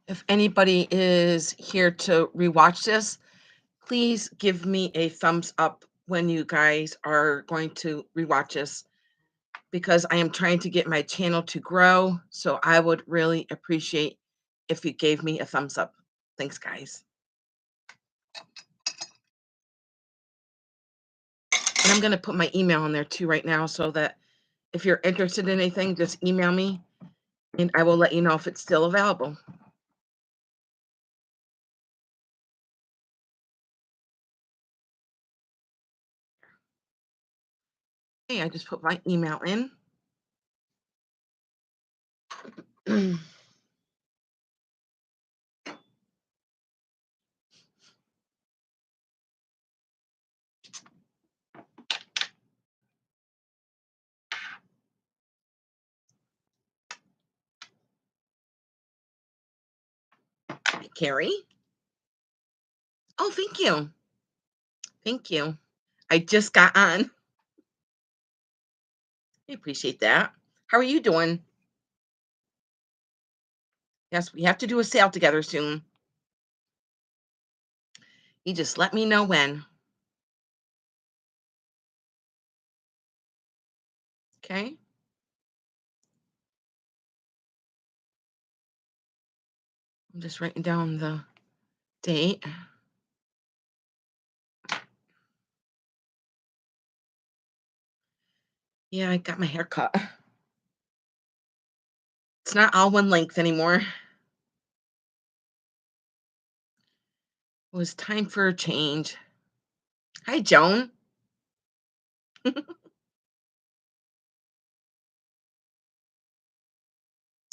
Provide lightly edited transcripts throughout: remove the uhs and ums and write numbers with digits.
If anybody is here to rewatch this, please give me a thumbs up when you guys are going to rewatch this, because I am trying to get my channel to grow. So I would really appreciate if you gave me a thumbs up. Thanks, guys. And I'm going to put my email in there too right now, so that if you're interested in anything, just email me and I will let you know if it's still available. Hey, I just put my email in. Carrie. Oh, thank you. Thank you. I just got on. I appreciate that. How are you doing? Yes, we have to do a sale together soon. You just let me know when. Okay. I'm just writing down the date. Yeah, I got my hair cut. It's not all one length anymore. It was time for a change. Hi, Joan.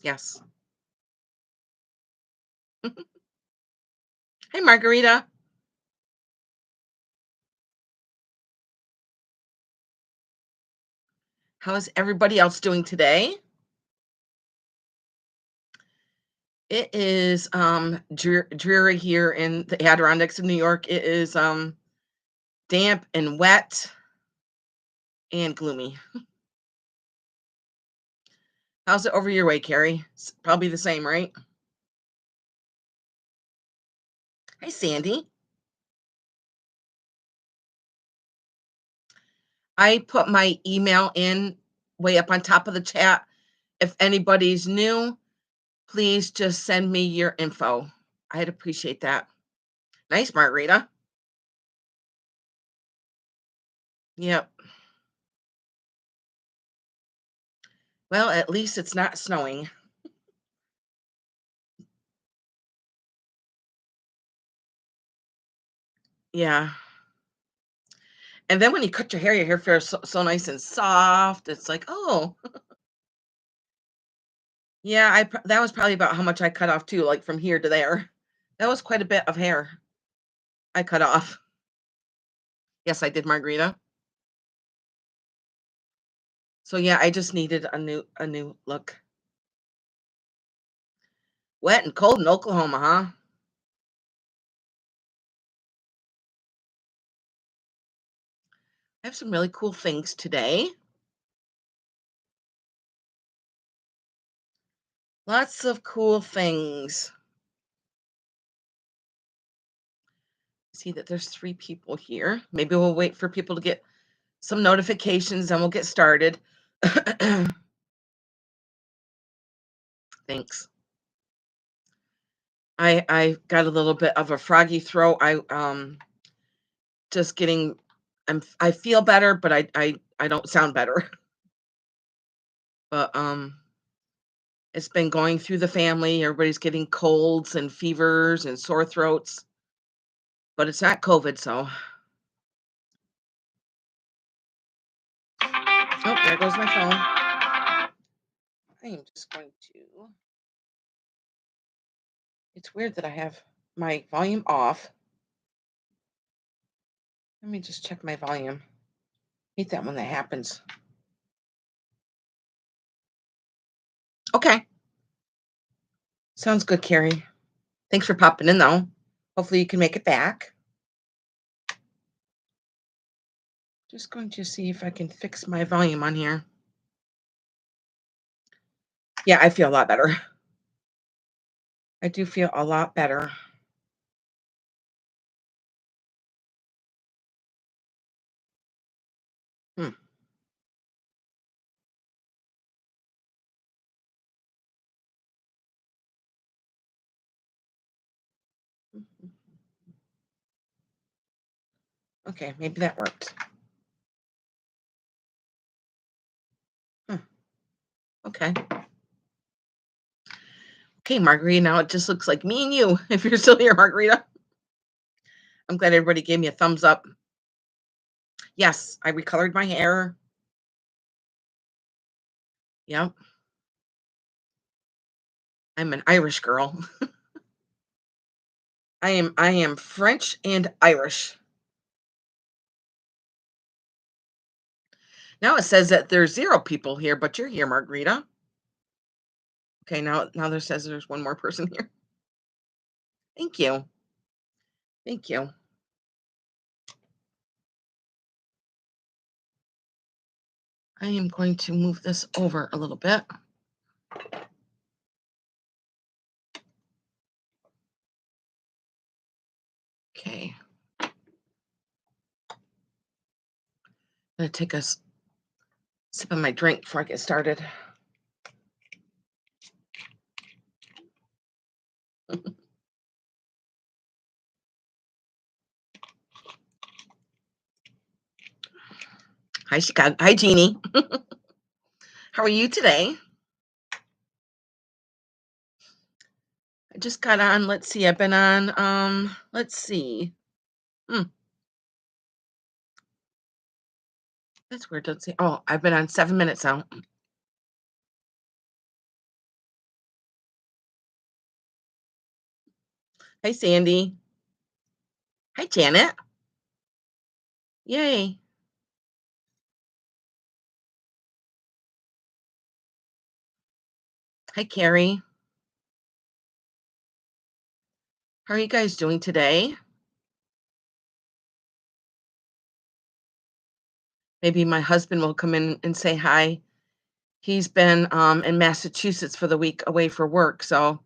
Yes. Hi, Margarita. How's everybody else doing today? It is dreary here in the Adirondacks of New York. It is damp and wet and gloomy. How's it over your way, Carrie? It's probably the same, right? Hi, Sandy. I put my email in way up on top of the chat. If anybody's new, please just send me your info. I'd appreciate that. Nice, Margarita. Yep. Well, at least it's not snowing. Yeah. And then when you cut your hair feels so nice and soft. It's like, oh, yeah. That was probably about how much I cut off too, like from here to there. That was quite a bit of hair I cut off. Yes, I did, Margarita. So yeah, I just needed a new look. Wet and cold in Oklahoma, huh? I have some really cool things today. Lots of cool things. See that there's 3 people here. Maybe we'll wait for people to get some notifications and we'll get started. Thanks. I got a little bit of a froggy throat. Just getting I feel better, but I don't sound better. But It's been going through the family. Everybody's getting colds and fevers and sore throats, but it's not COVID, so oh, there goes my phone. I am just going to it's weird that I have my volume off. Let me just check my volume. Hate that when that happens. Okay. Sounds good, Carrie. Thanks for popping in, though. Hopefully you can make it back. Just going to see if I can fix my volume on here. Yeah, I feel a lot better. I do feel a lot better. Hmm. Okay, maybe that worked. Hmm. Okay. Okay, Margarita, now it just looks like me and you, if you're still here, Margarita. I'm glad everybody gave me a thumbs up. Yes, I recolored my hair. Yep. I'm an Irish girl. I am French and Irish. Now it says that there's 0 people here, but you're here, Margarita. Okay, now there says there's one more person here. Thank you. Thank you. I am going to move this over a little bit. Okay. I'm going to take a sip of my drink before I get started. Hi, Chicago. Hi, Jeannie. How are you today? I just got on. Let's see. I've been on. Let's see. Hmm, that's weird. Let's see. Oh, I've been on 7 minutes now. Hi, Sandy. Hi, Janet. Yay. Hi, Carrie. How are you guys doing today? Maybe my husband will come in and say hi. He's been in Massachusetts for the week away for work, so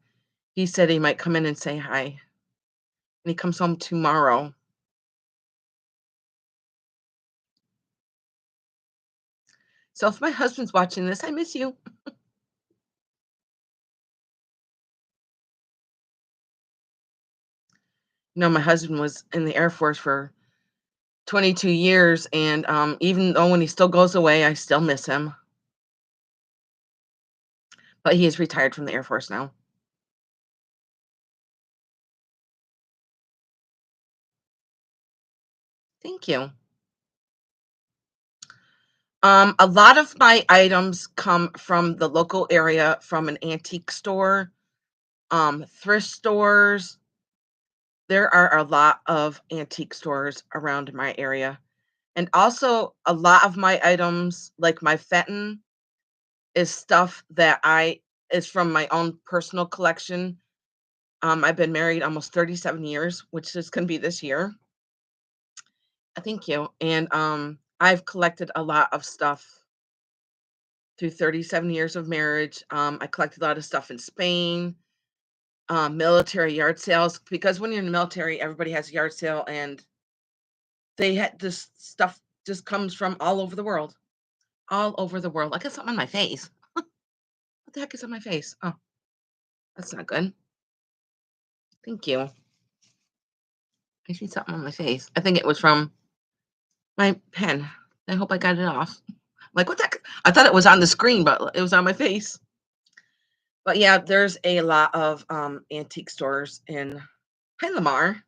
he said he might come in and say hi. And he comes home tomorrow. So if my husband's watching this, I miss you. You know, my husband was in the Air Force for 22 years, and even though when he still goes away, I still miss him. But he is retired from the Air Force now. Thank you. A lot of my items come from the local area, from an antique store, thrift stores. There are a lot of antique stores around my area. And also a lot of my items, like my Fenton, is stuff that I is from my own personal collection. I've been married almost 37 years, which is gonna be this year. Thank you. And I've collected a lot of stuff through 37 years of marriage. I collected a lot of stuff in Spain, military yard sales, because when you're in the military, everybody has a yard sale, and they had this stuff just comes from all over the world. All over the world. I got something on my face. What the heck is on my face? Oh, that's not good. Thank you. I see something on my face. I think it was from my pen. I hope I got it off. Like, what the heck? I thought it was on the screen, but it was on my face. But yeah, there's a lot of antique stores in Hi Lamar.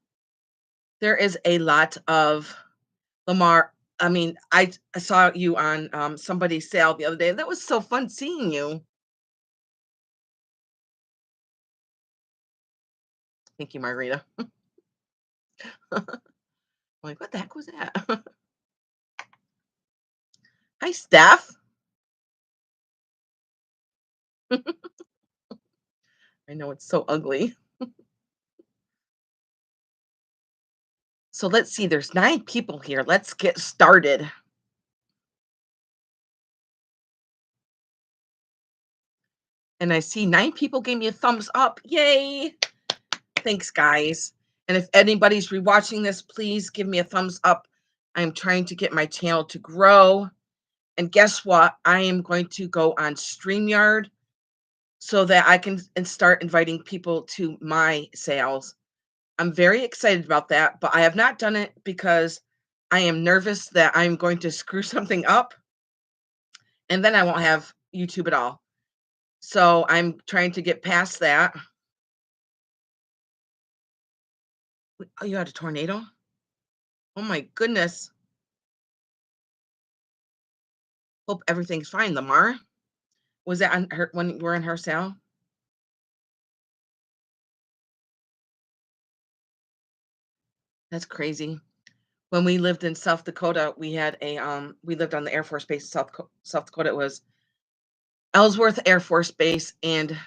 There is a lot of Lamar. I mean, I saw you on somebody's sale the other day. That was so fun seeing you. Thank you, Margarita. I'm like, what the heck was that? Hi, Steph. I know it's so ugly. So let's see. There's 9 people here. Let's get started. And I see 9 people gave me a thumbs up. Yay! Thanks, guys. And if anybody's rewatching this, please give me a thumbs up. I'm trying to get my channel to grow. And guess what? I am going to go on StreamYard so that I can start inviting people to my sales. I'm very excited about that, but I have not done it because I am nervous that I'm going to screw something up and then I won't have YouTube at all. So I'm trying to get past that. Oh, you had a tornado? Oh my goodness. Hope everything's fine, Lamar. Was that on her when we're in her cell? That's crazy. When we lived in South Dakota, we had a we lived on the Air Force Base in South Dakota. It was Ellsworth Air Force Base, and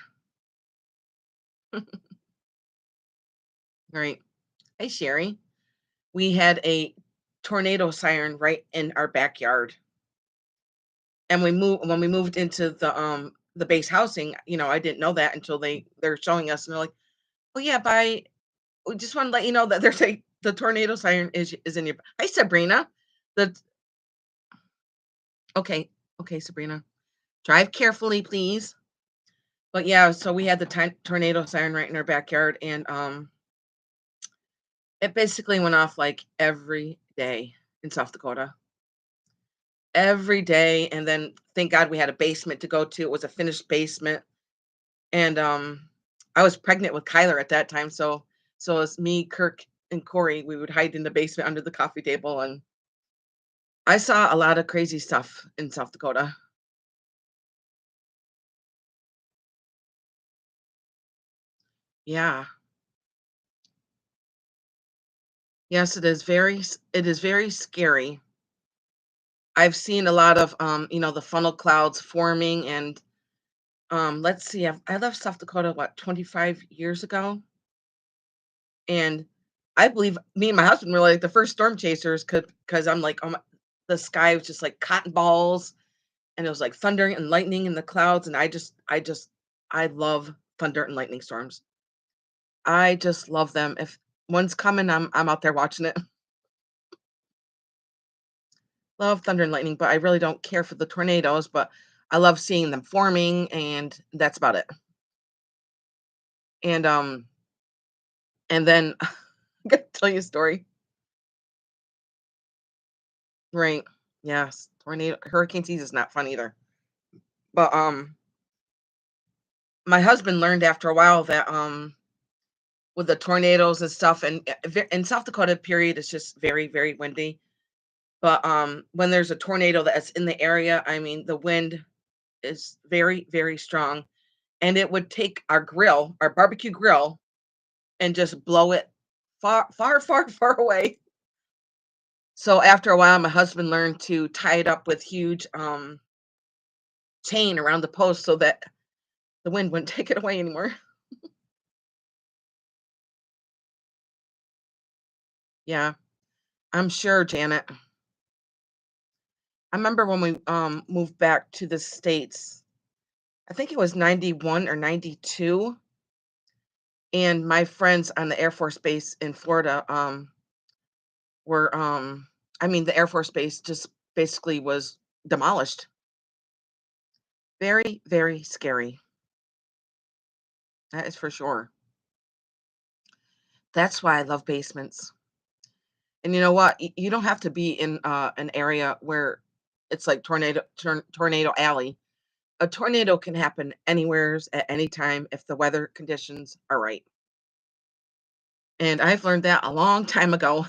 right. Hey Sherry. We had a tornado siren right in our backyard. And we moved when we moved into the base housing, I didn't know that until they're showing us and they're like, "Oh yeah, by we just want to let you know that there's a the tornado siren is in your." Hi Sabrina. The Okay, okay, Sabrina. Drive carefully, please. But yeah, so we had the tornado siren right in our backyard, and it basically went off like every day in South Dakota. Every day, and then thank God we had a basement to go to. It was a finished basement, and I was pregnant with Kyler at that time, so it was me, Kirk, and Corey. We would hide in the basement under the coffee table, and I saw a lot of crazy stuff in South Dakota. Yeah. Yes, it is very scary. I've seen a lot of, the funnel clouds forming, and let's see, I left South Dakota, what, 25 years ago? And I believe me and my husband were like the first storm chasers because I'm like, oh my, the sky was just like cotton balls, and it was like thundering and lightning in the clouds. And I love thunder and lightning storms. I just love them. If one's coming, I'm out there watching it. Love thunder and lightning, but I really don't care for the tornadoes, but I love seeing them forming, and that's about it. And and then I gotta tell you a story. Right. Yes. Tornado hurricane season is not fun either. But my husband learned after a while that with the tornadoes and stuff, and in South Dakota period it's just very, very windy. But when there's a tornado that's in the area, I mean the wind is very, very strong, and it would take our barbecue grill, and just blow it far, far, far, far away. So after a while, my husband learned to tie it up with huge chain around the post so that the wind wouldn't take it away anymore. Yeah, I'm sure, Janet. I remember when we moved back to the States, I think it was 91 or 92, and my friends on the Air Force Base in Florida were I mean the Air Force Base just basically was demolished. Very, very scary. That is for sure. That's why I love basements. And you know what? You don't have to be in an area where it's like tornado alley. A tornado can happen anywheres at any time if the weather conditions are right. And I've learned that a long time ago.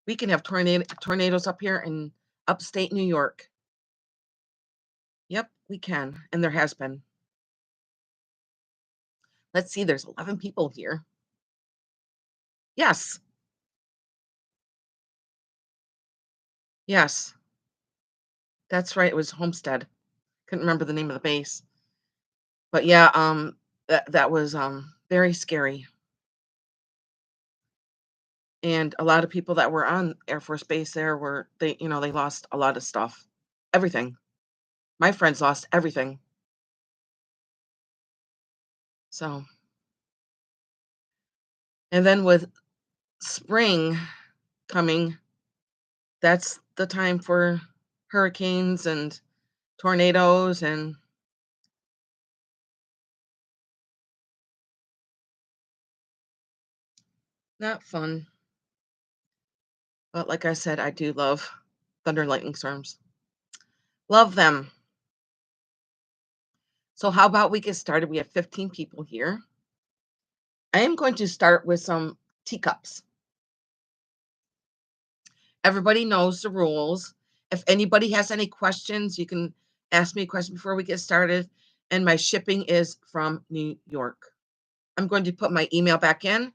We can have tornadoes up here in upstate New York. Yep, we can, and there has been. Let's see, there's 11 people here. Yes, yes, that's right. It was Homestead. Couldn't remember the name of the base, but yeah, that was very scary, and a lot of people that were on Air Force Base there were they lost a lot of stuff, everything. My friends lost everything. So, and then with spring coming, that's the time for hurricanes and tornadoes and not fun. But like I said, I do love thunder and lightning storms. Love them. So how about we get started? We have 15 people here. I am going to start with some teacups. Everybody knows the rules. If anybody has any questions, you can ask me a question before we get started. And my shipping is from New York. I'm going to put my email back in.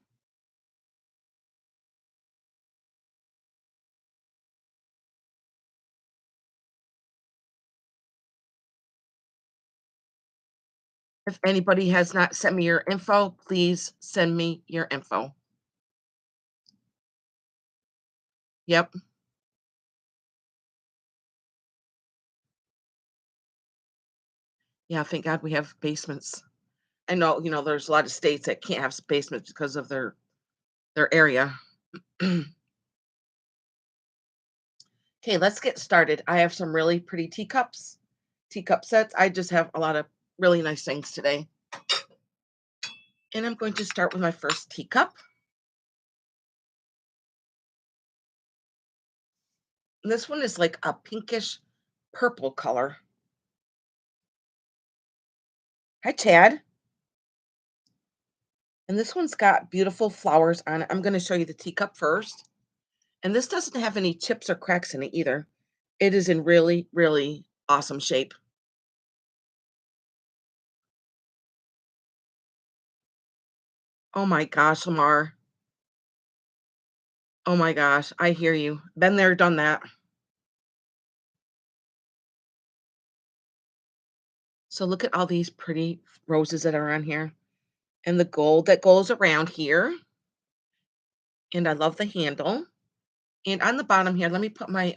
If anybody has not sent me your info, please send me your info. Yep. Yeah, thank God we have basements. I know, there's a lot of states that can't have basements because of their area. Okay, let's get started. I have some really pretty teacup sets. I just have a lot of really nice things today. And I'm going to start with my first teacup. This one is like a pinkish purple color. Hi, Chad. And this one's got beautiful flowers on it. I'm going to show you the teacup first. And this doesn't have any chips or cracks in it either. It is in really, really awesome shape. Oh my gosh, Lamar. Oh my gosh, I hear you. Been there, done that. So look at all these pretty roses that are on here and the gold that goes around here. And I love the handle. And on the bottom here, let me put my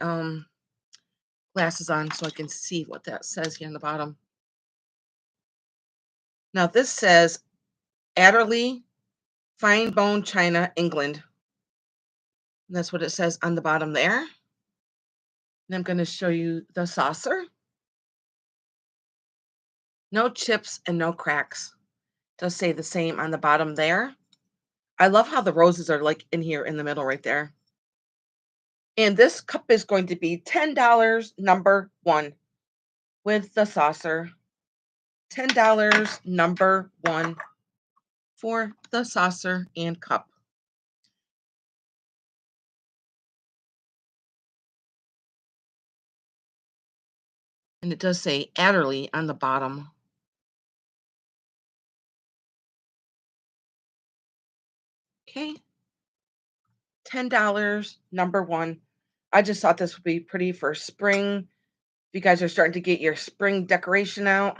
glasses on so I can see what that says here on the bottom. Now this says Adderley Fine Bone China, England. And that's what it says on the bottom there. And I'm going to show you the saucer. No chips and no cracks. Does say the same on the bottom there. I love how the roses are like in here in the middle right there. And this cup is going to be $10 number one with the saucer. $10 number one for the saucer and cup. And it does say Adderley on the bottom. Okay. $10 number one. I just thought this would be pretty for spring. If you guys are starting to get your spring decoration out,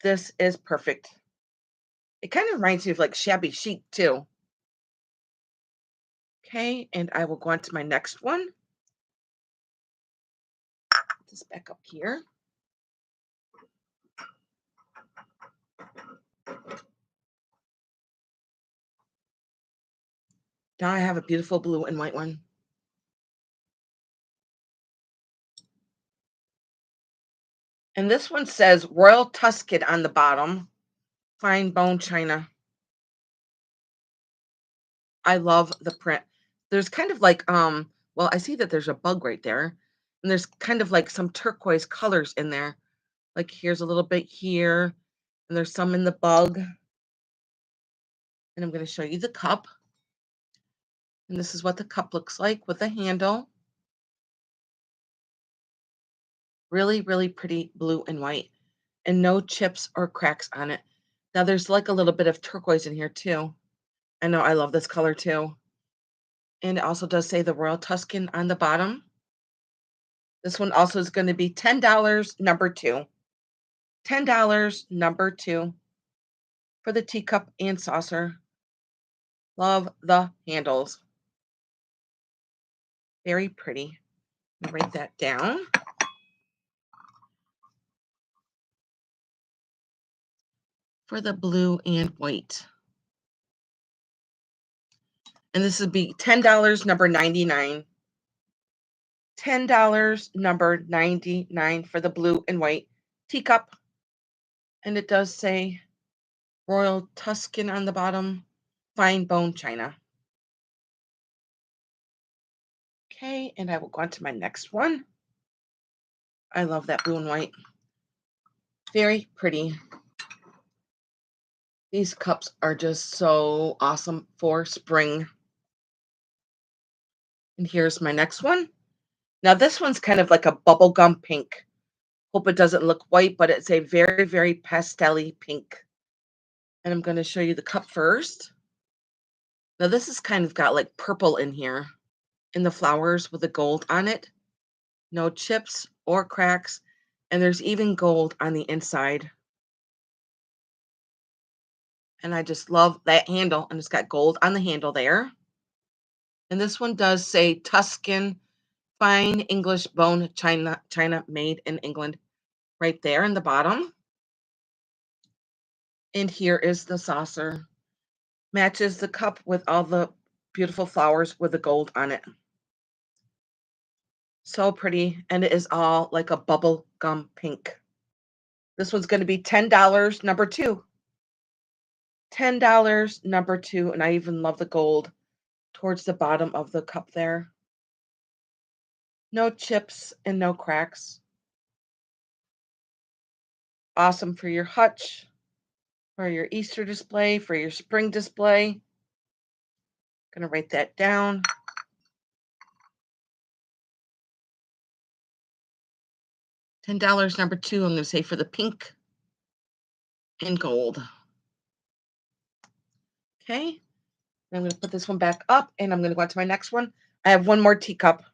this is perfect. It kind of reminds me of like shabby chic too. Okay, and I will go on to my next one. Just back up here. Now I have a beautiful blue and white one. And this one says Royal Tuscan on the bottom, fine bone china. I love the print. There's kind of like well, I see that there's a bug right there. And there's kind of like some turquoise colors in there. Like here's a little bit here, and there's some in the bug. And I'm going to show you the cup. And this is what the cup looks like with the handle. Really, really pretty blue and white. And no chips or cracks on it. Now there's like a little bit of turquoise in here too. I know I love this color too. And it also does say the Royal Tuscan on the bottom. This one also is going to be $10, number two. $10, number two, for the teacup and saucer. Love the handles. Very pretty. Write that down. For the blue and white. And this would be $10, number 99. $10, number 99 for the blue and white teacup. And it does say Royal Tuscan on the bottom, fine bone china. Okay, and I will go on to my next one. I love that blue and white. Very pretty. These cups are just so awesome for spring. And here's my next one. Now this one's kind of like a bubblegum pink. Hope it doesn't look white, but it's a very, very pastel-y pink. And I'm going to show you the cup first. Now this has kind of got like purple in here in the flowers with the gold on it. No chips or cracks. And there's even gold on the inside. And I just love that handle. And it's got gold on the handle there. And this one does say Tuscan fine English bone china made in England right there in the bottom. And here is the saucer. Matches the cup with all the beautiful flowers with the gold on it. So pretty. And it is all like a bubble gum pink. This one's going to be $10, number two. $10, number two. And I even love the gold towards the bottom of the cup there. No chips and no cracks. Awesome for your hutch, for your Easter display, for your spring display. Gonna write that down. $10, number two, I'm gonna say for the pink and gold. Okay, I'm gonna put this one back up and I'm gonna go on to my next one. I have one more teacup.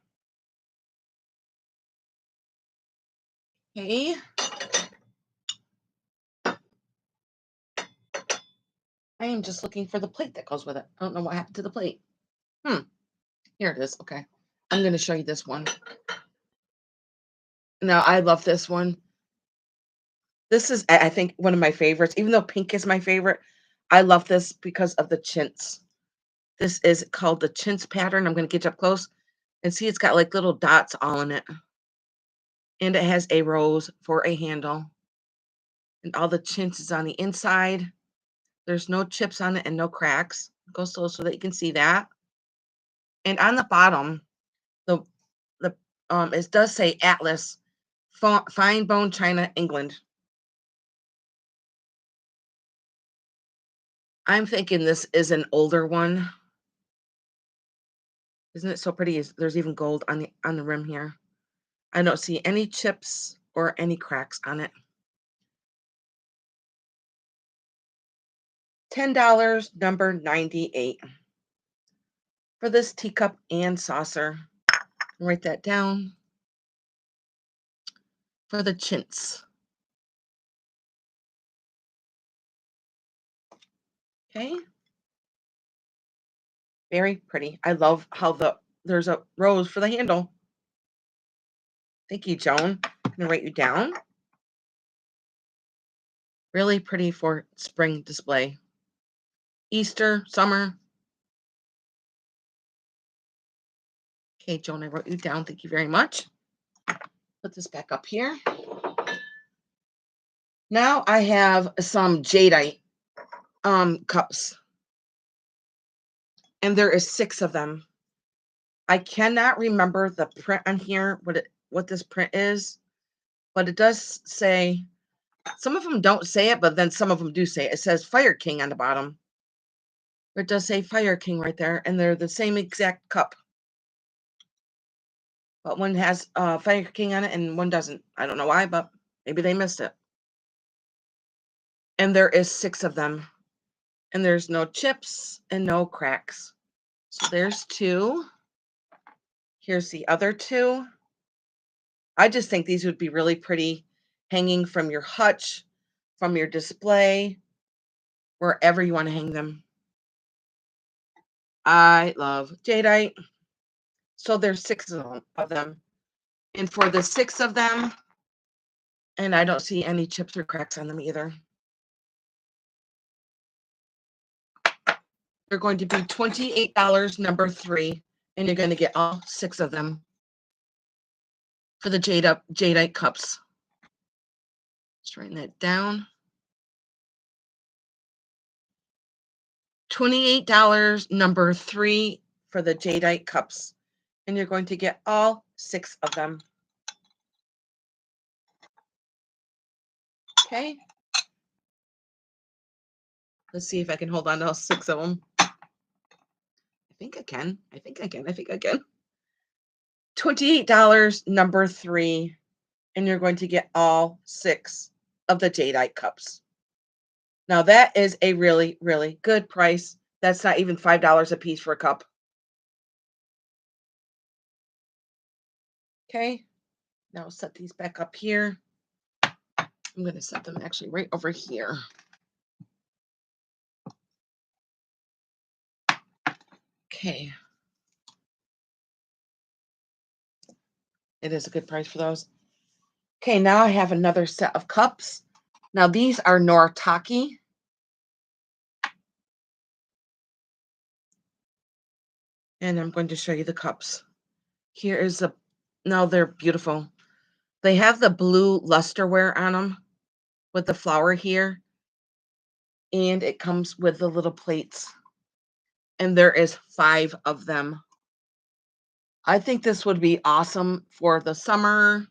Okay. I am just looking for the plate that goes with it. I don't know what happened to the plate. Here it is. Okay. I'm gonna show you this one. Now I love this one. This is, I think, one of my favorites. Even though pink is my favorite, I love this because of the chintz. This is called the chintz pattern. I'm going to get you up close and see it's got like little dots all in it. And it has a rose for a handle. And all the chintz is on the inside. There's no chips on it and no cracks. Go slow so that you can see that. And on the bottom, the the it does say Atlas, fine bone china, England. I'm thinking this is an older one. Isn't it so pretty? There's even gold on the rim here. I don't see any chips or any cracks on it. $10, number 98, for this teacup and saucer. Write that down. For the chintz. Okay. Very pretty. I love how there's a rose for the handle. Thank you, Joan. I'm gonna write you down. Really pretty for spring display. Easter, summer. Okay, Joan, I wrote you down. Thank you very much. Put this back up here. Now I have some jadeite cups. And there is 6 of them. I cannot remember the print on here, what this print is, but it does say, some of them don't say it, but then some of them do say it. It says Fire King on the bottom. It does say Fire King right there, and they're the same exact cup. But one has Fire King on it and one doesn't. I don't know why, but maybe they missed it. And there is 6 of them. And there's no chips and no cracks. So there's 2. Here's the other 2. I just think these would be really pretty hanging from your hutch, from your display, wherever you want to hang them. I love jadeite. So there's 6 of them. And for the 6 of them, and I don't see any chips or cracks on them either. They're going to be $28, number 3, and you're going to get all 6 of them for the jadeite cups. Just writing that down. $28, number 3 for the jadeite cups, and you're going to get all 6 of them. Okay. Let's see if I can hold on to all 6 of them. I think I can. I think I can. I think I can. $28, number 3, and you're going to get all 6 of the jadeite cups. Now that is a really, really good price. That's not even $5 a piece for a cup. Okay. Now I'll set these back up here. I'm going to set them actually right over here. Okay. It is a good price for those. Okay, now I have another set of cups. Now these are Noritake. And I'm going to show you the cups. Here is a, now they're beautiful. They have the blue lusterware on them with the flower here. And it comes with the little plates. And there is 5 of them. I think this would be awesome for the summer.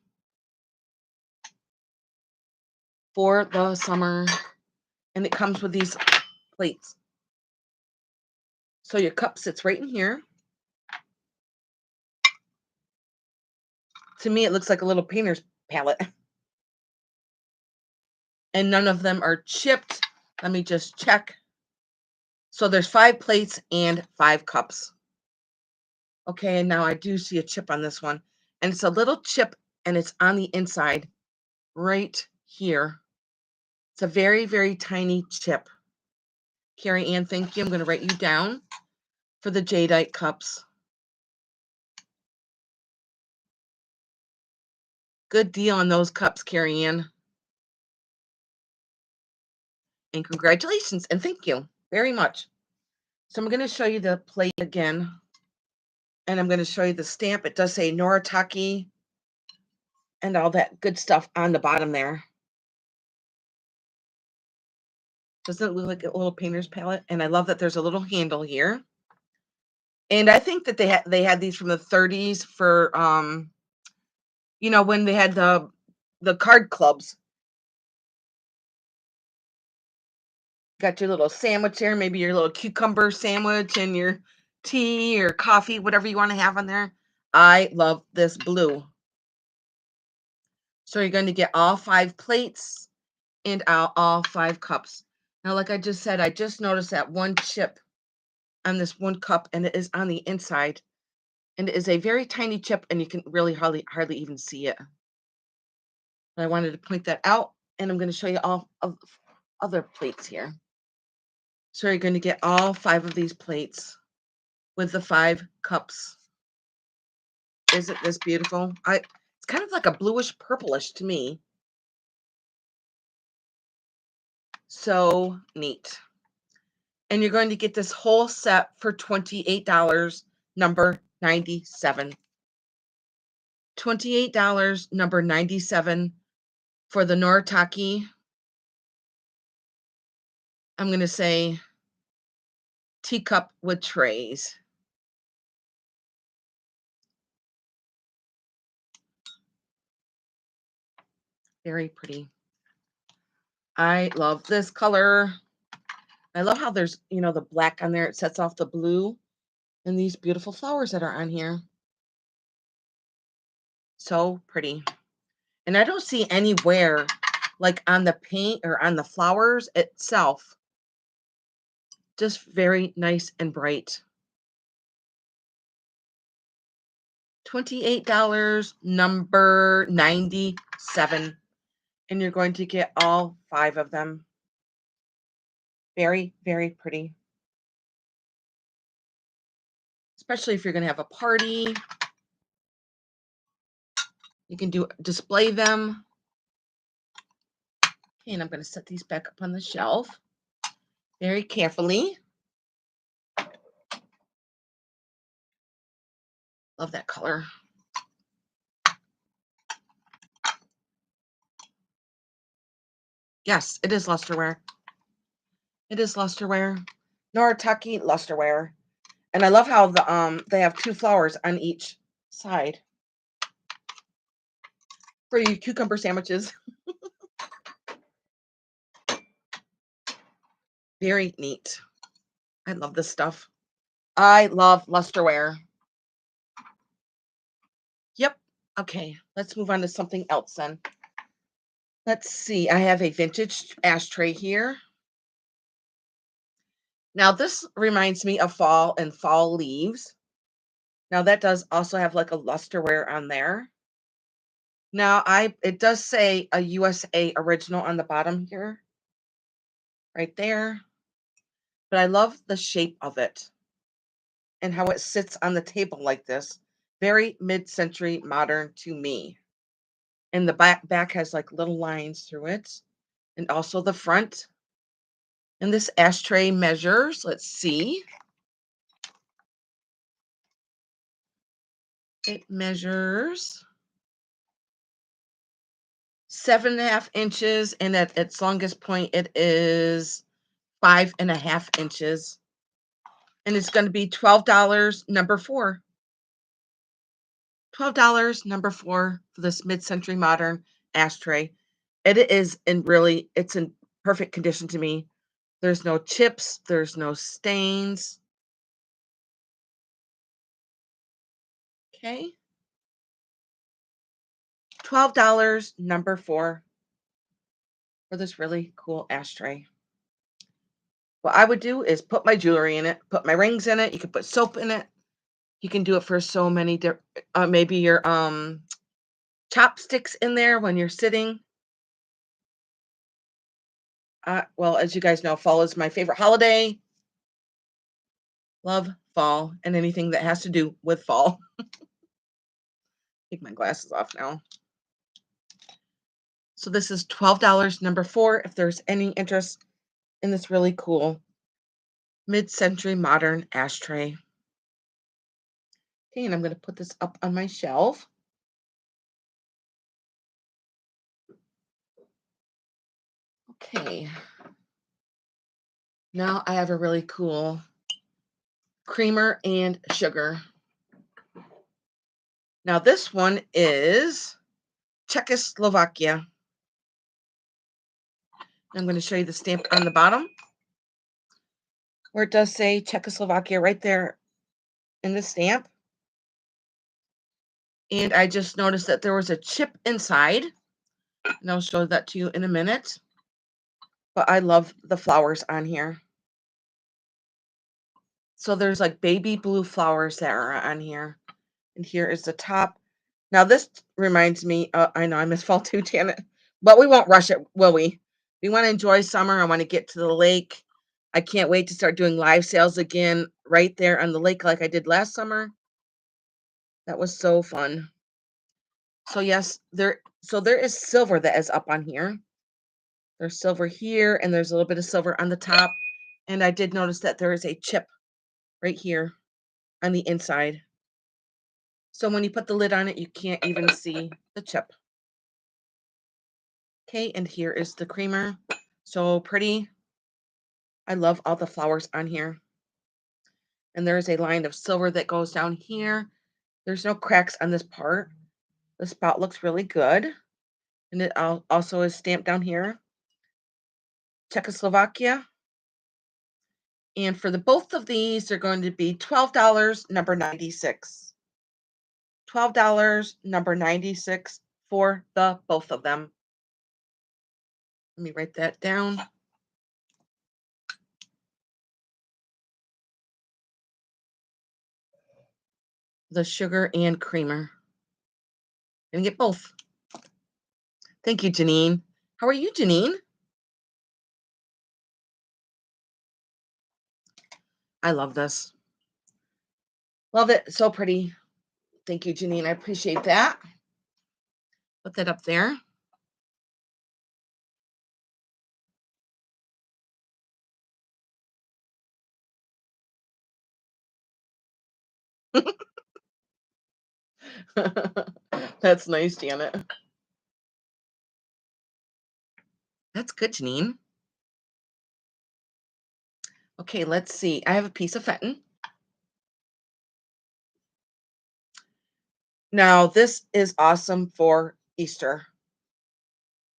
And it comes with these plates. So your cup sits right in here. To me, it looks like a little painter's palette. And none of them are chipped. Let me just check. So there's 5 plates and 5 cups. Okay, and now I do see a chip on this one. And it's a little chip, and it's on the inside right here. It's a very, very tiny chip. Carrie Ann, thank you. I'm going to write you down for the jadeite cups. Good deal on those cups, Carrie Ann. And congratulations, and thank you very much. So I'm going to show you the plate again. And I'm going to show you the stamp. It does say Noritaki and all that good stuff on the bottom there. Doesn't it look like a little painter's palette? And I love that there's a little handle here. And I think that they had these from the 30s for you know, when they had the card clubs. Got your little sandwich there, maybe your little cucumber sandwich and your tea or coffee, whatever you want to have on there. I love this blue. So you're going to get all 5 plates and all 5 cups. Now, like I just said, I just noticed that one chip on this one cup, and it is on the inside. And it is a very tiny chip, and you can really hardly even see it. But I wanted to point that out, and I'm going to show you all of other plates here. So you're going to get all 5 of these plates with the 5 cups. Isn't this beautiful? It's kind of like a bluish purplish to me. So neat. And you're going to get this whole set for $28, number 97. $28, number 97 for the Noritake. I'm going to say teacup with trays. Very pretty. I love this color. I love how there's, the black on there. It sets off the blue and these beautiful flowers that are on here. So pretty. And I don't see anywhere like on the paint or on the flowers itself. Just very nice and bright. $28, number 97. And you're going to get all 5 of them. Very, very pretty. Especially if you're going to have a party. You can display them. Okay, and I'm going to set these back up on the shelf very carefully. Love that color. Yes, it is lusterware. It is lusterware. Noritaki lusterware. And I love how they have 2 flowers on each side for your cucumber sandwiches. Very neat. I love this stuff. I love lusterware. Yep. Okay, let's move on to something else then. Let's see. I have a vintage ashtray here. Now, this reminds me of fall and fall leaves. Now, that does also have like a lusterware on there. Now, it does say a USA original on the bottom here, right there. But I love the shape of it and how it sits on the table like this. Very mid-century modern to me. And the back has like little lines through it, and also the front. And this ashtray measures, let's see. It measures 7.5 inches, and at its longest point, it is 5.5 inches. And it's going to be $12, number 4. $12, number 4 for this mid-century modern ashtray. It's in perfect condition to me. There's no chips, there's no stains. Okay. $12, number 4 for this really cool ashtray. What I would do is put my jewelry in it, put my rings in it. You can put soap in it. You can do it for so many different, maybe your chopsticks in there when you're sitting. Well, as you guys know, fall is my favorite holiday. Love fall and anything that has to do with fall. Take my glasses off now. So this is $12, number 4, if there's any interest in this really cool mid-century modern ashtray. Okay, and I'm going to put this up on my shelf. Okay. Now I have a really cool creamer and sugar. Now this one is Czechoslovakia. I'm going to show you the stamp on the bottom where it does say Czechoslovakia right there in the stamp. And I just noticed that there was a chip inside, and I'll show that to you in a minute. But I love the flowers on here. So there's like baby blue flowers that are on here. And here is the top. Now this reminds me, I know I miss fall too, Janet, but we won't rush it, will we? We want to enjoy summer. I want to get to the lake. I can't wait to start doing live sales again right there on the lake like I did last summer. That was so fun. So yes, there is silver that is up on here. There's silver here, and there's a little bit of silver on the top. And I did notice that there is a chip right here on the inside. So when you put the lid on it, you can't even see the chip. Okay, and here is the creamer. So pretty. I love all the flowers on here. And there's a line of silver that goes down here. There's no cracks on this part. The spout looks really good. And it also is stamped down here, Czechoslovakia. And for the both of these, they're going to be $12, number 96. $12, number 96 for the both of them. Let me write that down. The sugar and creamer. And get both. Thank you, Janine. How are you, Janine? I love this. Love it. So pretty. Thank you, Janine. I appreciate that. Put that up there. That's nice, Janet. That's good, Janine. Okay, let's see. I have a piece of Fenton. Now, this is awesome for Easter.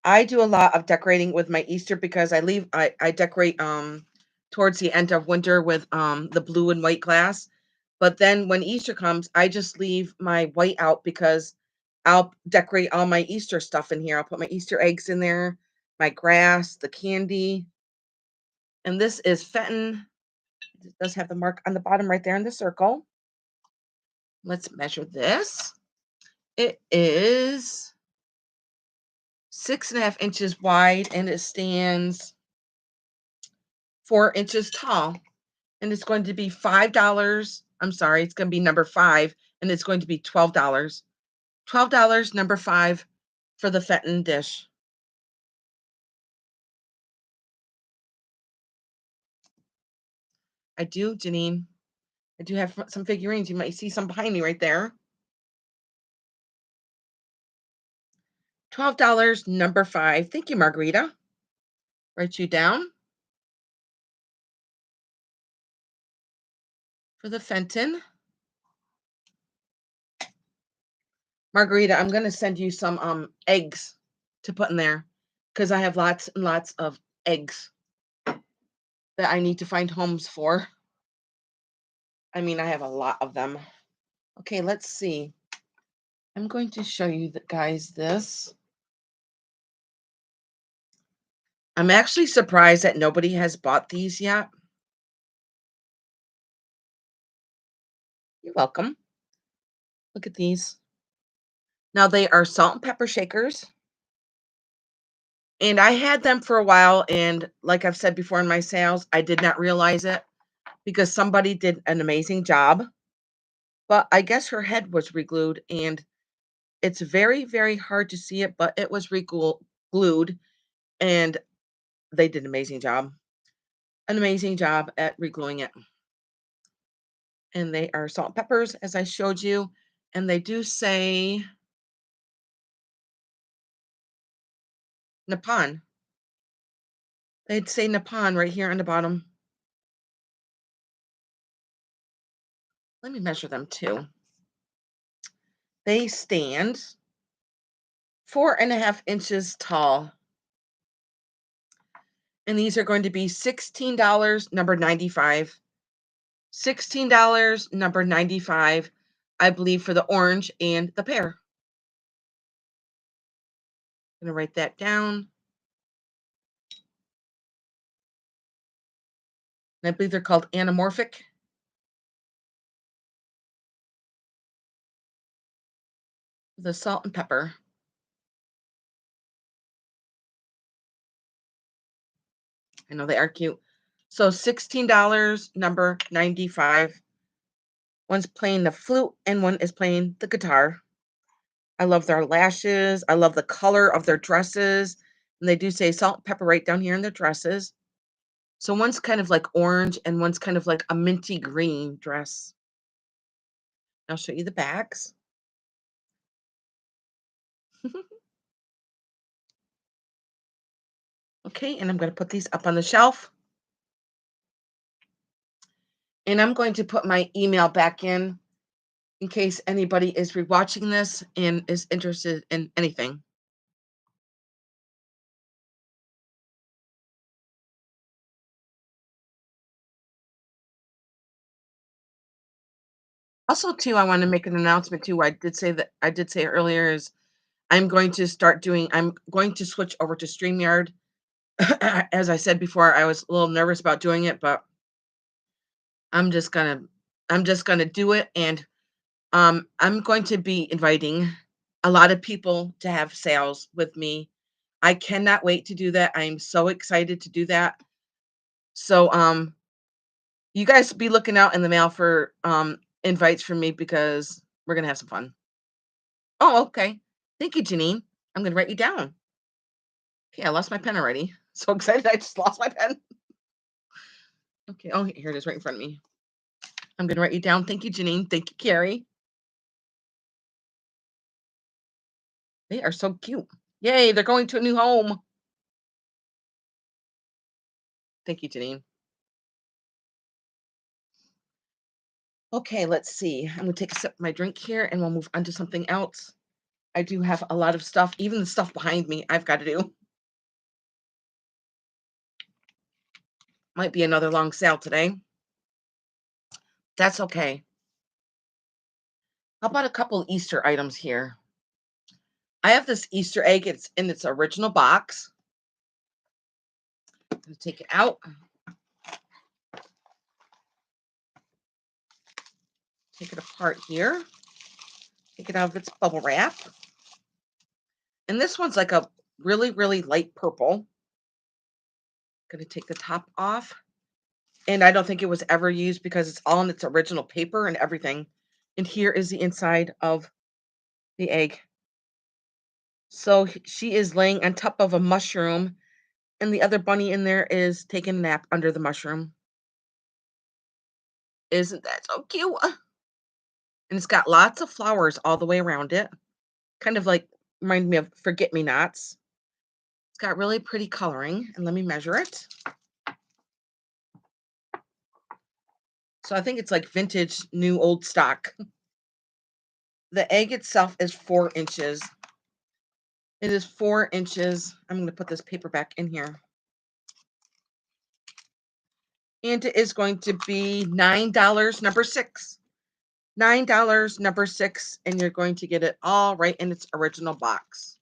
I do a lot of decorating with my Easter because I decorate towards the end of winter with the blue and white glass. But then when Easter comes, I just leave my white out because I'll decorate all my Easter stuff in here. I'll put my Easter eggs in there, my grass, the candy. And this is Fenton. It does have the mark on the bottom right there in the circle. Let's measure this. It is 6.5 inches wide and it stands 4 inches tall. And it's going to be $5. I'm sorry, it's going to be number 5, and it's going to be $12. $12, number 5 for the Fenton dish. I do, Janine. I do have some figurines. You might see some behind me right there. $12, number 5. Thank you, Margarita. Write you down for the Fenton. Margarita, I'm going to send you some eggs to put in there because I have lots and lots of eggs that I need to find homes for. I mean, I have a lot of them. Okay, let's see. I'm going to show you guys this. I'm actually surprised that nobody has bought these yet. You're welcome. Look at these. Now they are salt and pepper shakers. And I had them for a while. And like I've said before in my sales, I did not realize it because somebody did an amazing job. But I guess her head was reglued. And it's very, very hard to see it, but it was glued. And they did an amazing job. An amazing job at regluing it. And they are salt and peppers, as I showed you. And they do say Nippon. They'd say Nippon right here on the bottom. Let me measure them too. They stand 4.5 inches tall. And these are going to be $16, number 95. $16, number 95, I believe, for the orange and the pear. I'm going to write that down. And I believe they're called anamorphic. The salt and pepper. I know they are cute. So $16, number 95. One's playing the flute and one is playing the guitar. I love their lashes. I love the color of their dresses. And they do say salt and pepper right down here in their dresses. So one's kind of like orange and one's kind of like a minty green dress. I'll show you the backs. Okay, and I'm going to put these up on the shelf. And I'm going to put my email back in case anybody is rewatching this and is interested in anything. Also, too, I want to make an announcement too. I did say earlier is I'm going to switch over to StreamYard. As I said before, I was a little nervous about doing it, but I'm just gonna I'm just gonna do it, and I'm going to be inviting a lot of people to have sales with me. I cannot wait to do that. I'm so excited to do that. So you guys be looking out in the mail for invites from me because we're gonna have some fun. Oh, okay. Thank you, Janine. I'm gonna write you down. Okay, I lost my pen already. So excited I just lost my pen. Okay, oh here it is right in front of me. I'm gonna write you down. Thank you, Janine. Thank you, Carrie. They are so cute. Yay, they're going to a new home. Thank you, Janine. Okay, let's see. I'm gonna take a sip of my drink here and we'll move on to something else. I do have a lot of stuff, even the stuff behind me, I've got to do. Might be another long sale today. That's okay. How about a couple Easter items here? I have this Easter egg. It's in its original box. I'm gonna take it out. Take it apart here. Take it out of its bubble wrap. And this one's like a really, really light purple. Gonna take the top off. And I don't think it was ever used because it's all in its original paper and everything. And here is the inside of the egg. So she is laying on top of a mushroom, and the other bunny in there is taking a nap under the mushroom. Isn't that so cute? And it's got lots of flowers all the way around it. Kind of like remind me of forget me nots. It's got really pretty coloring, and let me measure it. So I think it's like vintage, new, old stock. The egg itself is 4 inches. It is 4 inches. I'm going to put this paper back in here. And it is going to be $9, number 6. $9, number 6, and you're going to get it all right in its original box.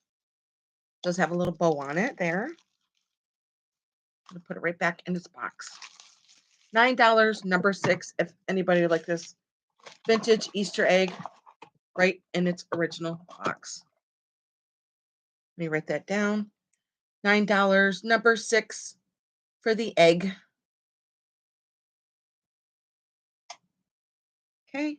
It does have a little bow on it there. I'm going to put it right back in its box. $9, number 6, if anybody would like this vintage Easter egg right in its original box. Let me write that down. $9, number 6 for the egg. Okay.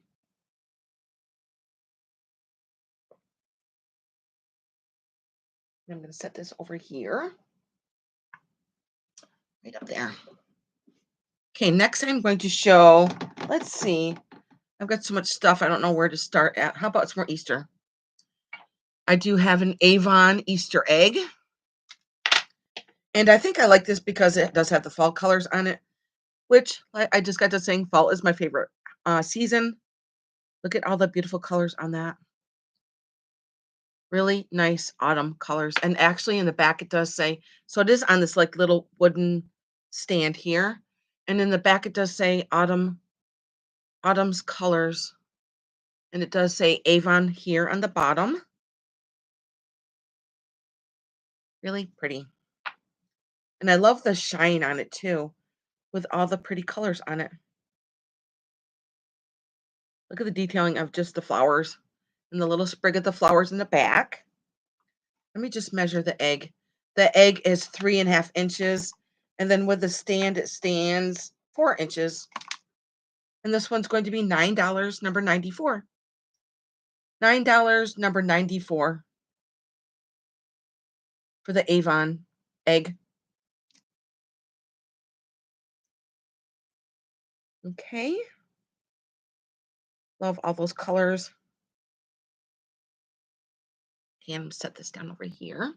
I'm going to set this over here. Right up there. Okay, next I'm going to show, let's see. I've got so much stuff, I don't know where to start at. How about some more Easter? I do have an Avon Easter egg. And I think I like this because it does have the fall colors on it, which I just got to saying fall is my favorite season. Look at all the beautiful colors on that. Really nice autumn colors. And actually in the back it does say, so it is on this like little wooden stand here. And in the back it does say autumn's colors. And it does say Avon here on the bottom. Really pretty. And I love the shine on it too, with all the pretty colors on it. Look at the detailing of just the flowers and the little sprig of the flowers in the back. Let me just measure the egg. The egg is 3.5 inches. And then with the stand, it stands 4 inches. And this one's going to be $9, number 94. $9, number 94 for the Avon egg. Okay. Love all those colors. Okay, I'm going to set this down over here.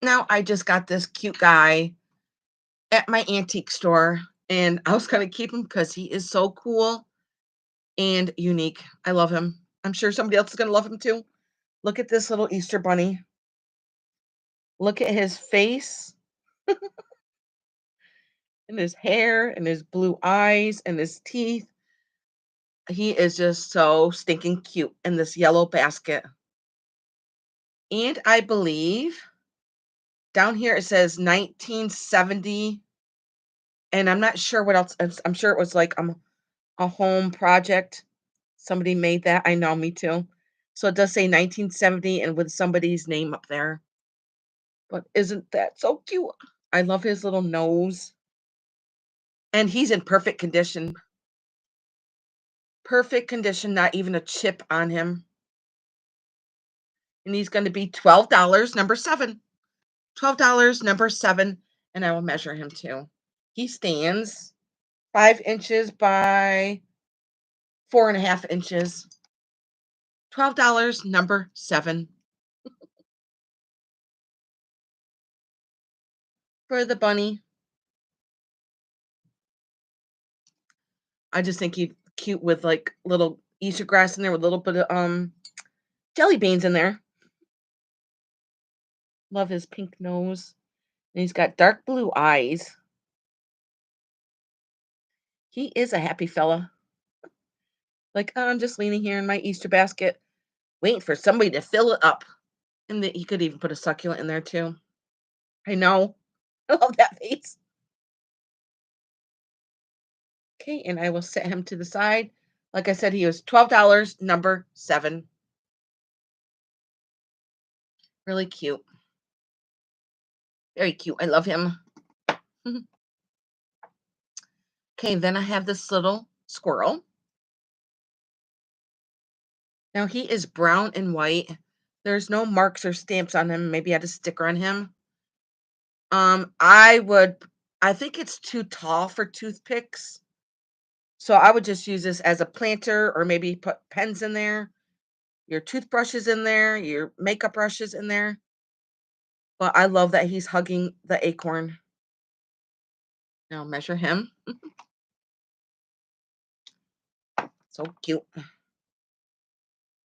Now I just got this cute guy at my antique store, and I was going to keep him because he is so cool and unique. I love him. I'm sure somebody else is going to love him too. Look at this little Easter bunny. Look at his face and his hair and his blue eyes and his teeth. He is just so stinking cute in this yellow basket. And I believe down here it says 1970, and I'm not sure what else. I'm sure it was like a home project. Somebody made that. I know, me too. So it does say 1970 and with somebody's name up there. But isn't that so cute? I love his little nose. And he's in perfect condition. Perfect condition, not even a chip on him. And he's going to be $12, number 7. $12, number 7, and I will measure him too. He stands 5 inches by 4.5 inches. $12, number 7. For the bunny. I just think he's cute with like little Easter grass in there with a little bit of jelly beans in there. Love his pink nose. And he's got dark blue eyes. He is a happy fella. Like, oh, I'm just leaning here in my Easter basket, waiting for somebody to fill it up. And he could even put a succulent in there too. I know. I love that face. Okay, and I will set him to the side. Like I said, he was $12, number 7. Really cute. Very cute. I love him. Okay, then I have this little squirrel. Now he is brown and white. There's no marks or stamps on him. Maybe I had a sticker on him. I think it's too tall for toothpicks. So I would just use this as a planter or maybe put pens in there, your toothbrushes in there, your makeup brushes in there. But I love that he's hugging the acorn. Now measure him. So cute.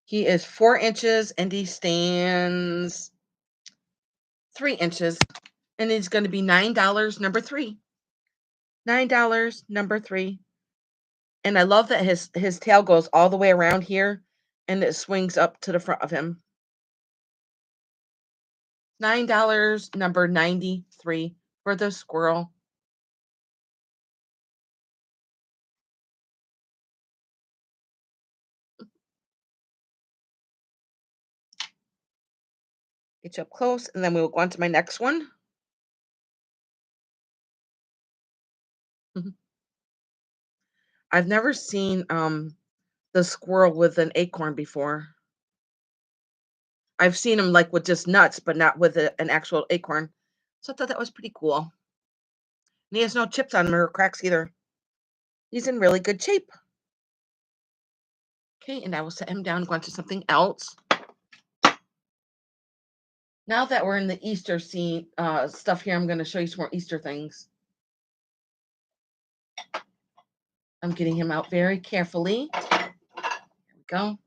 He is 4 inches and he stands 3 inches. And he's going to be $9, number 3. $9, number 3. And I love that his tail goes all the way around here and it swings up to the front of him. $9, number 93 for the squirrel. Get you up close, and then we will go on to my next one. Mhm. I've never seen the squirrel with an acorn before. I've seen him like with just nuts, but not with an actual acorn. So I thought that was pretty cool. And he has no chips on him or cracks either. He's in really good shape. Okay, and I will set him down and go on to something else. Now that we're in the Easter scene stuff here, I'm going to show you some more Easter things. I'm getting him out very carefully. There we go.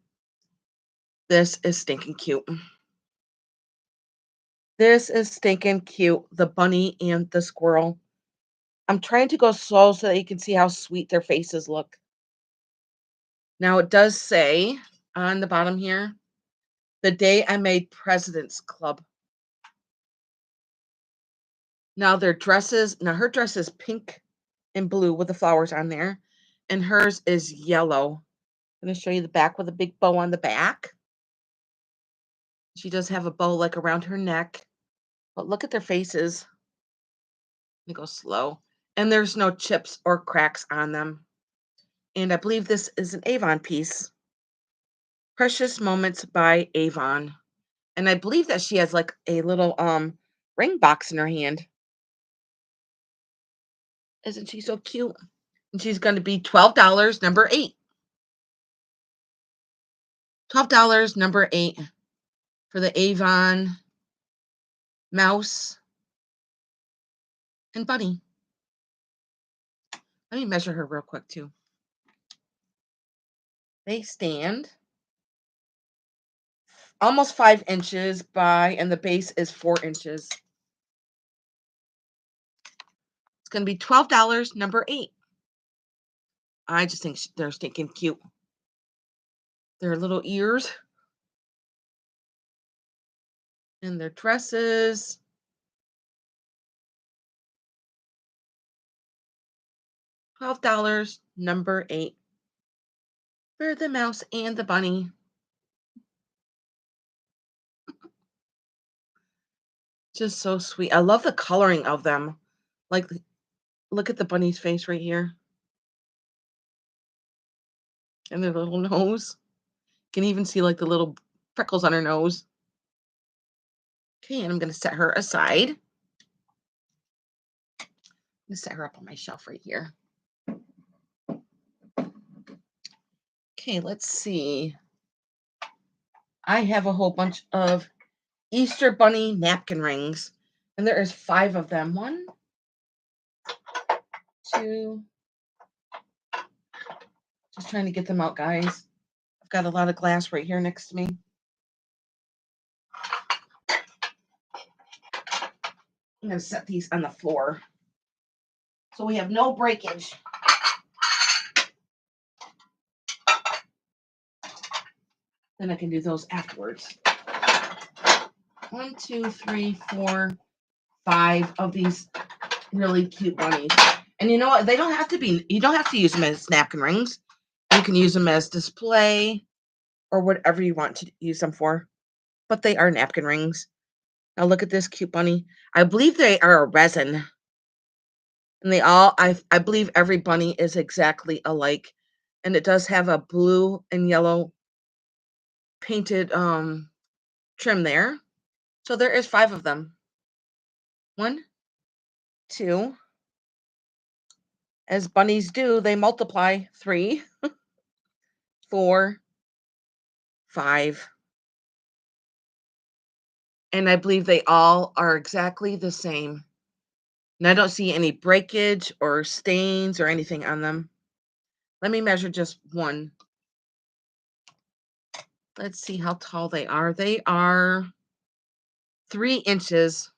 This is stinking cute. This is stinking cute. The bunny and the squirrel. I'm trying to go slow so that you can see how sweet their faces look. Now it does say on the bottom here, the day I made President's Club. Now her dress is pink and blue with the flowers on there, and hers is yellow. I'm going to show you the back with a big bow on the back. She does have a bow like around her neck, but look at their faces. Let me go slow. And there's no chips or cracks on them. And I believe this is an Avon piece. Precious Moments by Avon. And I believe that she has like a little ring box in her hand. Isn't she so cute? And she's going to be $12, number 8. $12, number 8 for the Avon mouse and bunny. Let me measure her real quick too. They stand almost 5 inches by, and the base is 4 inches. It's going to be $12, number 8. I just think they're stinking cute. their little ears and their dresses. $12, number 8 for the mouse and the bunny. Just so sweet. I love the coloring of them. Like, look at the bunny's face right here and their little nose. You can even see like the little freckles on her nose. Okay, and I'm going to set her aside. I'm going to set her up on my shelf right here. Okay, let's see. I have a whole bunch of Easter Bunny napkin rings, and there is 5 of them. 1, 2. Just trying to get them out, guys. I've got a lot of glass right here next to me. I'm going to set these on the floor so we have no breakage. Then I can do those afterwards. 1, 2, 3, 4, 5 of these really cute bunnies. And you know what? They don't have to be, you don't have to use them as napkin rings. You can use them as display or whatever you want to use them for. But they are napkin rings. Now look at this cute bunny. I believe they are a resin. And they all, I believe every bunny is exactly alike. And it does have a blue and yellow painted trim there. So there is 5 of them. 1, 2. As bunnies do, they multiply. 3, 4, 5. And I believe they all are exactly the same. And I don't see any breakage or stains or anything on them. Let me measure just one. Let's see how tall they are. They are 3 inches.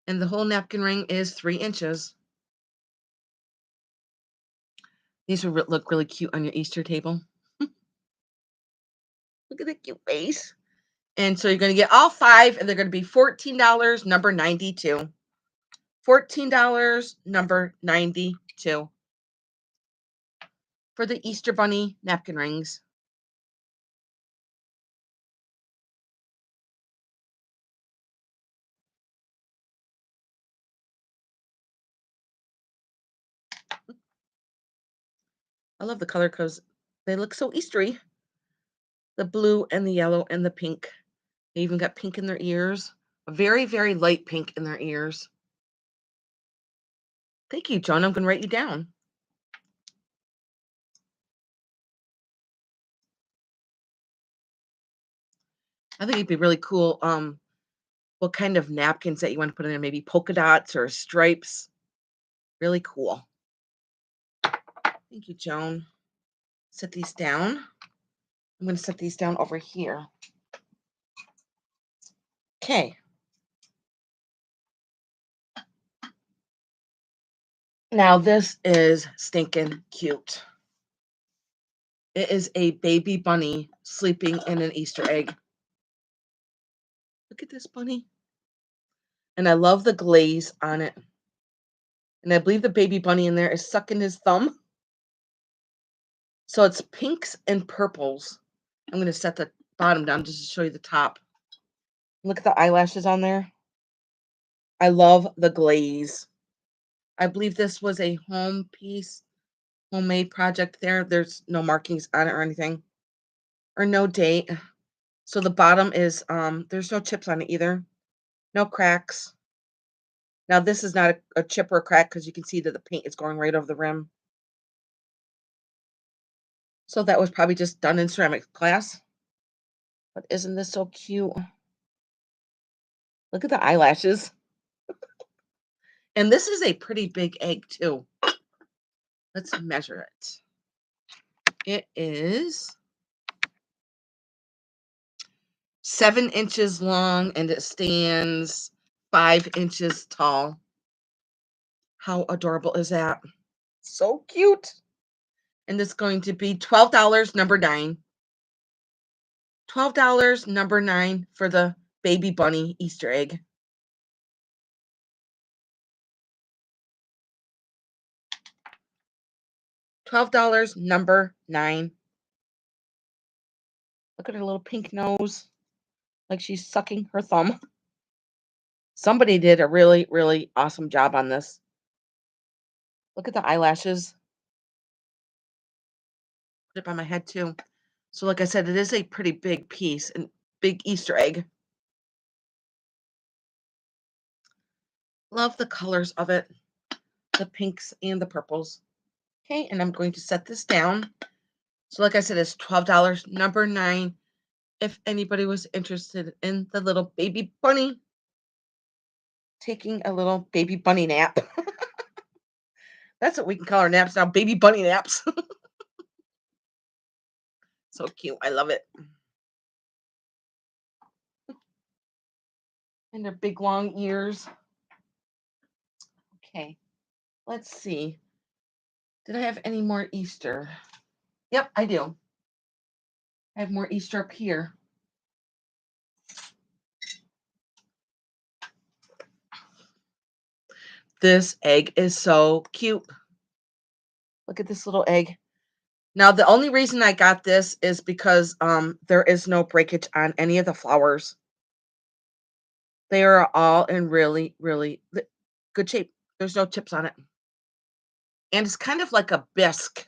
And the whole napkin ring is 3 inches. These would look really cute on your Easter table. Look at that cute face. And so you're going to get all 5, and they're going to be $14, number 92. $14, number 92 for the Easter Bunny napkin rings. I love the color because they look so Eastery. The blue and the yellow and the pink. They even got pink in their ears. A very, very light pink in their ears. Thank you, Joan. I'm going to write you down. I think it'd be really cool. What kind of napkins that you want to put in there? Maybe polka dots or stripes. Really cool. Thank you, Joan. Set these down. I'm going to set these down over here. Okay. Now this is stinking cute. It is a baby bunny sleeping in an Easter egg. Look at this bunny. And I love the glaze on it. And I believe the baby bunny in there is sucking his thumb. So it's pinks and purples. I'm going to set the bottom down just to show you the top. Look at the eyelashes on there. I love the glaze. I believe this was a home piece, homemade project there. There's no markings on it or anything, or no date. So the bottom is, there's no chips on it either. No cracks. Now this is not a chip or a crack because you can see that the paint is going right over the rim. So that was probably just done in ceramic glass. But isn't this so cute? Look at the eyelashes. And this is a pretty big egg too. Let's measure it. It is 7 inches long and it stands 5 inches tall. How adorable is that? So cute. And it's going to be $12, number 9. $12, number 9 for the baby bunny Easter egg. $12, number 9. Look at her little pink nose, like she's sucking her thumb. Somebody did a really, really awesome job on this. Look at the eyelashes. Put it by my head too. So like I said, it is a pretty big piece and big Easter egg. Love the colors of it, the pinks and the purples. Okay, and I'm going to set this down. So like I said, it's $12, number 9. If anybody was interested in the little baby bunny taking a little baby bunny nap. That's what we can call our naps now, baby bunny naps. So cute. I love it. And their big long ears. Okay, let's see. Did I have any more Easter? Yep, I do. I have more Easter up here. This egg is so cute. Look at this little egg. Now, the only reason I got this is because there is no breakage on any of the flowers. They are all in really, really good shape. There's no chips on it. And it's kind of like a bisque.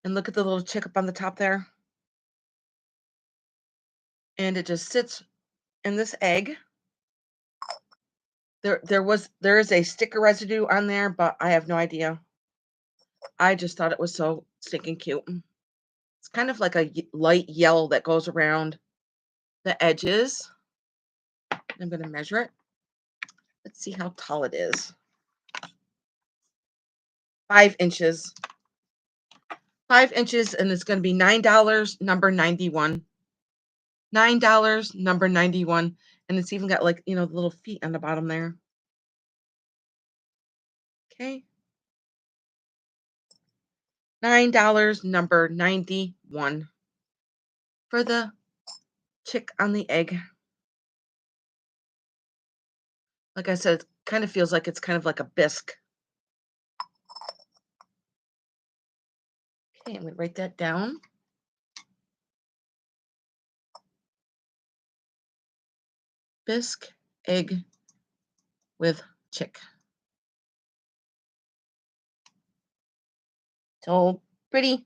And look at the little chick up on the top there. And it just sits in this egg. There is a sticker residue on there, but I have no idea. I just thought it was so stinking cute. It's kind of like a light yellow that goes around the edges. I'm going to measure it. Let's see how tall it is. 5 inches. 5 inches, and it's going to be $9, number 91. $9, number 91. And it's even got, like, the little feet on the bottom there. Okay. $9, number 91 for the chick on the egg. Like I said, it kind of feels like it's kind of like a bisque. Okay, I'm going to write that down. Bisque egg with chick. So pretty.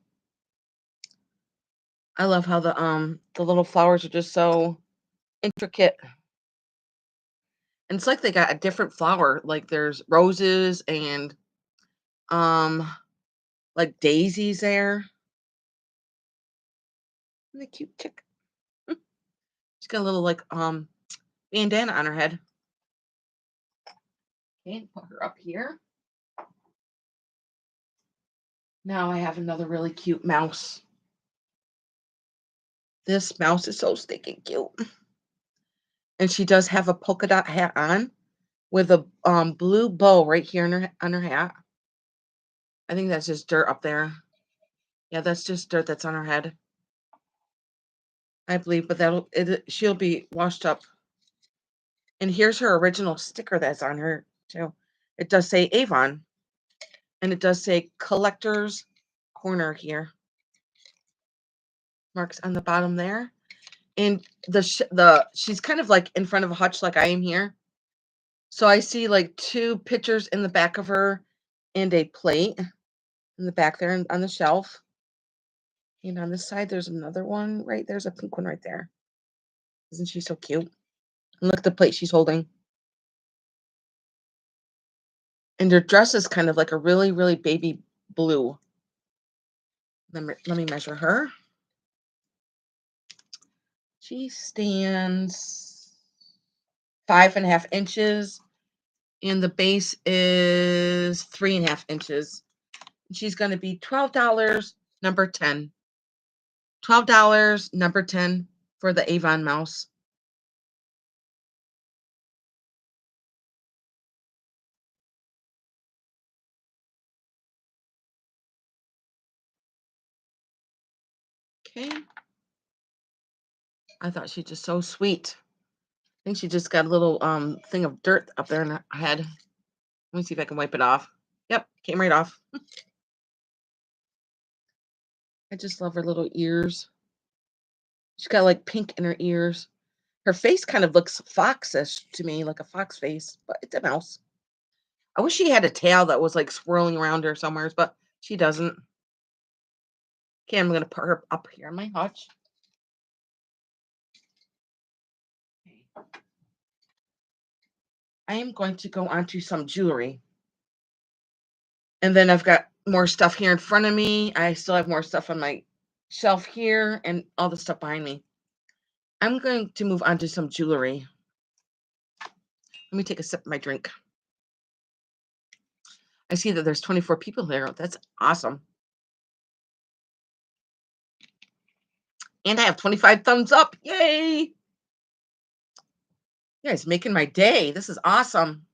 I love how the little flowers are just so intricate. And it's like they got a different flower. Like there's roses and like daisies there. And the cute chick. She's got a little like bandana on her head. Okay, put her up here. Now I have another really cute mouse. This mouse is so stinking cute. And she does have a polka dot hat on with a blue bow right here on her hat. I think that's just dirt up there. Yeah, that's just dirt that's on her head. I believe, but she'll be washed up. And here's her original sticker that's on her too. It does say Avon, and it does say Collector's Corner here. Marks on the bottom there. And she's kind of like in front of a hutch like I am here. So I see like 2 pictures in the back of her and a plate in the back there on the shelf. And on this side, there's another one right there's a pink one right there. Isn't she so cute? And look at the plate she's holding. And her dress is kind of like a really, really baby blue. Let me measure her. She stands 5.5 inches, and the base is 3.5 inches. She's going to be $12, number 10. $12, number 10 for the Avon mouse. Okay. I thought she's just so sweet. I think she just got a little thing of dirt up there in her head. Let me see if I can wipe it off. Yep, came right off. I just love her little ears. She's got like pink in her ears. Her face kind of looks foxish to me, like a fox face, but it's a mouse. I wish she had a tail that was like swirling around her somewhere, but she doesn't. Okay, I'm gonna put her up here on my hutch. Okay. I am going to go on to some jewelry. And then I've got more stuff here in front of me. I still have more stuff on my shelf here and all the stuff behind me. I'm going to move on to some jewelry. Let me take a sip of my drink. I see that there's 24 people here. That's awesome. And I have 25 thumbs up. Yay! Yeah, it's making my day. This is awesome.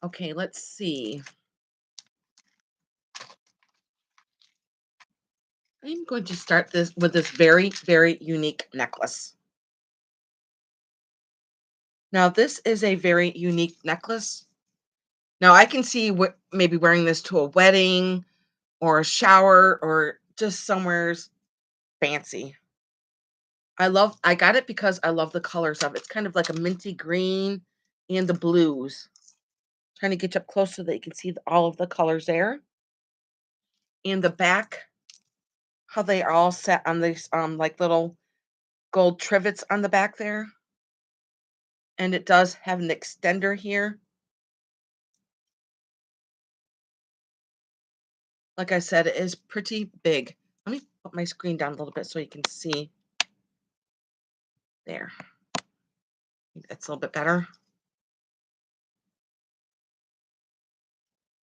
Okay, let's see. I'm going to start this with this very, very unique necklace. Now, this is a very unique necklace. Now, I can see what maybe wearing this to a wedding or a shower or just somewhere's fancy. I got it because I love the colors of it. It's kind of like a minty green and the blues. Trying to get you up close so that you can see all of the colors there. And the back, how they are all set on these like little gold trivets on the back there. And it does have an extender here. Like I said, it is pretty big. Let me put my screen down a little bit so you can see. There. That's a little bit better.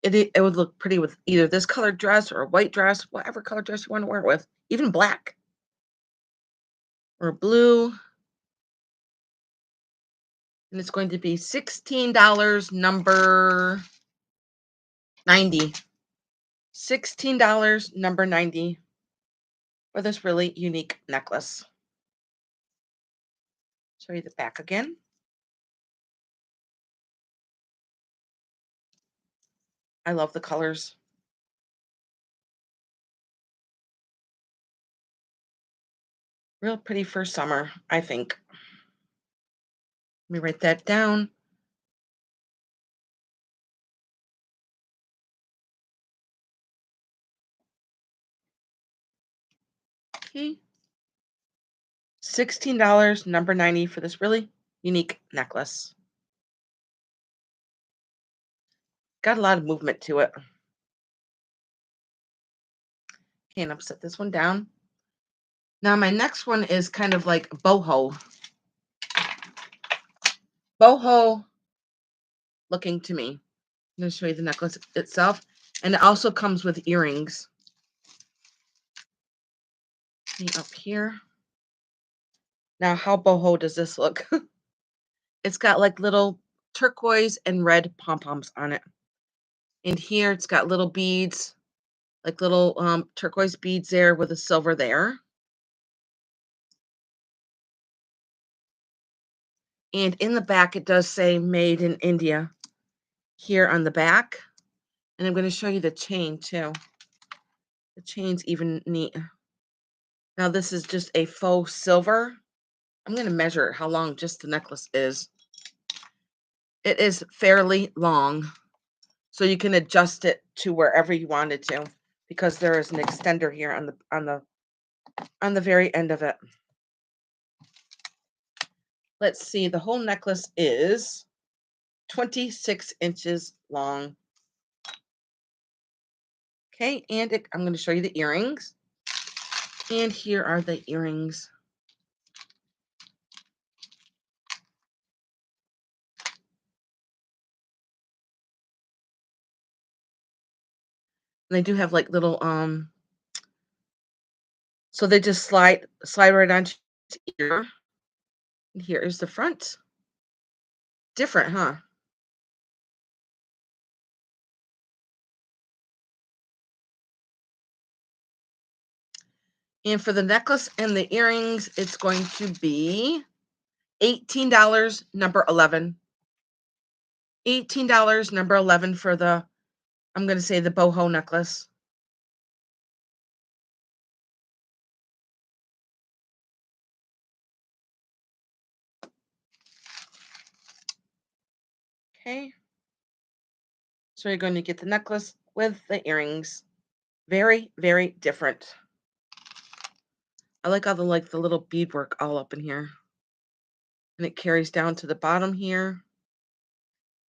It would look pretty with either this colored dress or a white dress, whatever color dress you want to wear it with, even black or blue. And it's going to be $16, number 90. $16, number 90 for this really unique necklace. Show you the back again. I love the colors. Real pretty for summer, I think. Let me write that down. Okay. $16, number 90 for this really unique necklace. Got a lot of movement to it. Okay, and I'll set this one down. Now my next one is kind of like boho. Boho looking to me. I'm going to show you the necklace itself. And it also comes with earrings. See up here. Now, how boho does this look? It's got like little turquoise and red pom-poms on it. And here it's got little beads, like little turquoise beads there with a silver there. And in the back, it does say made in India here on the back. And I'm going to show you the chain too. The chain's even neat. Now this is just a faux silver. I'm going to measure how long just the necklace is. It is fairly long, so you can adjust it to wherever you wanted to, because there is an extender here on the very end of it. Let's see, the whole necklace is 26 inches long. Okay, and I'm going to show you the earrings. And here are the earrings. And they do have like little so they just slide right onto the ear. And here is the front. Different, huh? And for the necklace and the earrings, it's going to be $18, number 11. $18, number 11 for the, I'm going to say the boho necklace. Okay. So you're going to get the necklace with the earrings. Very, very different. I like all the little beadwork all up in here. And it carries down to the bottom here.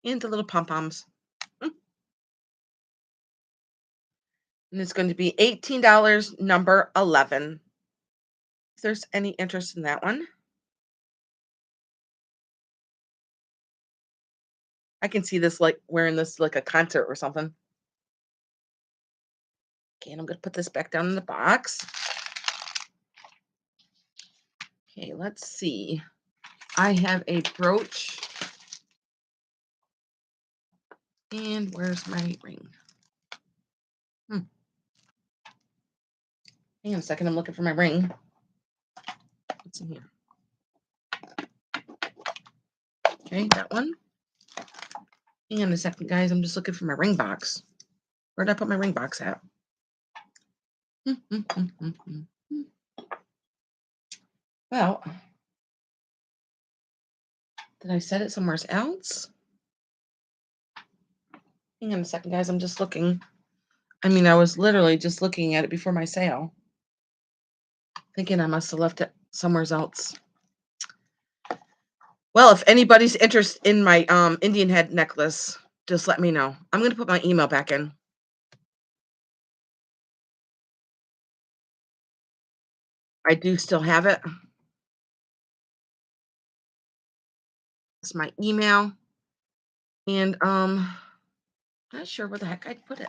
And the little pom-poms. And it's going to be $18, number 11. If there's any interest in that one. I can see this wearing this like a concert or something. Okay, and I'm going to put this back down in the box. Okay, let's see. I have a brooch. And where's my ring? Hang on a second, I'm looking for my ring. What's in here? Okay, that one. Hang on a second, guys. I'm just looking for my ring box. Where'd I put my ring box at? Well, did I set it somewhere else? Hang on a second, guys. I'm just looking. I mean, I was literally just looking at it before my sale. Thinking I must have left it somewhere else. Well, if anybody's interested in my Indian head necklace, just let me know. I'm going to put my email back in. I do still have it. It's my email. And not sure where the heck I'd put it.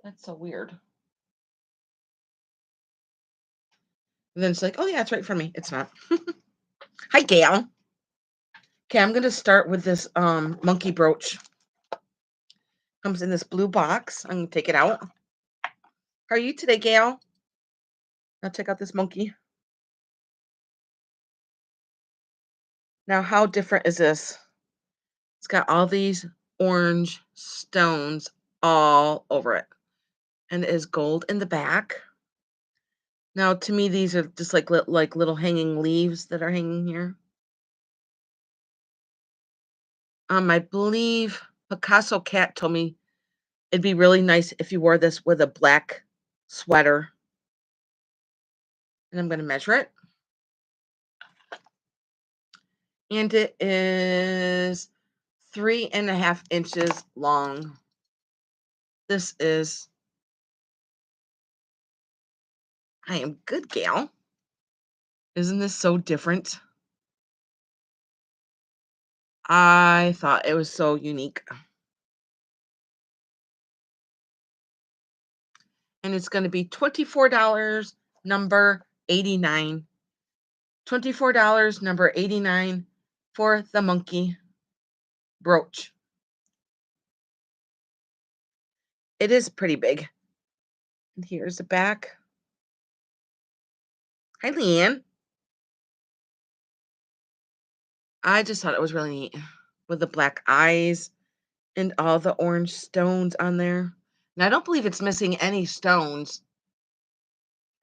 That's so weird. And then it's like, oh yeah, it's right in front of me. It's not. Hi, Gail. Okay, I'm gonna start with this monkey brooch. Comes in this blue box. I'm gonna take it out. How are you today, Gail? Now check out this monkey. Now, how different is this? It's got all these orange stones all over it. And it is gold in the back. Now, to me, these are just like little hanging leaves that are hanging here. I believe Picasso Cat told me it'd be really nice if you wore this with a black sweater. And I'm going to measure it. And it is 3.5 inches long. This is, I am good, gal. Isn't this so different? I thought it was so unique. And it's going to be $24, number 89. $24, number 89 for the monkey brooch. It is pretty big. And here's the back. Hi, Leanne. I just thought it was really neat with the black eyes and all the orange stones on there. And I don't believe it's missing any stones.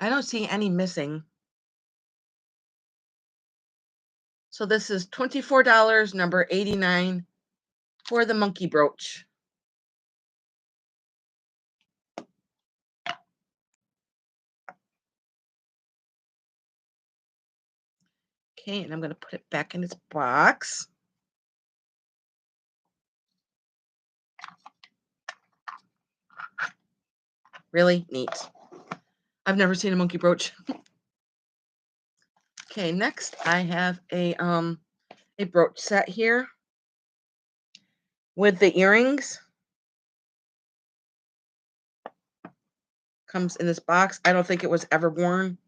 I don't see any missing. So this is $24, number 89 for the monkey brooch. Okay, and I'm going to put it back in its box. Really neat. I've never seen a monkey brooch. Okay, next I have a brooch set here with the earrings. Comes in this box. I don't think it was ever worn.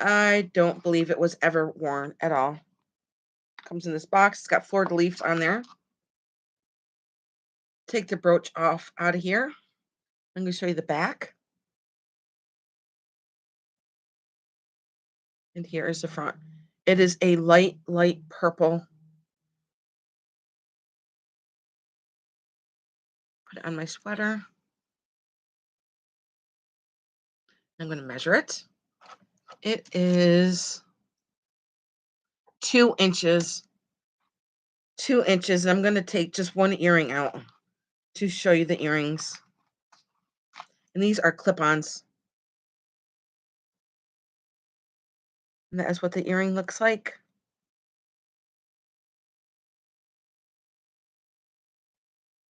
I don't believe it was ever worn at all. Comes in this box. It's got fleur de lis on there. take the brooch off out of here. I'm going to show you the back. And here is the front. It is a light, light purple. Put it on my sweater. I'm going to measure it. It is 2 inches. 2 inches. I'm going to take just one earring out to show you the earrings. And these are clip-ons. And that is what the earring looks like.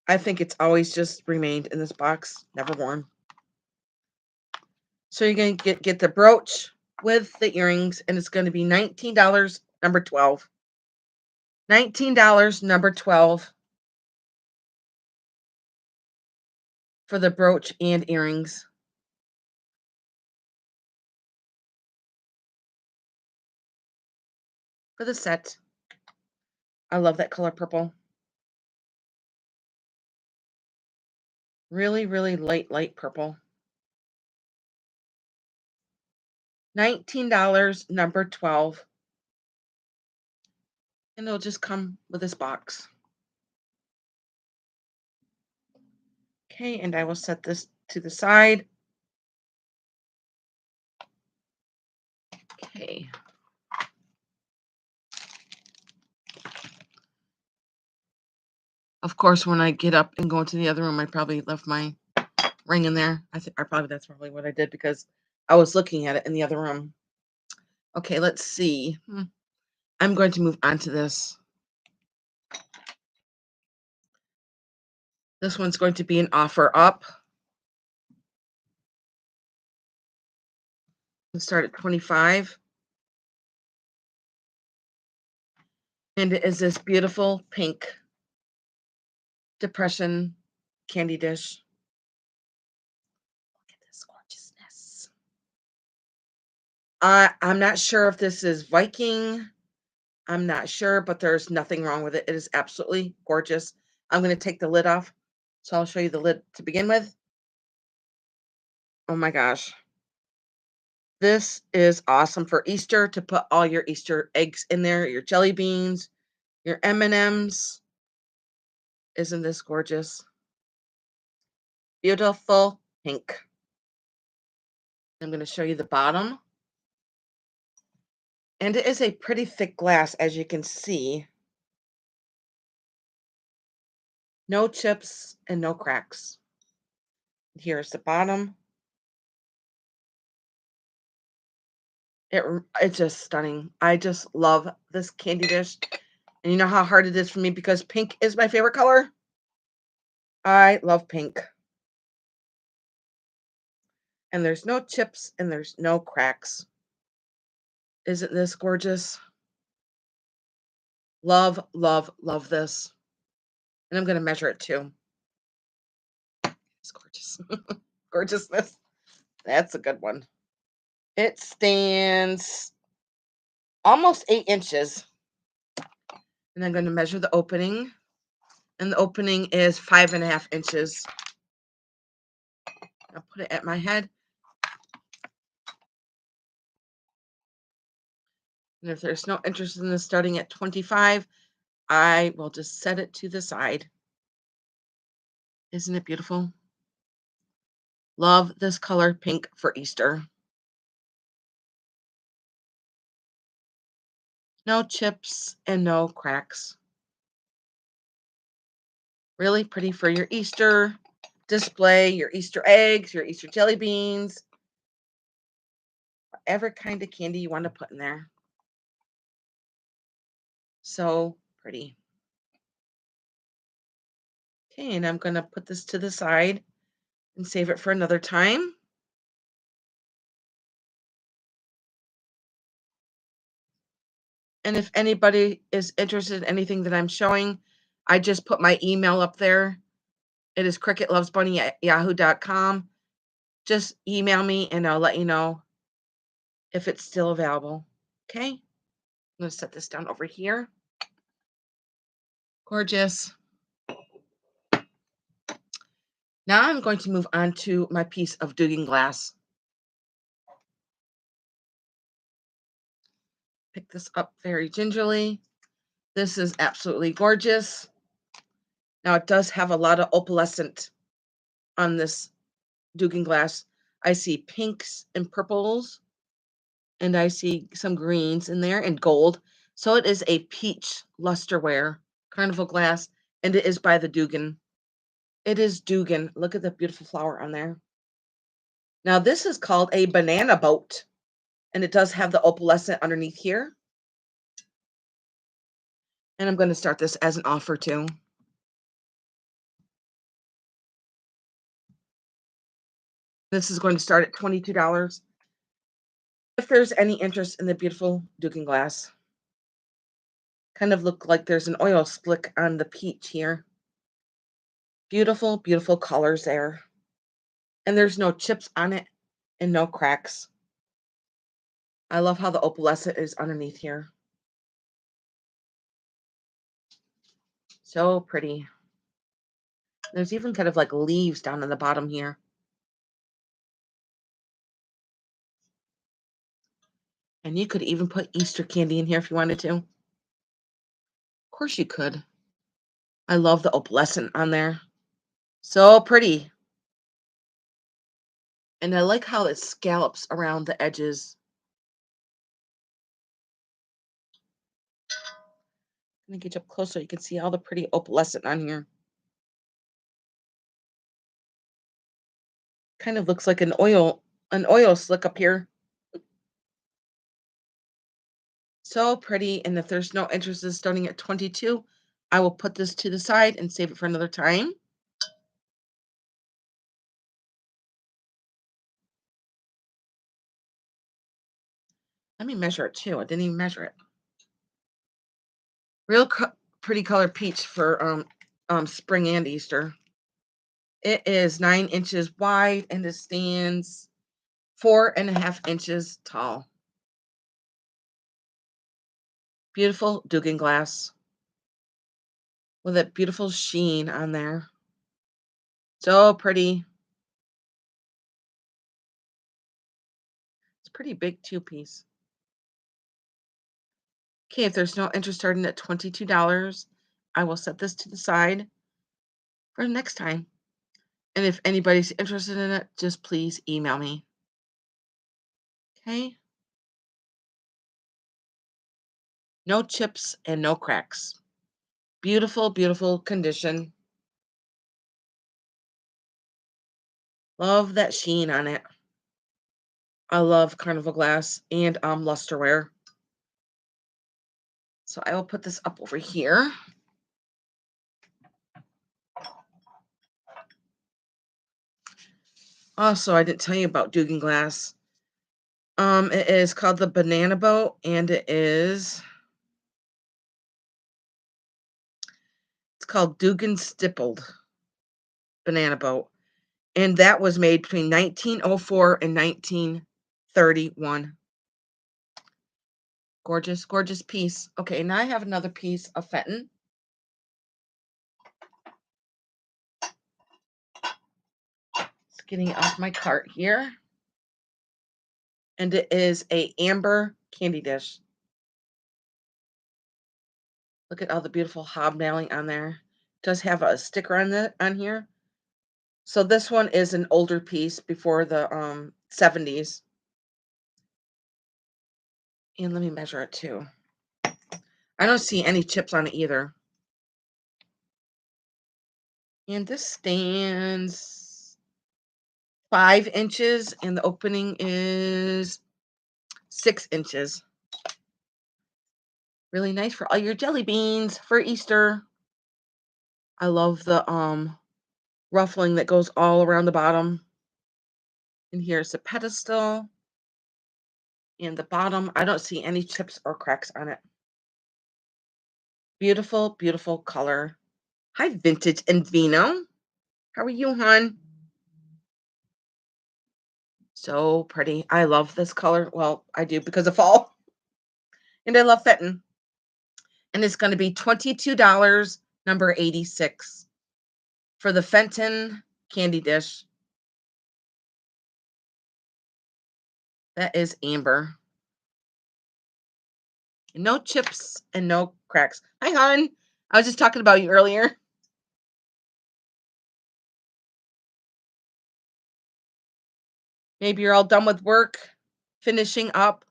I think it's always just remained in this box, never worn. So you're going to get the brooch with the earrings, and it's going to be $19, number 12. $19, number 12 for the brooch and earrings. For the set. I love that color purple. Really, really light, light purple. $19, number 12. And it'll just come with this box. Okay, and I will set this to the side. Okay. Of course, when I get up and go into the other room, I probably left my ring in there. That's probably what I did because I was looking at it in the other room. Okay, let's see. I'm going to move on to this. This one's going to be an offer up. Let's start at 25. And it is this beautiful pink depression candy dish. Look at this gorgeousness. I'm not sure if this is Viking. I'm not sure, but there's nothing wrong with it. It is absolutely gorgeous. I'm going to take the lid off. So I'll show you the lid to begin with. Oh my gosh. This is awesome for Easter to put all your Easter eggs in there, your jelly beans, your M&Ms. Isn't this gorgeous? Beautiful pink. I'm going to show you the bottom. And it is a pretty thick glass, as you can see. No chips and no cracks. Here's the bottom. It's just stunning. I just love this candy dish. And you know how hard it is for me because pink is my favorite color? I love pink. And there's no chips and there's no cracks. Isn't this gorgeous? Love, love, love this. And I'm going to measure it too. It's gorgeous. Gorgeousness. That's a good one. It stands almost 8 inches. And I'm going to measure the opening. And the opening is 5.5 inches. I'll put it at my head. And if there's no interest in this starting at 25, I will just set it to the side. Isn't it beautiful? Love this color pink for Easter. No chips and no cracks. Really pretty for your Easter display, your Easter eggs, your Easter jelly beans, whatever kind of candy you want to put in there. So pretty. Okay, and I'm going to put this to the side and save it for another time. And if anybody is interested in anything that I'm showing, I just put my email up there. It is cricketlovesbunny@yahoo.com. Just email me and I'll let you know if it's still available. Okay? I'm going to set this down over here. Gorgeous. Now I'm going to move on to my piece of Dugan glass. Pick this up very gingerly. This is absolutely gorgeous. Now it does have a lot of opalescent on this Dugan glass. I see pinks and purples, and I see some greens in there and gold. So it is a peach lusterware carnival glass, and it is by the Dugan. It is Dugan. Look at the beautiful flower on there. Now this is called a banana boat, and it does have the opalescent underneath here. And I'm going to start this as an offer too. This is going to start at $22. If there's any interest in the beautiful Dugan glass, kind of look like there's an oil slick on the peach here. Beautiful, beautiful colors there. And there's no chips on it and no cracks. I love how the opalescent is underneath here. So pretty. There's even kind of like leaves down in the bottom here. And you could even put Easter candy in here if you wanted to. Of course you could. I love the opalescent on there. So pretty. And I like how it scallops around the edges. Let me get you up close so you can see all the pretty opalescent on here. Kind of looks like an oil slick up here. So pretty. And if there's no interest in starting at 22, I will put this to the side and save it for another time. Let me measure it too. I didn't even measure it. Real pretty color peach for spring and Easter. It is 9 inches wide and it stands 4.5 inches tall. Beautiful Dugan glass with that beautiful sheen on there. So pretty. It's pretty big two-piece. Okay, if there's no interest starting at $22, I will set this to the side for next time. And if anybody's interested in it, just please email me. Okay? No chips and no cracks. Beautiful, beautiful condition. Love that sheen on it. I love carnival glass and lusterware. So I will put this up over here. Also, I didn't tell you about Dugan glass. It is called the Banana Boat, and it's called Dugan Stippled Banana Boat. And that was made between 1904 and 1931. Gorgeous, gorgeous piece. Okay, now I have another piece of Fenton. It's getting off my cart here. And it is a amber candy dish. Look at all the beautiful hobnailing on there. It does have a sticker on here. So this one is an older piece before the 70s. And let me measure it too. I don't see any chips on it either. And this stands 5 inches and the opening is 6 inches. Really nice for all your jelly beans for Easter. I love the ruffling that goes all around the bottom. And here's the pedestal. And the bottom, I don't see any chips or cracks on it. Beautiful, beautiful color. Hi, Vintage and Vino. How are you, hon? So pretty. I love this color. Well, I do because of fall. And I love Fenton. And it's going to be $22, number 86, for the Fenton candy dish. That is amber. No chips and no cracks. Hi, hon. I was just talking about you earlier. Maybe you're all done with work, finishing up.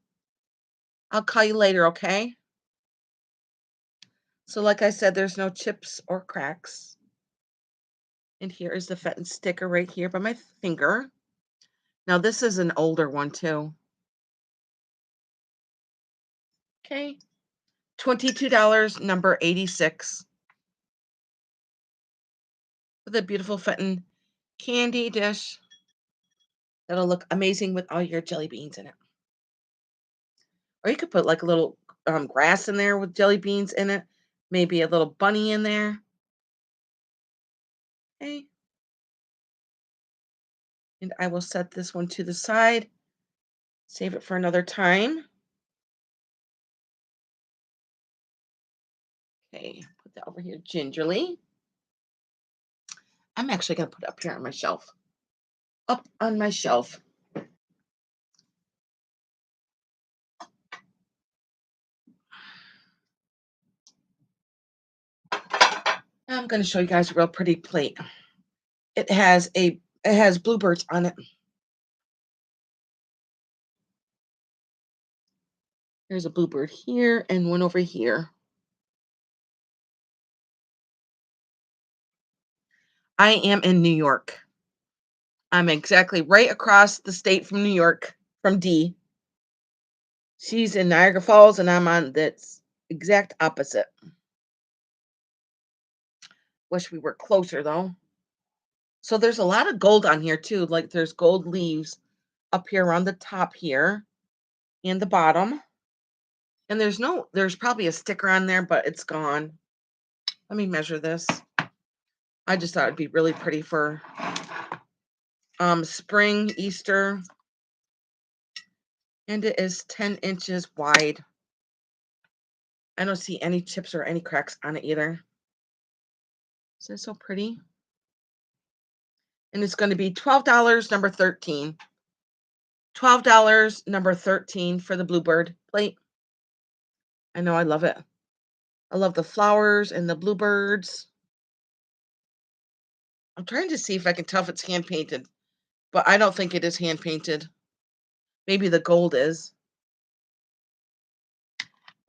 I'll call you later, okay? So, like I said, there's no chips or cracks. And here is the Fenton sticker right here by my finger. Now, this is an older one, too. Okay. $22, number 86. For the beautiful Fenton candy dish. That'll look amazing with all your jelly beans in it. Or you could put like a little grass in there with jelly beans in it. Maybe a little bunny in there. Okay. And I will set this one to the side. Save it for another time. Okay, put that over here gingerly. I'm actually going to put it up here on my shelf. Up on my shelf. I'm going to show you guys a real pretty plate. It has bluebirds on it. There's a bluebird here and one over here. I am in New York. I'm exactly right across the state from New York, from Dee. She's in Niagara Falls, and I'm on that's exact opposite. Wish we were closer, though. So there's a lot of gold on here, too. Like, there's gold leaves up here around the top here and the bottom. And there's probably a sticker on there, but it's gone. Let me measure this. I just thought it'd be really pretty for spring, Easter. And it is 10 inches wide. I don't see any chips or any cracks on it either. Isn't it so pretty? And it's going to be $12, number 13. $12, number 13 for the Bluebird plate. I know, I love it. I love the flowers and the bluebirds. I'm trying to see if I can tell if it's hand painted, but I don't think it is hand painted. Maybe the gold is.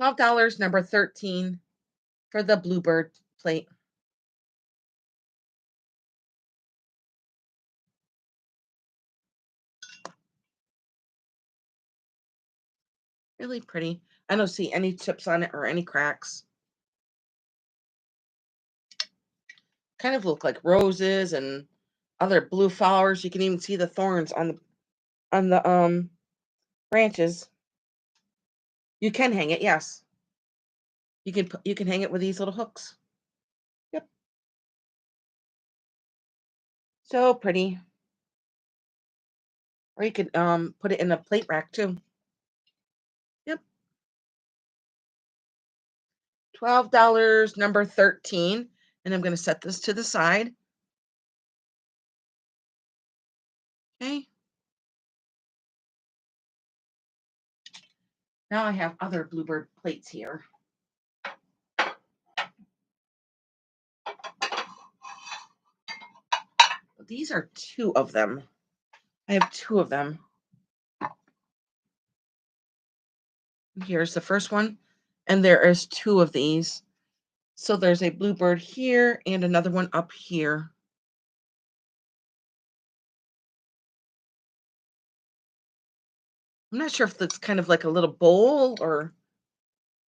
$12, number 13 for the Bluebird plate. Really pretty. I don't see any chips on it or any cracks. Kind of look like roses and other blue flowers. You can even see the thorns on the branches. You can hang it, yes. You can hang it with these little hooks. Yep. So pretty. Or you could put it in a plate rack too. Yep. $12, number 13. And I'm going to set this to the side. Okay. Now I have other Bluebird plates here. These are two of them. I have two of them. Here's the first one. And there is two of these. So there's a bluebird here and another one up here. I'm not sure if that's kind of like a little bowl or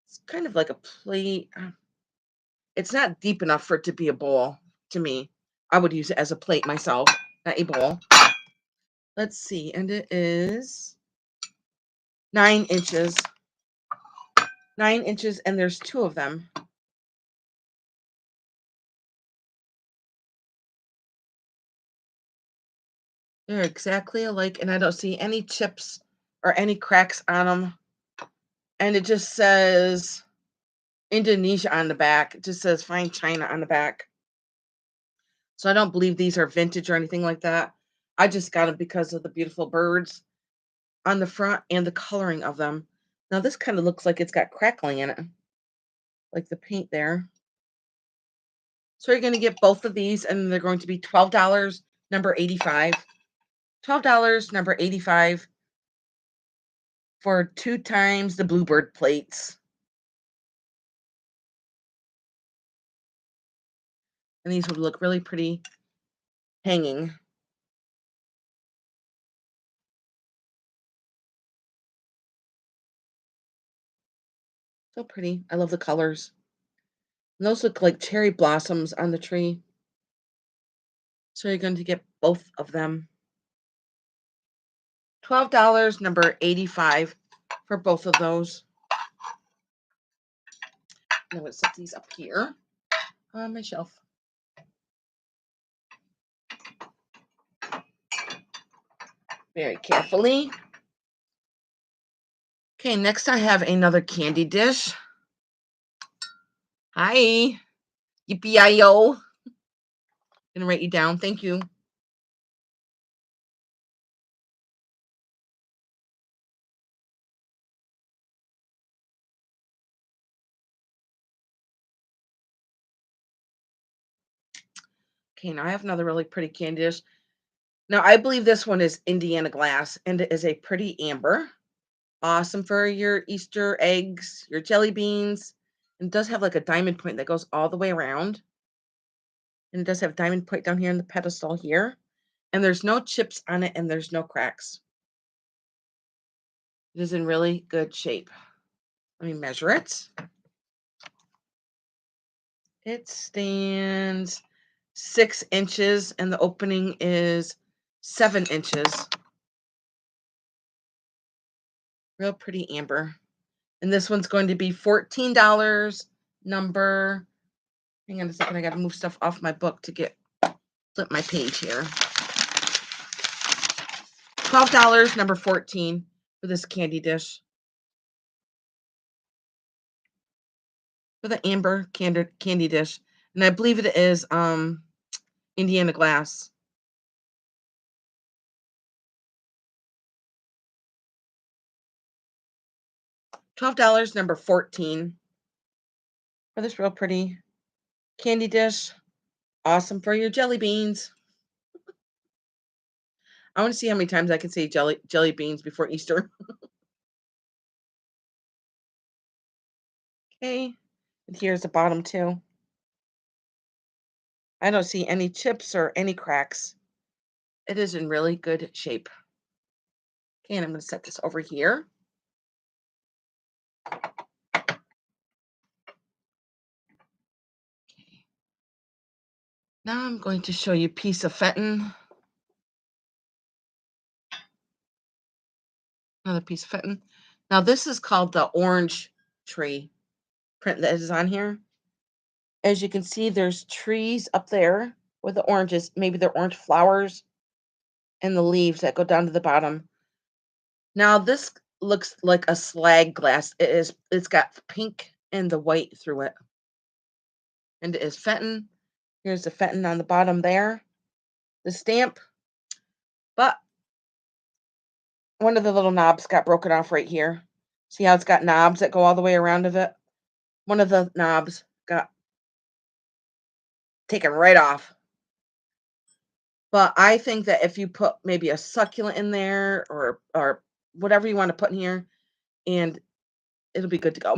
it's kind of like a plate. It's not deep enough for it to be a bowl to me. I would use it as a plate myself, not a bowl. Let's see. And it is 9 inches. 9 inches, and there's two of them. They're exactly alike, and I don't see any chips or any cracks on them. And it just says Indonesia on the back. It just says Fine China on the back. So I don't believe these are vintage or anything like that. I just got them because of the beautiful birds on the front and the coloring of them. Now this kind of looks like it's got crackling in it, like the paint there. So you're going to get both of these, and they're going to be $12, number 85. $12, number 85 for 2 times the Bluebird plates. And these would look really pretty hanging. So pretty. I love the colors. And those look like cherry blossoms on the tree. So you're going to get both of them. $12, number 85 for both of those. I'm going to set these up here on my shelf. Very carefully. Okay, next I have another candy dish. Hi. Yippee-yi-yo. Gonna write you down. Thank you. Okay, now I have another really pretty candy dish. Now, I believe this one is Indiana glass, and it is a pretty amber. Awesome for your Easter eggs, your jelly beans. And it does have like a diamond point that goes all the way around. And it does have diamond point down here in the pedestal here. And there's no chips on it, and there's no cracks. It is in really good shape. Let me measure it. It stands 6 inches, and the opening is 7 inches. Real pretty amber. And this one's going to be $14. Number, hang on a second, I got to move stuff off my book to flip my page here. $12, number 14 for this candy dish. For the amber candy dish. And I believe it is Indiana glass. $12, number 14 for this real pretty candy dish. Awesome for your jelly beans. I want to see how many times I can say jelly beans before Easter. Okay. And here's the bottom too. I don't see any chips or any cracks. It is in really good shape. Okay, and I'm going to set this over here. Okay. Now I'm going to show you a piece of Fenton. Another piece of Fenton. Now this is called the orange tree print that is on here. As you can see, there's trees up there with the oranges. Maybe they're orange flowers and the leaves that go down to the bottom. Now this looks like a slag glass. It's got pink and the white through it. And it is Fenton. Here's the Fenton on the bottom there. The stamp. But one of the little knobs got broken off right here. See how it's got knobs that go all the way around of it? One of the knobs got taken right off. But I think that if you put maybe a succulent in there or whatever you want to put in here, and it'll be good to go.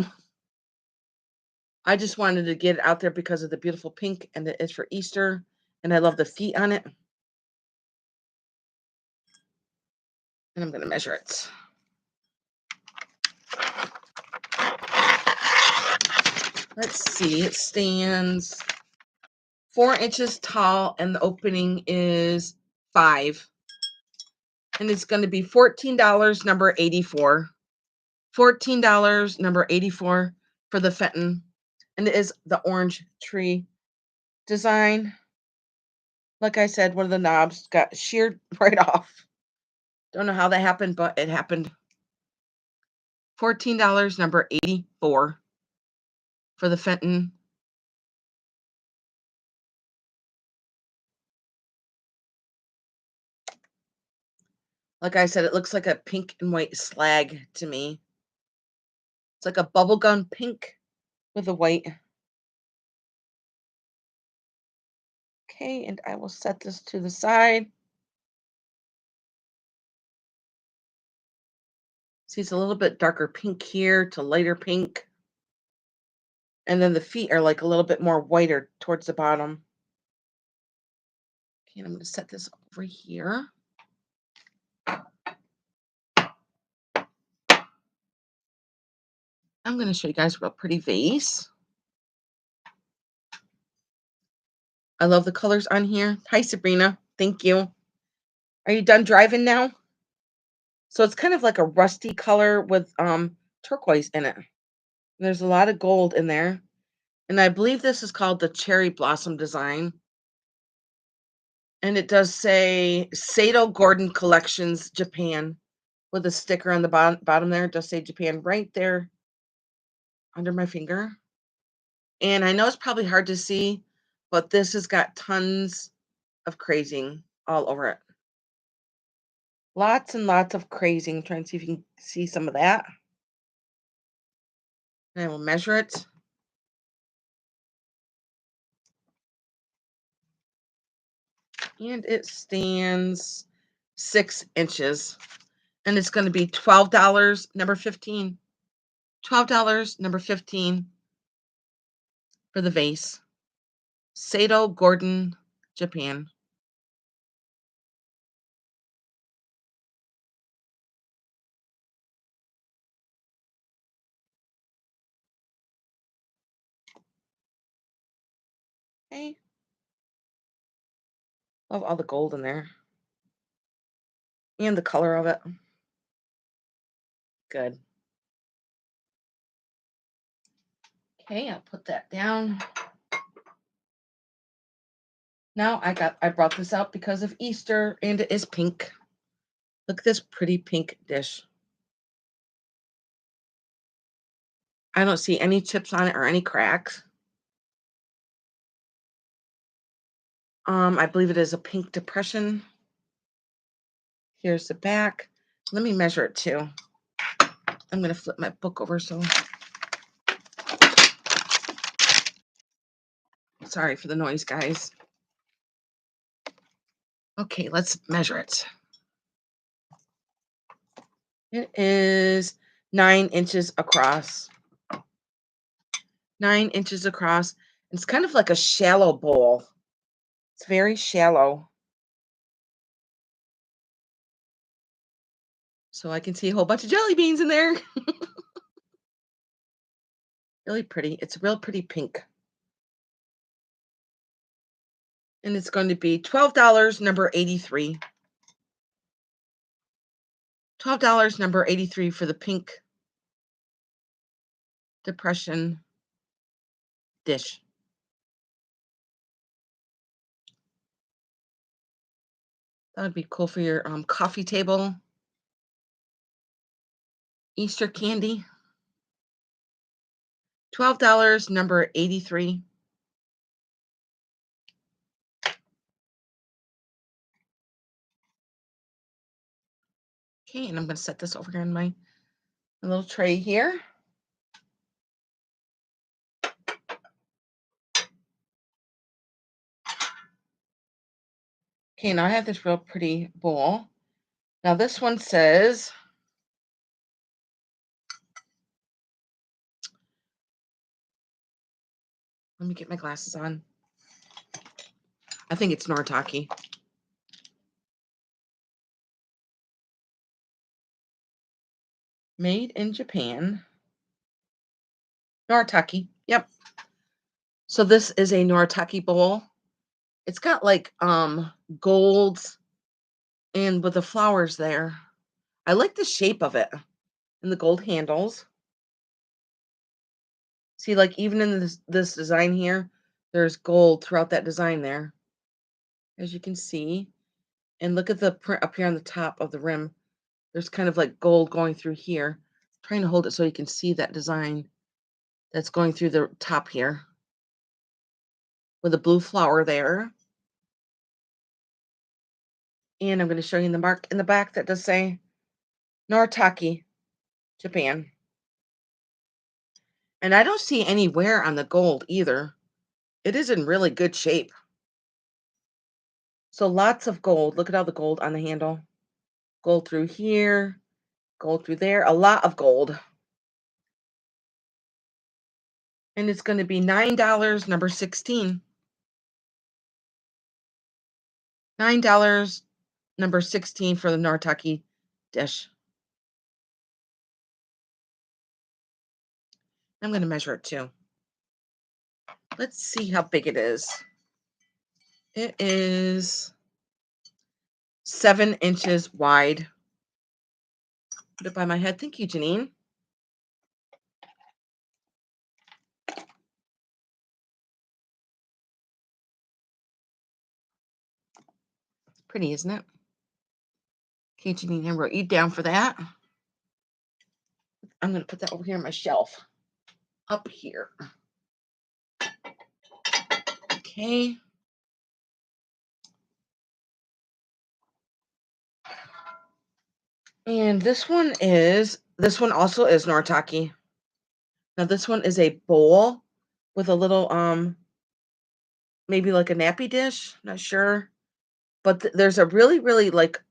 I just wanted to get it out there because of the beautiful pink, and it's for Easter, and I love the feet on it. And I'm going to measure it. Let's see, it stands 4 inches tall, and the opening is 5. And it's going to be $14, number 84. $14, number 84 for the Fenton. And it is the orange tree design. Like I said, one of the knobs got sheared right off. Don't know how that happened, but it happened. $14, number 84 for the Fenton. Like I said, it looks like a pink and white slag to me. It's like a bubblegum pink with a white. Okay, and I will set this to the side. See, it's a little bit darker pink here to lighter pink. And then the feet are like a little bit more whiter towards the bottom. Okay, and I'm going to set this over here. I'm going to show you guys a real pretty vase. I love the colors on here. Hi, Sabrina. Thank you. Are you done driving now? So it's kind of like a rusty color with turquoise in it. There's a lot of gold in there. And I believe this is called the Cherry Blossom design. And it does say Sato Gordon Collections, Japan, with a sticker on the bottom there. It does say Japan right there under my finger. And I know it's probably hard to see, but this has got tons of crazing all over it. Lots and lots of crazing. Trying to see if you can see some of that. And I will measure it. And it stands 6 inches. And it's going to be $12, number 15. $12, number 15 for the vase. Sato Gordon, Japan. Okay. Love all the gold in there. And the color of it. Good. Okay, I'll put that down. Now I brought this out because of Easter and it is pink. Look at this pretty pink dish. I don't see any chips on it or any cracks. I believe it is a pink depression. Here's the back. Let me measure it too. I'm going to flip my book over so. Sorry for the noise, guys. Okay, let's measure it. It is 9 inches across. 9 inches across. It's kind of like a shallow bowl. It's very shallow. So I can see a whole bunch of jelly beans in there. Really pretty. It's a real pretty pink. And it's going to be $12, number 83. $12, number 83 for the pink depression dish. That would be cool for your coffee table. Easter candy. $12, number 83. Okay, and I'm going to set this over here in my little tray here. Okay, now I have this real pretty bowl. Now this one says, let me get my glasses on. I think it's Noritaki. Made in Japan. Noritaki. Yep. So this is a Noritaki bowl. It's got like golds and with the flowers there. I like the shape of it and the gold handles. See, like even in this design here, there's gold throughout that design there, as you can see. And look at the print up here on the top of the rim. There's kind of like gold going through here. I'm trying to hold it so you can see that design that's going through the top here with a blue flower there. And I'm going to show you the mark in the back that does say Noritake, Japan. And I don't see any wear on the gold either. It is in really good shape. So lots of gold. Look at all the gold on the handle. Gold through here, gold through there. A lot of gold. And it's going to be $9, number 16. $9, number 16 for the Noritake dish. I'm going to measure it too. Let's see how big it is. It is 7 inches wide. Put it by my head. Thank you, Janine. It's pretty, isn't it? Okay, Janine, I wrote you down for that. I'm going to put that over here on my shelf. Up here. Okay. And this one also is Noritake. Now this one is a bowl with a little maybe like a nappy dish, not sure. But there's a really, really like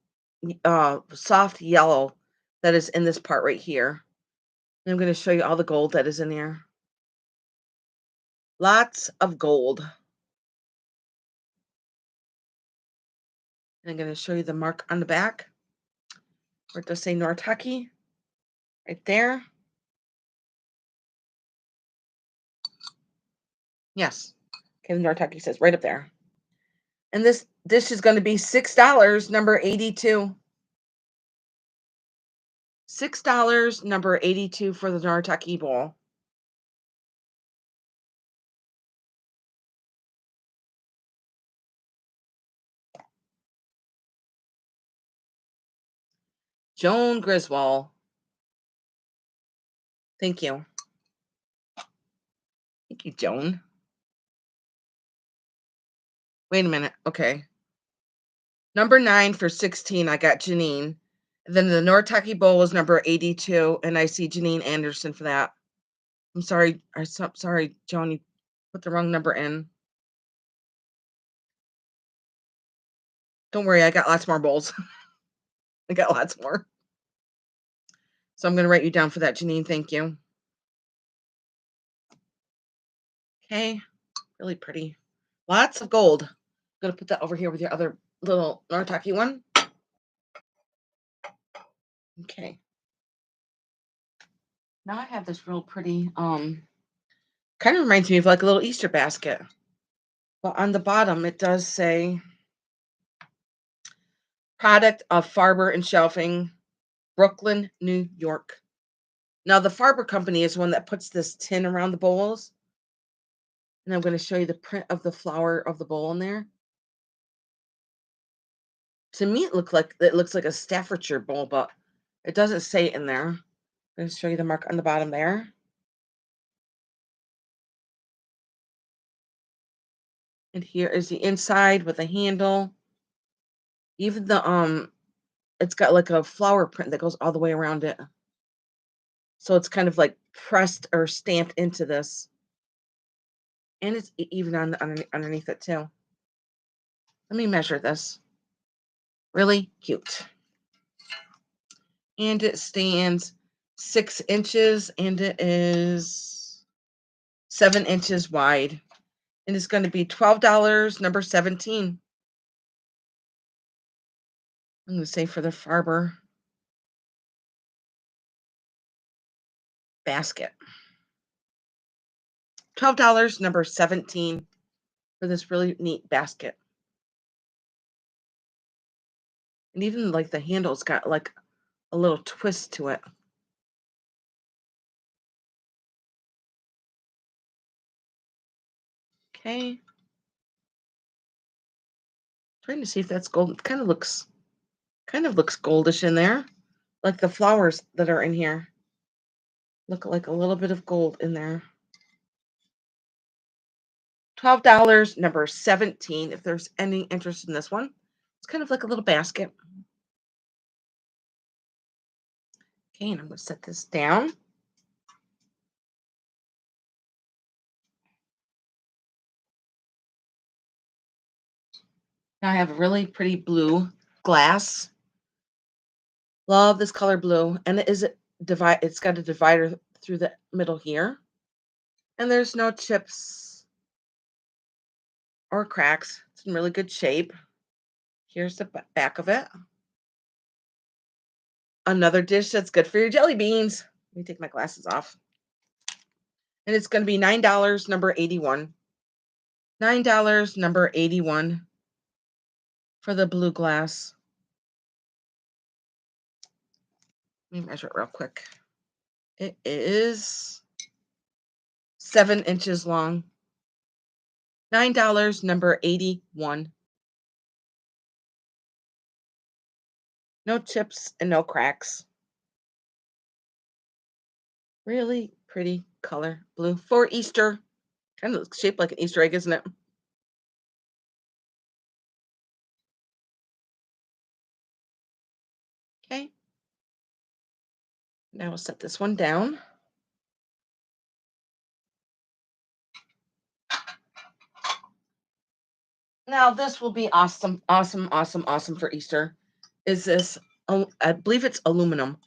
soft yellow that is in this part right here. And I'm going to show you all the gold that is in here. Lots of gold. And I'm going to show you the mark on the back where it does say Noritake right there. Yes. Okay, the Noritake says right up there. And this dish is going to be $6, number 82. $6, number 82 for the Noritaki Bowl. Joan Griswold. Thank you. Thank you, Joan. Wait a minute. Okay. Number 9 for 16, I got Janine. Then the Noritaki Bowl was number 82, and I see Janine Anderson for that. I'm sorry. Sorry, Joan, you put the wrong number in. Don't worry, I got lots more bowls. I got lots more. So I'm going to write you down for that, Janine. Thank you. Okay. Really pretty. Lots of gold. I'm going to put that over here with your other little Noritaki one. Okay. Now I have this real pretty, kind of reminds me of like a little Easter basket. But on the bottom, it does say product of Farber and Shelving, Brooklyn, New York. Now, the Farber company is one that puts this tin around the bowls. And I'm going to show you the print of the flower of the bowl in there. To me, it looks like a Staffordshire bowl, but it doesn't say it in there. I'm going to show you the mark on the bottom there. And here is the inside with a handle. Even the it's got like a flower print that goes all the way around it. So it's kind of like pressed or stamped into this. And it's even on underneath it too. Let me measure this. Really cute. And it stands 6 inches and it is 7 inches wide. And it's going to be $12, number 17. I'm going to say for the Farber basket. $12, number 17 for this really neat basket. And even like the handle's got like a little twist to it. Okay. Trying to see if that's gold. It kind of looks goldish in there. Like the flowers that are in here. Look like a little bit of gold in there. $12, number 17. If there's any interest in this one, It's kind of like a little basket. Okay, and I'm going to set this down. Now I have a really pretty blue glass. Love this color blue, and it is a divide. It's got a divider through the middle here, and there's no chips or cracks. It's in really good shape. Here's the back of it. Another dish that's good for your jelly beans. Let me take my glasses off. And it's going to be $9, number 81. $9, number 81 for the blue glass. Let me measure it real quick. It is 7 inches long. $9, number 81. No chips and no cracks. Really pretty color blue for Easter. Kind of looks shaped like an Easter egg, isn't it? Okay. Now we'll set this one down. Now this will be awesome, awesome, awesome, awesome for Easter. Is this, I believe it's aluminum,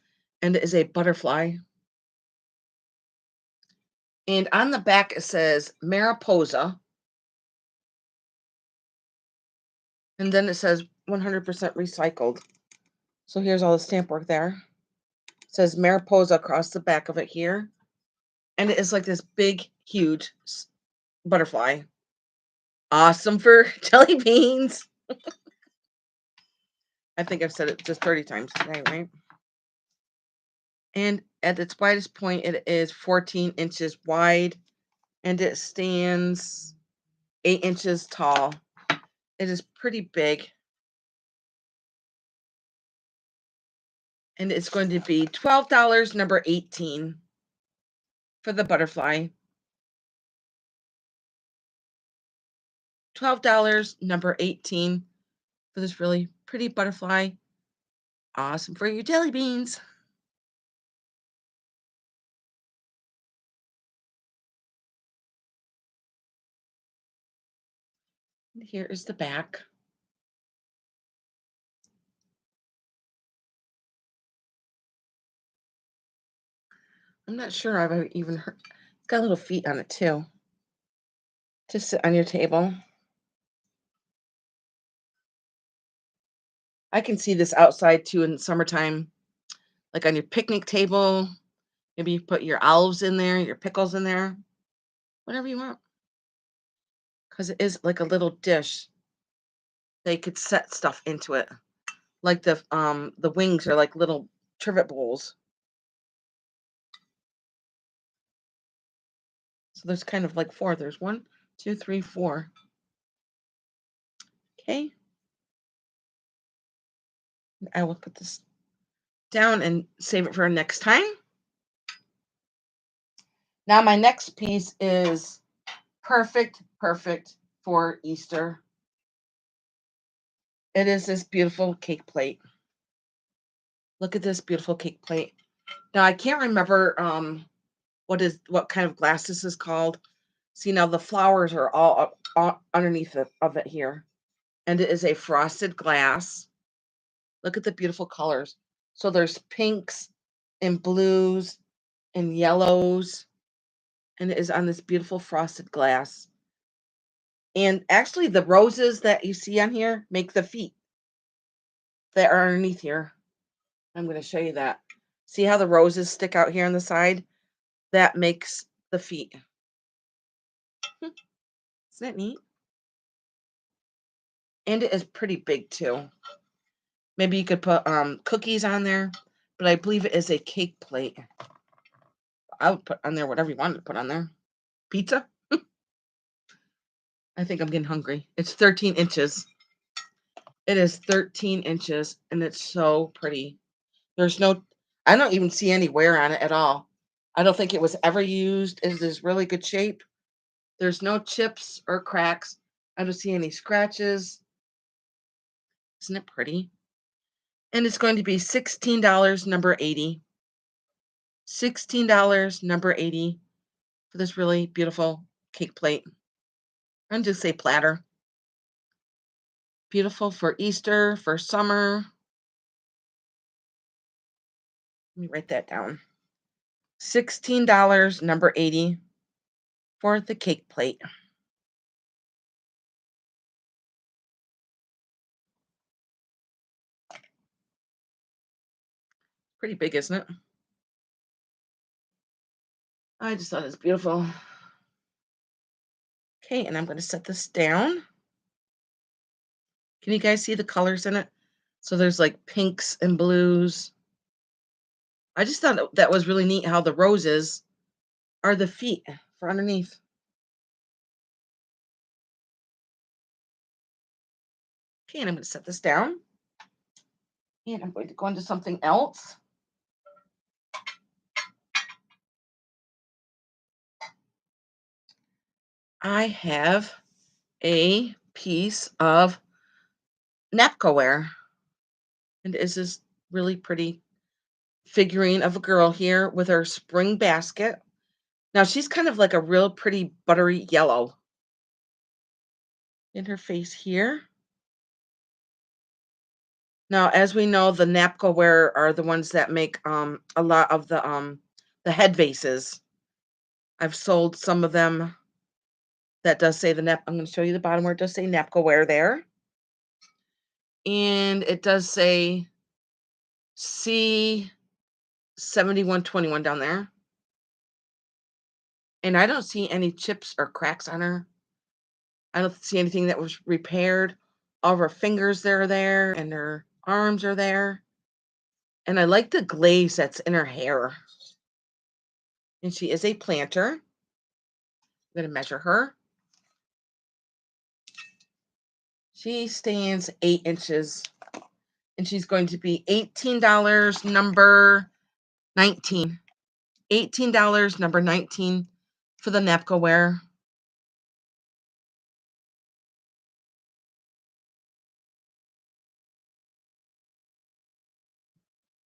and it is a butterfly. And on the back it says Mariposa. And then it says 100% recycled. So here's all the stamp work there. It says Mariposa across the back of it here. And it is like this big, huge butterfly. Awesome for jelly beans. I think I've said it just 30 times today, right? And at its widest point, it is 14 inches wide, and it stands 8 inches tall. It is pretty big. And it's going to be $12, number 18 for the butterfly. $12, number 18 for this really pretty butterfly. Awesome for your jelly beans. And here is the back. I'm not sure I've even heard. It's got little feet on it too. To sit on your table. I can see this outside too in summertime, like on your picnic table. Maybe you put your olives in there, your pickles in there, whatever you want. Because it is like a little dish. They could set stuff into it. Like the wings are like little trivet bowls. So there's kind of like four. There's one, two, three, four. Okay. I will put this down and save it for next time. Now my next piece is perfect, perfect for Easter. It is this beautiful cake plate. Look at this beautiful cake plate. Now I can't remember what kind of glass this is called. See, now the flowers are all underneath of it here. And it is a frosted glass. Look at the beautiful colors. So there's pinks and blues and yellows, and it is on this beautiful frosted glass. And actually, the roses that you see on here make the feet that are underneath here. I'm going to show you that. See how the roses stick out here on the side? That makes the feet. Isn't that neat? And it is pretty big too. Maybe you could put cookies on there, but I believe it is a cake plate. I would put on there whatever you wanted to put on there. Pizza? I think I'm getting hungry. It's 13 inches. It is 13 inches, and it's so pretty. I don't even see any wear on it at all. I don't think it was ever used. It is really good shape. There's no chips or cracks. I don't see any scratches. Isn't it pretty? And it's going to be $16, number 80. $16, number 80 for this really beautiful cake plate. I'm just say platter. Beautiful for Easter, for summer. Let me write that down. $16, number 80 for the cake plate. Pretty big, isn't it? I just thought it was beautiful. Okay, and I'm going to set this down. Can you guys see the colors in it? So there's like pinks and blues. I just thought that was really neat how the roses are the feet for underneath. Okay, and I'm going to set this down. And I'm going to go into something else. I have a piece of napkoware. And this is really pretty figurine of a girl here with her spring basket. Now she's kind of like a real pretty buttery yellow in her face here. Now, as we know, the napkoware are the ones that make a lot of the head vases. I've sold some of them that does say the nap. I'm going to show you the bottom where it does say napkoware there. And it does say C7121 down there. And I don't see any chips or cracks on her. I don't see anything that was repaired. All of her fingers are there and her arms are there. And I like the glaze that's in her hair. And she is a planter. I'm going to measure her. She stands 8 inches. And she's going to be $18, number 19. $18, number 19 for the napkoware.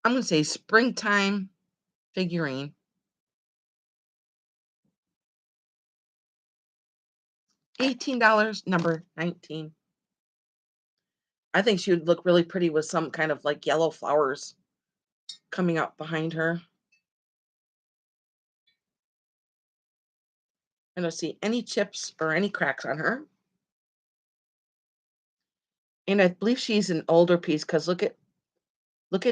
I'm going to say springtime figurine. $18, number 19. I think she would look really pretty with some kind of like yellow flowers coming up behind her. I don't see any chips or any cracks on her. And I believe she's an older piece because look at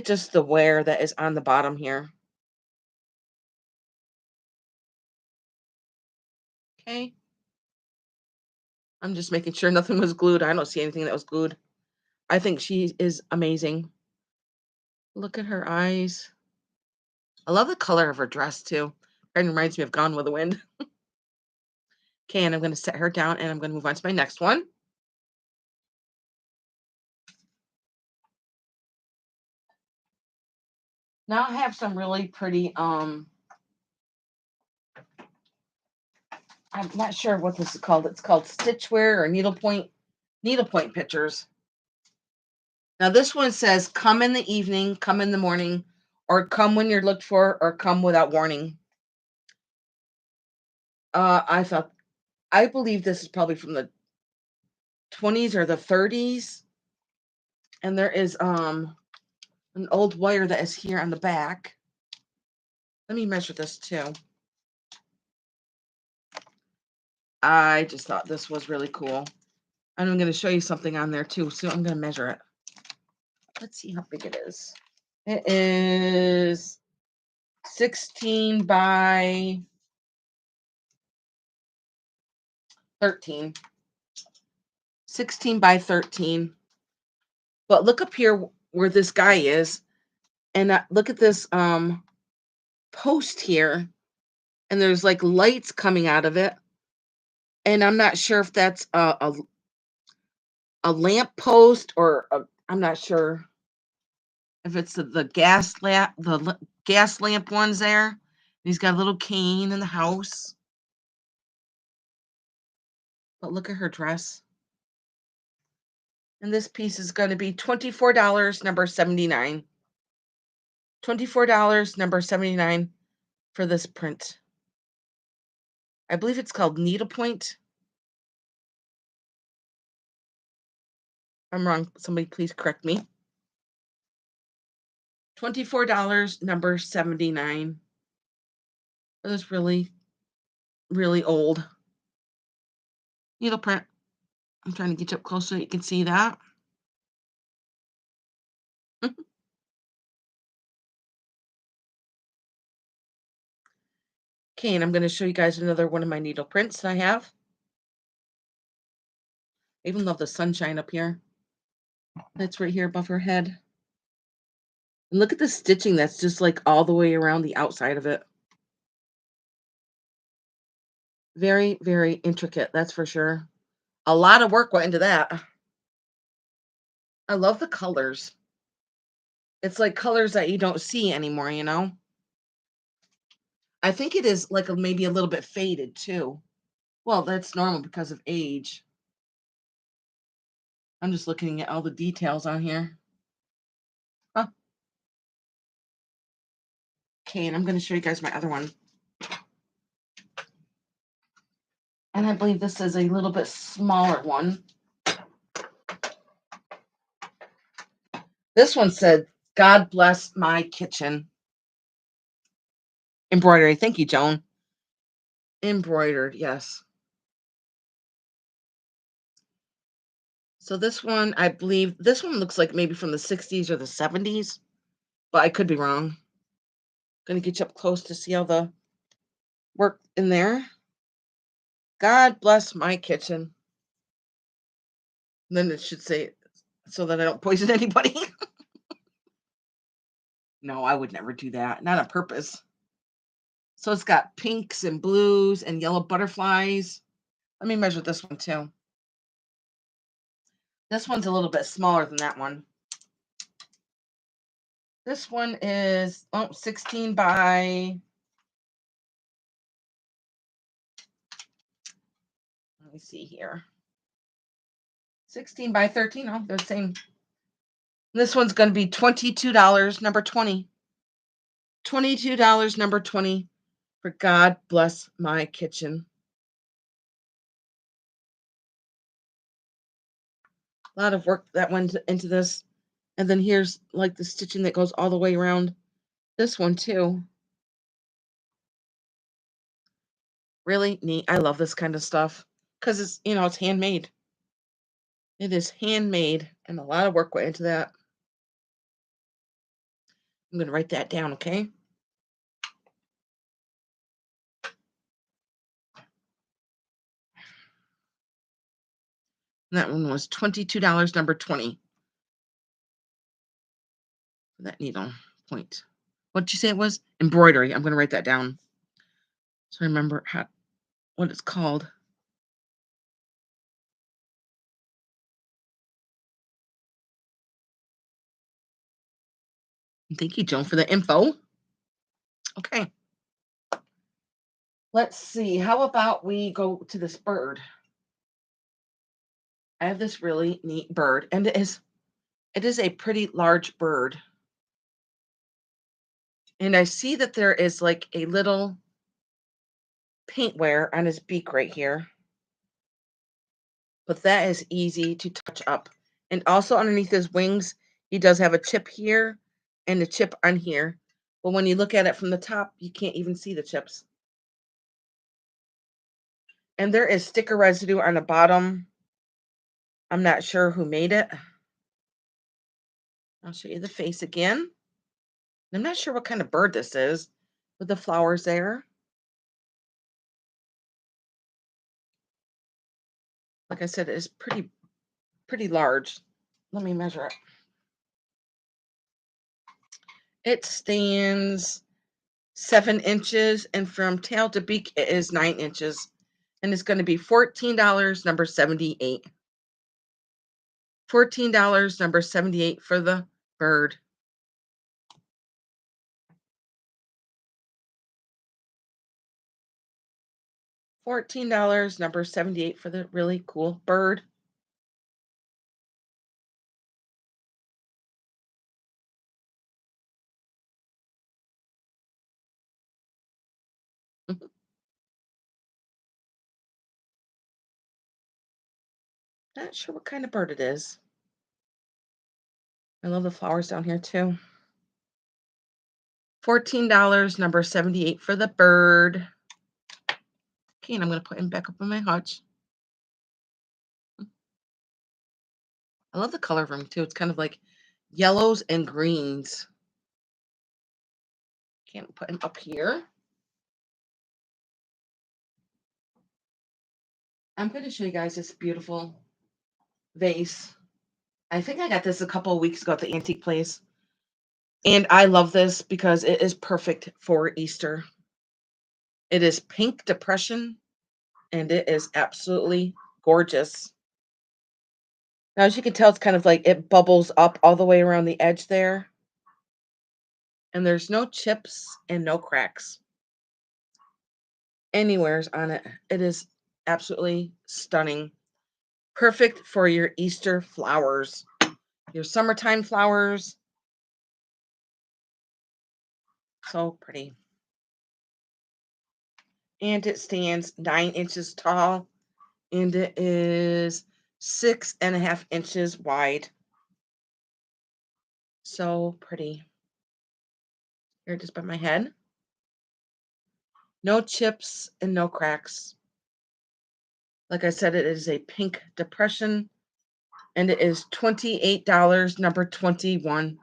just the wear that is on the bottom here. Okay. I'm just making sure nothing was glued. I don't see anything that was glued. I think she is amazing. Look at her eyes. I love the color of her dress too. Kind of reminds me of Gone with the Wind. Okay, and I'm going to set her down and I'm going to move on to my next one. Now I have some really pretty, I'm not sure what this is called. It's called stitchware or needlepoint pictures. Now this one says, come in the evening, come in the morning, or come when you're looked for, or come without warning. I believe this is probably from the 20s or the 30s. And there is an old wire that is here on the back. Let me measure this too. I just thought this was really cool. And I'm going to show you something on there too. So I'm going to measure it. Let's see how big it is. It is 16 by 13. 16 by 13. But look up here where this guy is. And look at this post here. And there's like lights coming out of it. And I'm not sure if that's a lamp post or I'm not sure if it's the gas lamp, gas lamp ones there. He's got a little cane in the house. But look at her dress. And this piece is going to be $24, number 79. $24, number 79 for this print. I believe it's called needlepoint. I'm wrong. Somebody please correct me. $24, number 79. It was really, really old needle print. I'm trying to get you up close so you can see that. Okay, and I'm going to show you guys another one of my needle prints I have. I even love the sunshine up here. That's right here above her head. And look at the stitching that's just like all the way around the outside of it. Very, very intricate, that's for sure. A lot of work went into that. I love the colors. It's like colors that you don't see anymore, you know? I think it is like maybe a little bit faded too. Well, that's normal because of age. I'm just looking at all the details on here. Huh. Okay, and I'm going to show you guys my other one. And I believe this is a little bit smaller one. This one said, "God bless my kitchen." Embroidery. Thank you, Joan. Embroidered, yes. So this one, I believe, this one looks like maybe from the 60s or the 70s, but I could be wrong. Gonna get you up close to see all the work in there. God bless my kitchen. And then it should say, so that I don't poison anybody. No, I would never do that. Not on purpose. So it's got pinks and blues and yellow butterflies. Let me measure this one too. This one's a little bit smaller than that one. This one is 16 by, let me see here. 16 by 13. Oh, they're the same. This one's going to be $22, number 20. $22, number 20 for God bless my kitchen. A lot of work that went into this. And then here's like the stitching that goes all the way around this one too. Really neat. I love this kind of stuff because it's, it's handmade. It is handmade and a lot of work went into that. I'm going to write that down, okay? And that one was $22, number 20. That needle point. What did you say it was? Embroidery. I'm going to write that down so I remember what it's called. Thank you, Joan, for the info. Okay. Let's see. How about we go to this bird? I have this really neat bird, and it is a pretty large bird. And I see that there is like a little paint wear on his beak right here. But that is easy to touch up. And also underneath his wings, he does have a chip here and a chip on here. But when you look at it from the top, you can't even see the chips. And there is sticker residue on the bottom. I'm not sure who made it. I'll show you the face again. I'm not sure what kind of bird this is with the flowers there. Like I said, it's pretty large. Let me measure it. It stands 7 inches, and from tail to beak, it is 9 inches. And it's going to be $14, number 78. $14, number 78 for the bird. $14, number 78 for the really cool bird. Not sure what kind of bird it is. I love the flowers down here too. $14, number 78 for the bird. Okay, and I'm going to put him back up on my hutch. I love the color of him too. It's kind of like yellows and greens. Can't put him up here. I'm going to show you guys this beautiful vase. I think I got this a couple of weeks ago at the antique place. And I love this because it is perfect for Easter. It is pink depression and it is absolutely gorgeous. Now, as you can tell, it's kind of like it bubbles up all the way around the edge there. And there's no chips and no cracks anywheres on it. It is absolutely stunning. Perfect for your Easter flowers, your summertime flowers. So pretty. And it stands 9 inches tall and it is 6.5 inches wide. So pretty. Here, just by my head. No chips and no cracks. Like I said, it is a pink depression and it is $28, number 21.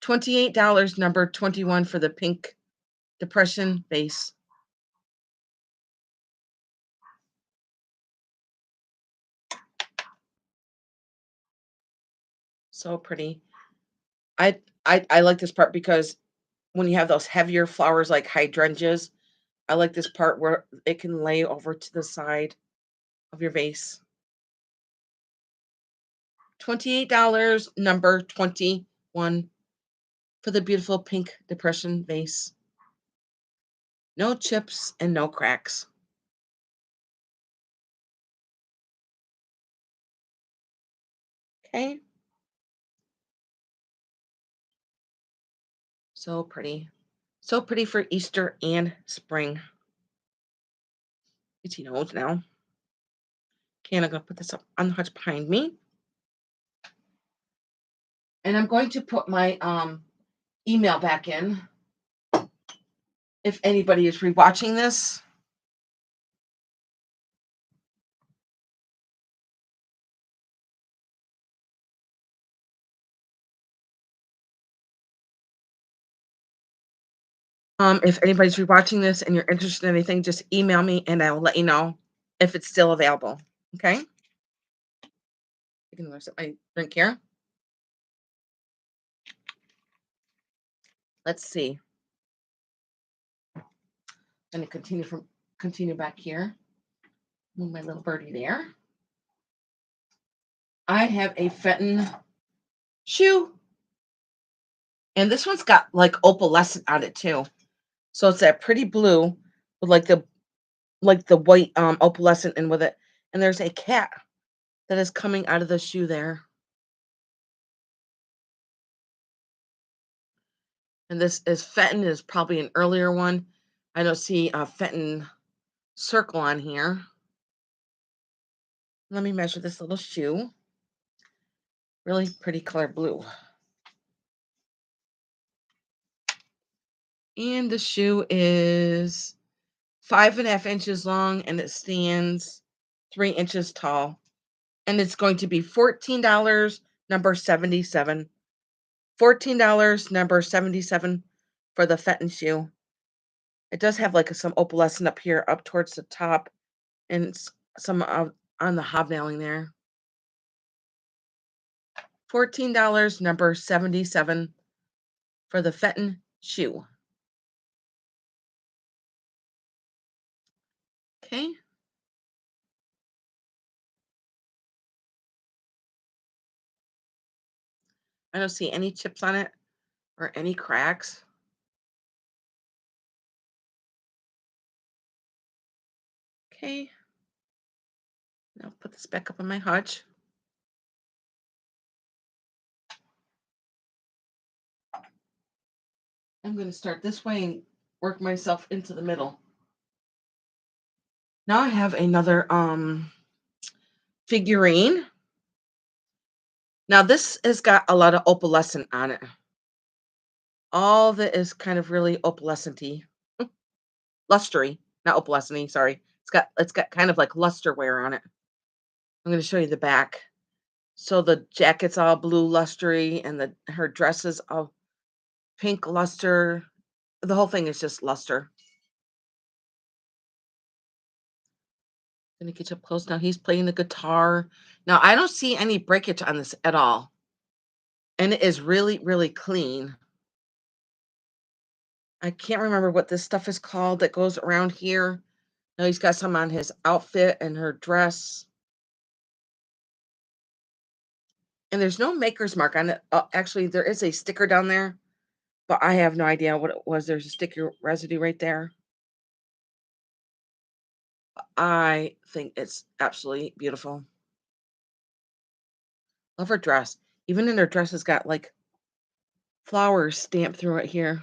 $28, number 21 for the pink depression base. So pretty. I like this part because when you have those heavier flowers like hydrangeas, I like this part where it can lay over to the side of your vase. $28, number 21 for the beautiful pink depression vase. No chips and no cracks. Okay. So pretty. So pretty for Easter and spring. He knows now. Okay, and I'm going to put this up on the hutch behind me. And I'm going to put my email back in. If anybody is rewatching this, if anybody's rewatching this and you're interested in anything, just email me and I will let you know if it's still available. Okay? You can set my drink here. Let's see. I'm going to continue back here. Move my little birdie there. I have a Fenton Shoe. And this one's got like opalescent on it too. So it's that pretty blue with like the white opalescent in with it. And there's a cat that is coming out of the shoe there. And this is Fenton is probably an earlier one. I don't see a Fenton circle on here. Let me measure this little shoe. Really pretty color blue. And the shoe is 5.5 inches long and it stands 3 inches tall. And it's going to be $14, number 77. $14, number 77 for the Fenton shoe. It does have like some opalescent up here, up towards the top, and some on the hobnailing there. $14, number 77 for the Fenton shoe. Okay. I don't see any chips on it or any cracks. Okay. Now put this back up on my hutch. I'm going to start this way and work myself into the middle. Now I have another Figurine. Now this has got a lot of opalescent on it. All that is kind of really opalescent-y. Lustery, not opalescent-y, sorry. It's got kind of like luster wear on it. I'm gonna show you the back. So the jacket's all blue lustery and her dress is all pink luster. The whole thing is just luster. Gonna get you up close now. He's playing the guitar. Now I don't see any breakage on this at all. And it is really, really clean. I can't remember what this stuff is called that goes around here. No, he's got some on his outfit and her dress. And there's no maker's mark on it. Actually, there is a sticker down there, but I have no idea what it was. There's a sticker residue right there. I think it's absolutely beautiful. Love her dress. Even in her dress, has got like flowers stamped through it here.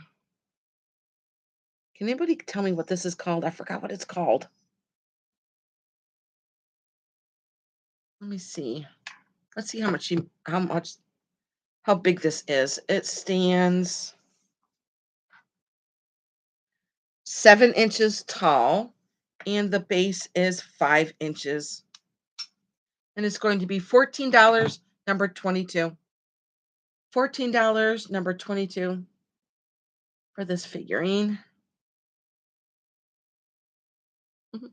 Can anybody tell me what this is called? I forgot what it's called. Let me see. Let's see how big this is. It stands 7 inches tall, and the base is 5 inches. And it's going to be $14, number 22. $14, number 22 for this figurine. Mhm.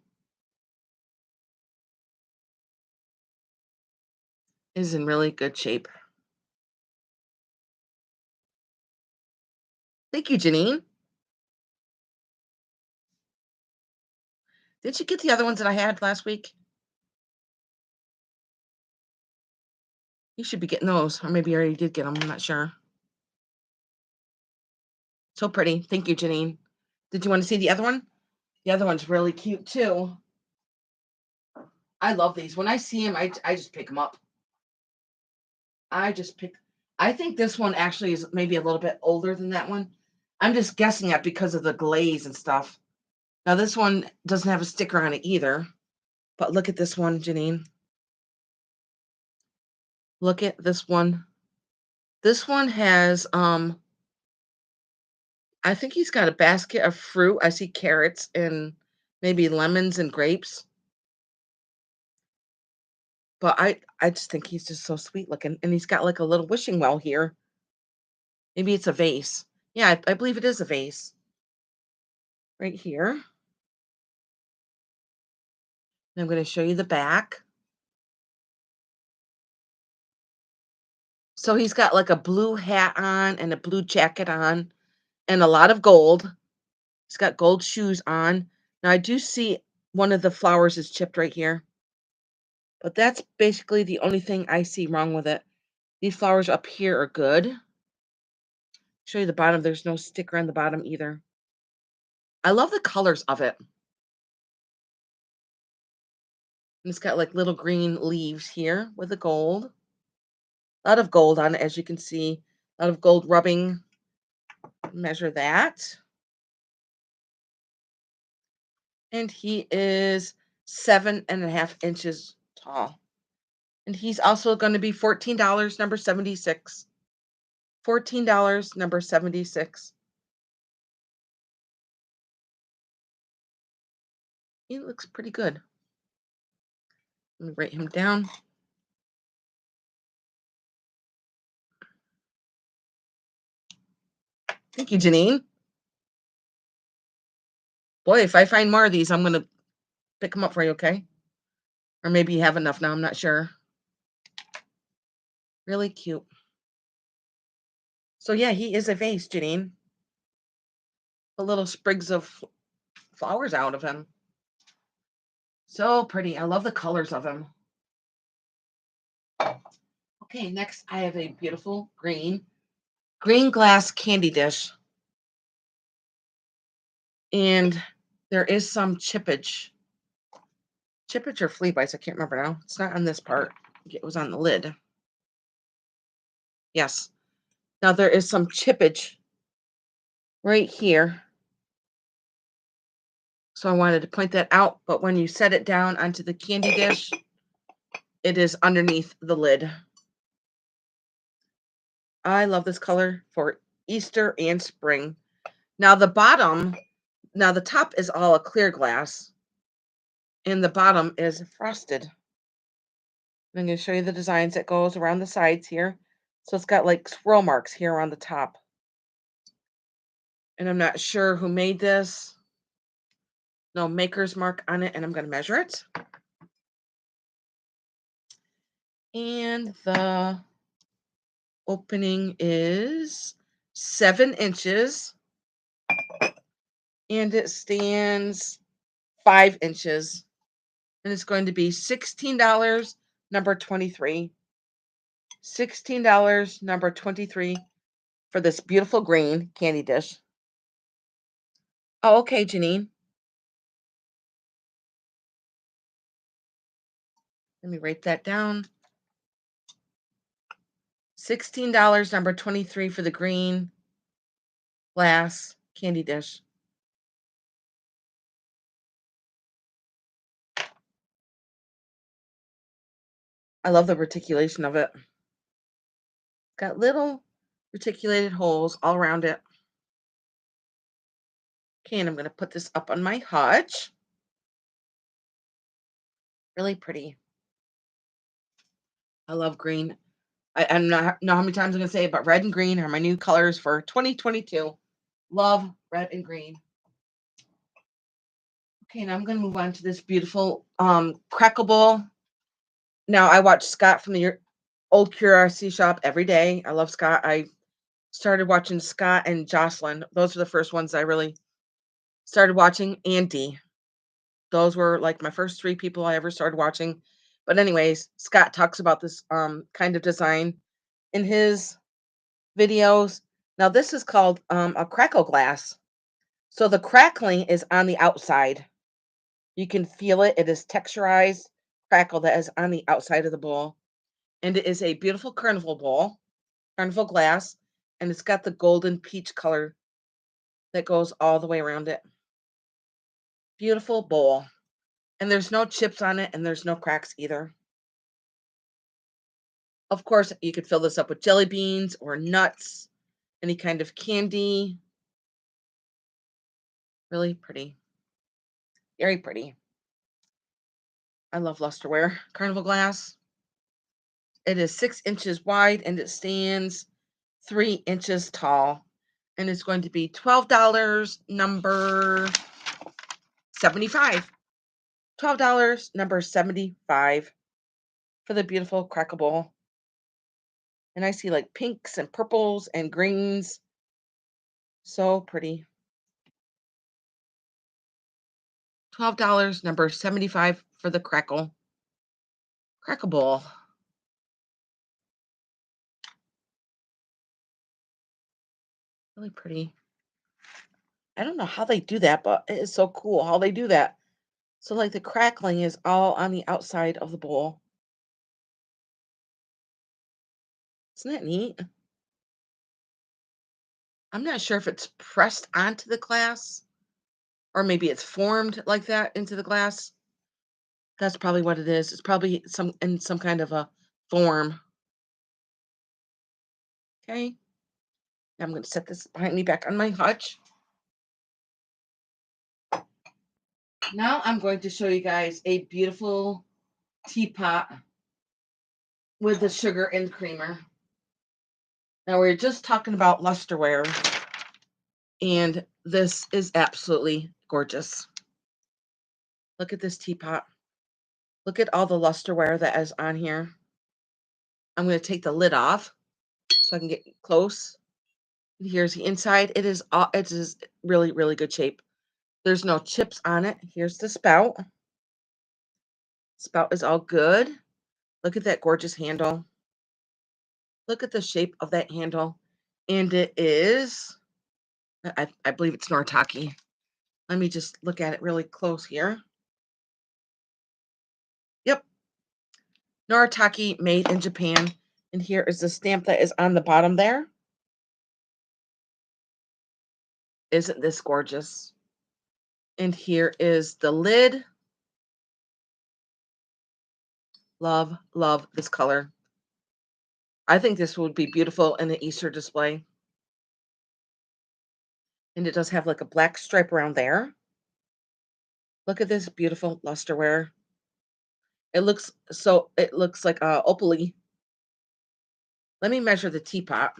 Is in really good shape. Thank you, Janine. Did you get the other ones that I had last week? You should be getting those, or maybe you already did get them. I'm not sure. So pretty. Thank you, Janine. Did you want to see the other one? The other one's really cute too. I love these. When I see them, I just pick them up. I just pick. I think this one actually is maybe a little bit older than that one. I'm just guessing that because of the glaze and stuff. Now this one doesn't have a sticker on it either. But look at this one, Janine. Look at this one. This one has I think he's got a basket of fruit. I see carrots and maybe lemons and grapes. But I just think he's just so sweet looking. And he's got like a little wishing well here. Maybe it's a vase. Yeah, I believe it is a vase. Right here. And I'm going to show you the back. So he's got like a blue hat on and a blue jacket on and a lot of gold. He's got gold shoes on. Now I do see one of the flowers is chipped right here. But that's basically the only thing I see wrong with it. These flowers up here are good. Show you the bottom. There's no sticker on the bottom either. I love the colors of it. And it's got like little green leaves here with the gold. A lot of gold on it, as you can see. A lot of gold rubbing. Measure that. And he is 7.5 inches tall. And he's also going to be $14, number 76. $14, number 76. He looks pretty good. Let me write him down. Thank you, Janine. Boy, if I find more of these, I'm going to pick them up for you, okay? Or maybe you have enough now. I'm not sure. Really cute. So, yeah, he is a vase, Janine. The little sprigs of flowers out of him. So pretty. I love the colors of him. Okay, next I have a beautiful green glass candy dish. And there is some chippage. Chippage or flea bites, I can't remember now. It's not on this part. It was on the lid. Yes. Now there is some chippage right here. So I wanted to point that out. But when you set it down onto the candy dish, It is underneath the lid. I love this color for Easter and spring. Now the top is all a clear glass, and the bottom is frosted. I'm going to show you the designs that goes around the sides here. So it's got like swirl marks here on the top. And I'm not sure who made this. No maker's mark on it, and I'm going to measure it. And the opening is 7 inches, and it stands 5 inches. And it's going to be $16, number 23. $16, number 23 for this beautiful green candy dish. Oh, okay, Janine. Let me write that down. $16, number 23 for the green glass candy dish. I love the reticulation of it. Got little reticulated holes all around it. Okay, and I'm going to put this up on my hutch. Really pretty. I love green. I don't know how many times I'm going to say it, but red and green are my new colors for 2022. Love red and green. Okay, now I'm going to move on to this beautiful Crackle Bowl. Now, I watch Scott from the Old Curiosity Shop every day. I love Scott. I started watching Scott and Jocelyn. Those are the first ones I really started watching. Andy. Those were like my first 3 people I ever started watching. But anyways, Scott talks about this kind of design in his videos. Now, this is called a Crackle Glass. So the crackling is on the outside. You can feel it. It is texturized crackle that is on the outside of the bowl. And it is a beautiful carnival bowl, carnival glass, and it's got the golden peach color that goes all the way around it. Beautiful bowl. And there's no chips on it, and there's no cracks either. Of course, you could fill this up with jelly beans or nuts, any kind of candy. Really pretty. Very pretty. I love lusterware. Carnival glass. It is 6 inches wide, and it stands 3 inches tall. And it's going to be $12, number 75. $12, number 75 for the beautiful Crackle Bowl. And I see like pinks and purples and greens. So pretty. $12, number 75 for the Crackle Bowl. Really pretty. I don't know how they do that, but it is so cool how they do that. So like the crackling is all on the outside of the bowl. Isn't that neat? I'm not sure if it's pressed onto the glass or maybe it's formed like that into the glass. That's probably what it is. It's probably in some kind of a form. Okay. Now I'm going to set this behind me back on my hutch. Now I'm going to show you guys a beautiful teapot with the sugar and creamer. Now we are just talking about lusterware, and this is absolutely gorgeous. Look at this teapot. Look at all the lusterware that is on here. I'm going to take the lid off so I can get close. Here's the inside. It is really, really good shape. There's no chips on it. Here's the spout. Spout is all good. Look at that gorgeous handle. Look at the shape of that handle. And it is, I believe it's Noritaki. Let me just look at it really close here. Yep. Noritaki, made in Japan. And here is the stamp that is on the bottom there. Isn't this gorgeous? And here is the lid. Love, love this color. I think this would be beautiful in an Easter display. And it does have like a black stripe around there. Look at this beautiful lusterware. It looks like opaly. Let me measure the teapot.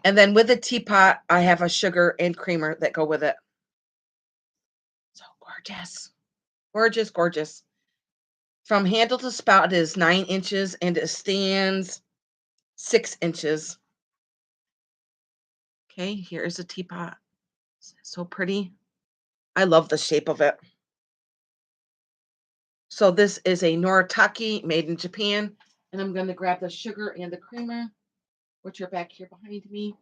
And then with the teapot, I have a sugar and creamer that go with it. So gorgeous. Gorgeous, gorgeous. From handle to spout, it is 9 inches and it stands 6 inches. Okay, here is a teapot. So pretty. I love the shape of it. So this is a Noritake made in Japan. And I'm going to grab the sugar and the creamer, which are back here behind me.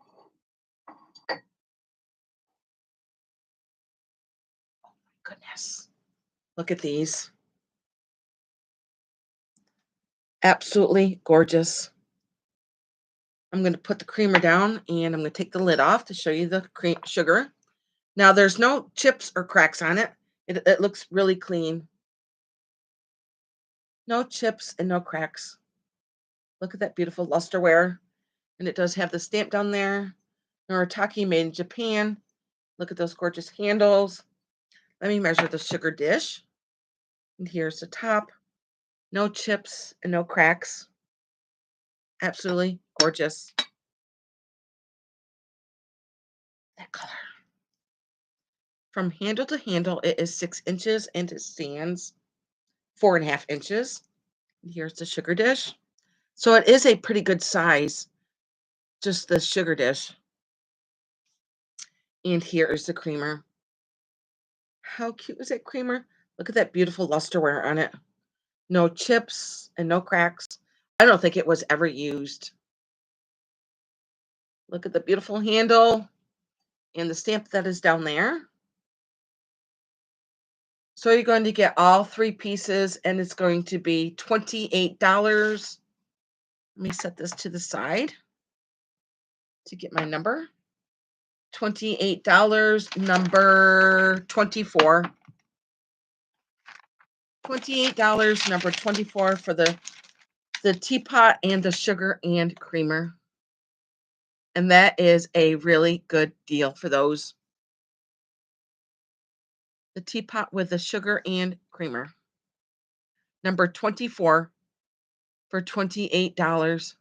Goodness. Look at these. Absolutely gorgeous. I'm going to put the creamer down and I'm going to take the lid off to show you the sugar. Now there's no chips or cracks on it. It looks really clean. No chips and no cracks. Look at that beautiful lusterware. And it does have the stamp down there. Noritake made in Japan. Look at those gorgeous handles. Let me measure the sugar dish. And here's the top. No chips and no cracks. Absolutely gorgeous. That color. From handle to handle, it is 6 inches and it stands 4.5 inches. And here's the sugar dish. So it is a pretty good size, just the sugar dish. And here is the creamer. How cute is that creamer? Look at that beautiful lusterware on it. No chips and no cracks. I don't think it was ever used. Look at the beautiful handle and the stamp that is down there. So you're going to get all 3 pieces and it's going to be $28. Let me set this to the side to get my number. $28, number 24. $28, number 24 for the teapot and the sugar and creamer. And that is a really good deal for those. The teapot with the sugar and creamer. Number 24 for $28.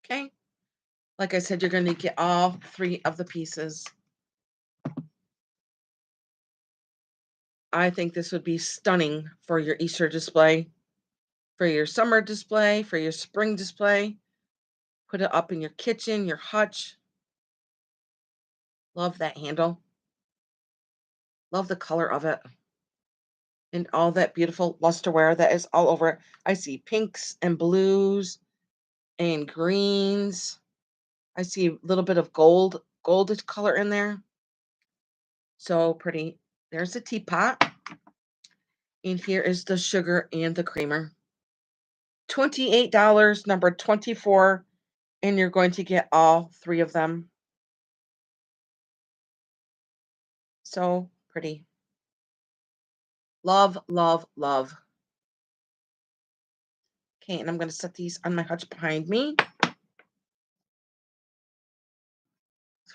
Okay. Like I said, you're going to get all 3 of the pieces. I think this would be stunning for your Easter display, for your summer display, for your spring display. Put it up in your kitchen, your hutch. Love that handle. Love the color of it. And all that beautiful lusterware that is all over it. I see pinks and blues and greens. I see a little bit of goldish color in there. So pretty. There's the teapot. And here is the sugar and the creamer. $28, number 24, and you're going to get all 3 of them. So pretty. Love, love, love. Okay, and I'm going to set these on my hutch behind me. Let's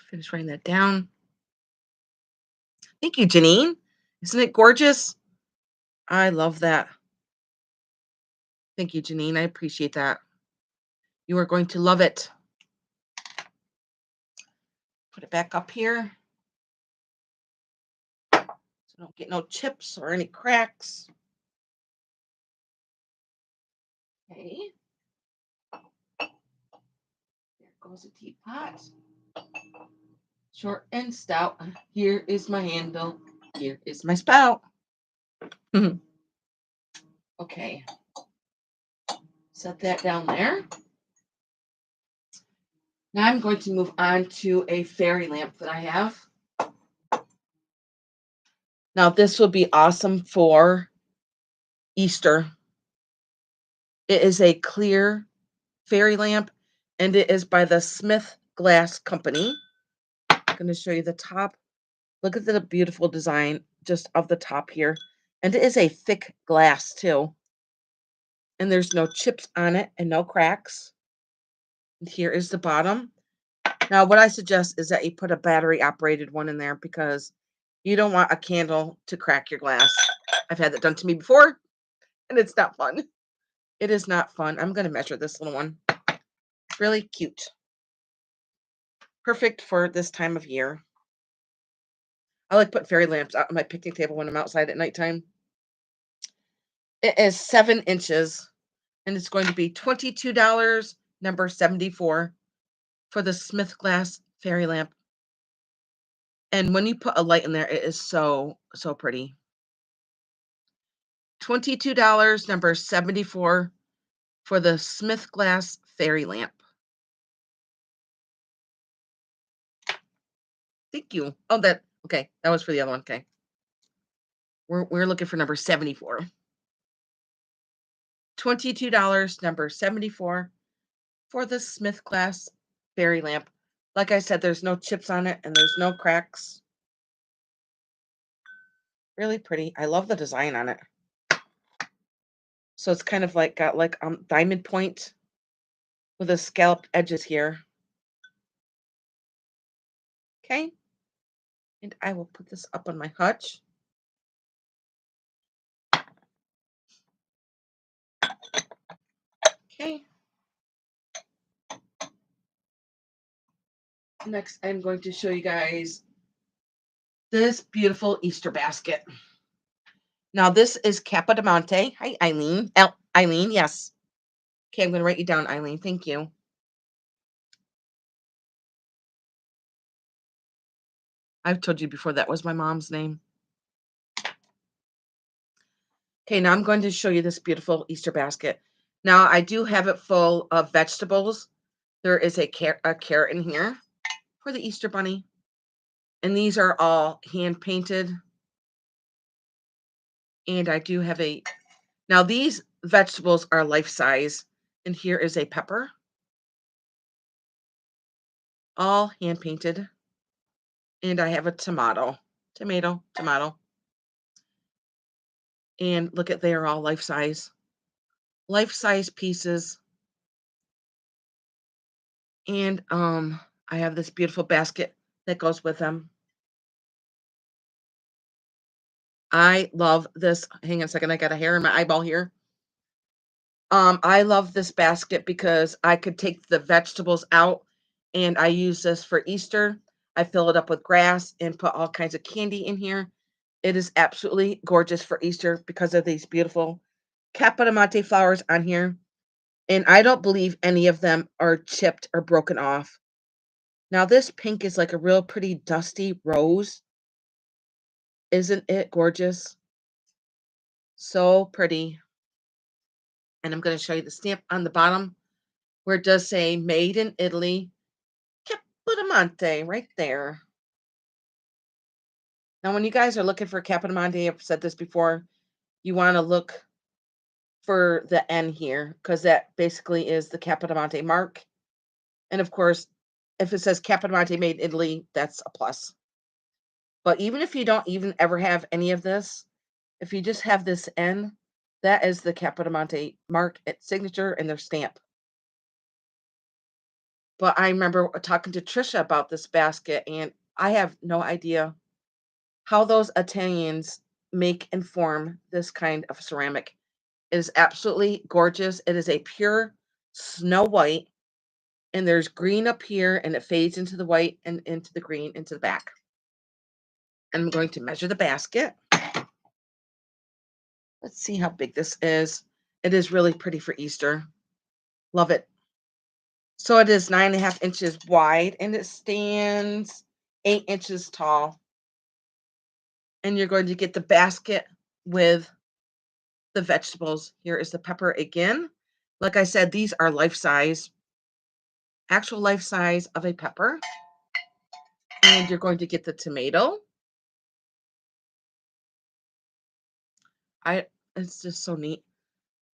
finish writing that down. Thank you, Janine. Isn't it gorgeous? I love that. Thank you, Janine. I appreciate that. You are going to love it. Put it back up here. So don't get no chips or any cracks. Okay. There goes the teapot. Short and stout. Here is my handle. Here is my spout. Okay. Set that down there. Now I'm going to move on to a fairy lamp that I have. Now this will be awesome for Easter. It is a clear fairy lamp and it is by the Smith Glass Company. I'm going to show you the top. Look at the beautiful design just of the top here. And it is a thick glass too. And there's no chips on it and no cracks. And here is the bottom. Now, what I suggest is that you put a battery operated one in there because you don't want a candle to crack your glass. I've had that done to me before, and it's not fun. It is not fun. I'm going to measure this little one. Really cute. Perfect for this time of year. I like putting fairy lamps out on my picnic table when I'm outside at nighttime. It is 7 inches, and it's going to be $22, number 74, for the Smith Glass fairy lamp. And when you put a light in there, it is so, so pretty. $22, number 74, for the Smith Glass fairy lamp. Thank you. Oh, okay. That was for the other one. Okay. We're looking for number 74. $22, number 74, for the Smith Glass fairy lamp. Like I said, there's no chips on it and there's no cracks. Really pretty. I love the design on it. So it's kind of like got like diamond point with the scalloped edges here. Okay. And I will put this up on my hutch. Okay. Next, I'm going to show you guys this beautiful Easter basket. Now, this is Capodimonte. Hi, Eileen. Eileen, yes. Okay, I'm going to write you down, Eileen. Thank you. I've told you before that was my mom's name. Okay, now I'm going to show you this beautiful Easter basket. Now, I do have it full of vegetables. There is a carrot in here for the Easter bunny. And these are all hand painted. And I do have now these vegetables are life size. And here is a pepper. All hand painted. And I have a tomato. Tomato. And look at, they are all life size. Life size pieces. And I have this beautiful basket that goes with them. I love this. Hang on a second. I got a hair in my eyeball here. I love this basket because I could take the vegetables out and I use this for Easter. I fill it up with grass and put all kinds of candy in here. It is absolutely gorgeous for Easter because of these beautiful Capodimonte flowers on here. And I don't believe any of them are chipped or broken off. Now, this pink is like a real pretty dusty rose. Isn't it gorgeous? So pretty. And I'm going to show you the stamp on the bottom where it does say made in Italy, Capodimonte, right there. Now, when you guys are looking for Capodimonte, I've said this before, you want to look for the N here because that basically is the Capodimonte mark. And of course, if it says Capodimonte made in Italy, that's a plus. But even if you don't even ever have any of this, if you just have this N, that is the Capodimonte mark, its signature, and their stamp. But I remember talking to Trisha about this basket, and I have no idea how those Italians make and form this kind of ceramic. It is absolutely gorgeous. It is a pure snow white, and there's green up here, and it fades into the white and into the green into the back. And I'm going to measure the basket. Let's see how big this is. It is really pretty for Easter. Love it. So it is 9.5 inches wide, and it stands 8 inches tall. And you're going to get the basket with the vegetables. Here is the pepper again. Like I said, these are life size, actual life size of a pepper. And you're going to get the tomato. It's just so neat.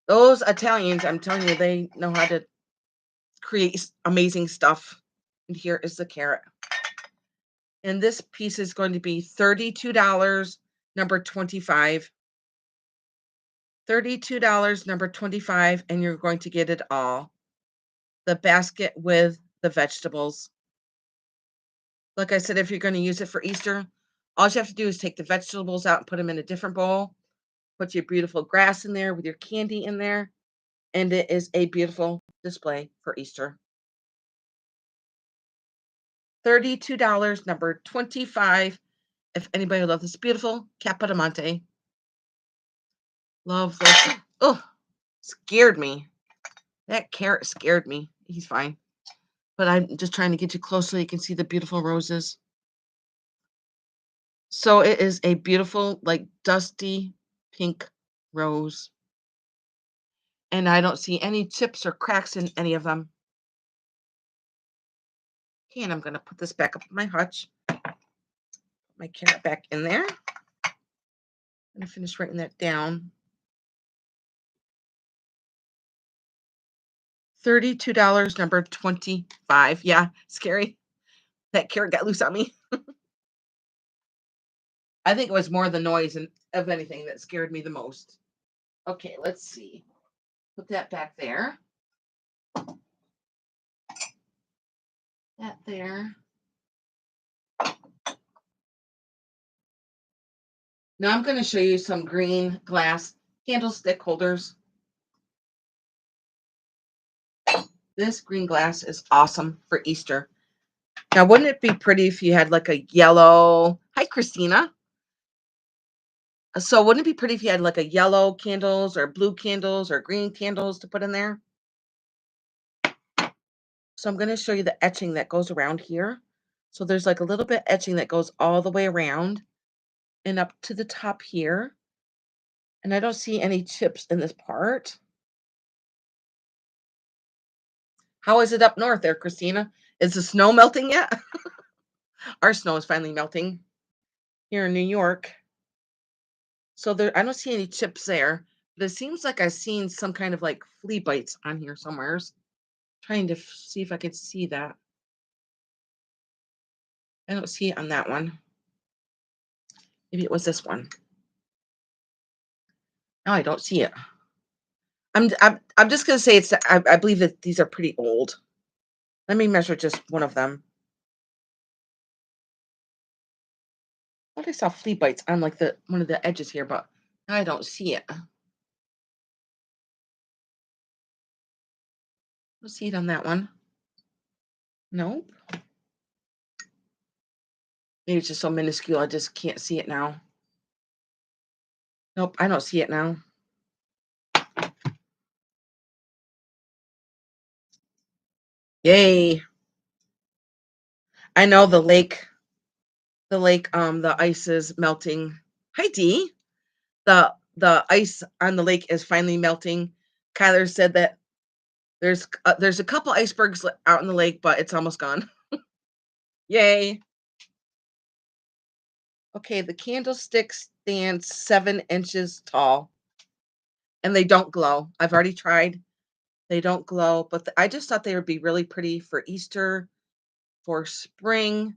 Those Italians, I'm telling you, they know how to create amazing stuff. And here is the carrot. And this piece is going to be $32, number 25. $32, number 25, and you're going to get it all. The basket with the vegetables. Like I said, if you're gonna use it for Easter, all you have to do is take the vegetables out and put them in a different bowl, put your beautiful grass in there with your candy in there, and it is a beautiful display for Easter. $32, number 25. If anybody loves this beautiful Capodimonte. Love those. Oh, scared me. That carrot scared me. He's fine. But I'm just trying to get you close so you can see the beautiful roses. So it is a beautiful, like dusty pink rose. And I don't see any chips or cracks in any of them. Okay, and I'm going to put this back up in my hutch. Put my carrot back in there. I'm going to finish writing that down. $32, number 25. Yeah, scary. That carrot got loose on me. I think it was more the noise and of anything that scared me the most. Okay, let's see. Put that back there. That there. Now I'm going to show you some green glass candlestick holders. This green glass is awesome for Easter. Now, wouldn't it be pretty if you had like a yellow... Hi, Christina. So wouldn't it be pretty if you had like a yellow candles or blue candles or green candles to put in there? So I'm going to show you the etching that goes around here. So there's like a little bit etching that goes all the way around and up to the top here. And I don't see any chips in this part. How is it up north there, Christina? Is the snow melting yet? Our snow is finally melting here in New York. So there, I don't see any chips there, but it seems like I've seen some kind of like flea bites on here somewheres. Trying to see if I could see that. I don't see it on that one. Maybe it was this one. No, I don't see it. I'm just gonna say it's. I believe that these are pretty old. Let me measure just one of them. I thought I saw flea bites on like the one of the edges here, but I don't see it. I don't see it on that one. Nope. Maybe it's just so minuscule I just can't see it now. Nope, I don't see it now. Yay. I know the ice is melting. Hi Dee. The ice on the lake is finally melting. Kyler said that there's a couple icebergs out in the lake, but it's almost gone. Yay. Okay, the candlestick stands 7 inches tall and they don't glow. I've already tried. They don't glow, but I just thought they would be really pretty for Easter, for spring,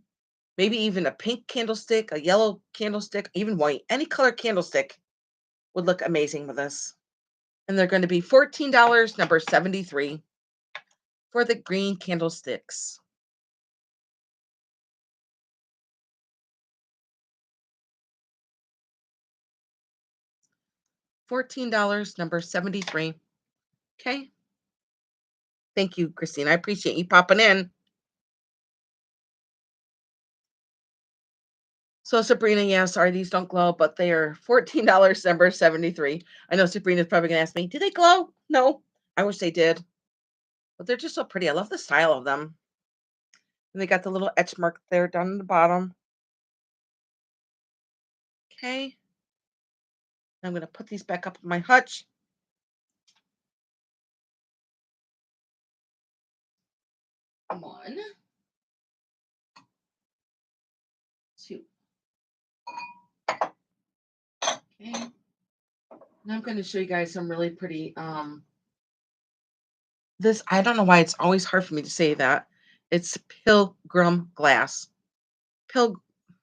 maybe even a pink candlestick, a yellow candlestick, even white. Any color candlestick would look amazing with this. And they're going to be $14, number 73 for the green candlesticks. $14, number 73. Okay. Thank you, Christine. I appreciate you popping in. So Sabrina, yeah, sorry, these don't glow, but they are $14, number 73. I know Sabrina's probably gonna ask me, do they glow? No. I wish they did. But they're just so pretty. I love the style of them. And they got the little etch mark there down in the bottom. Okay. I'm gonna put these back up in my hutch. One, two. Okay. Now I'm going to show you guys some really pretty this, I don't know why it's always hard for me to say that. It's Pilgrim Glass.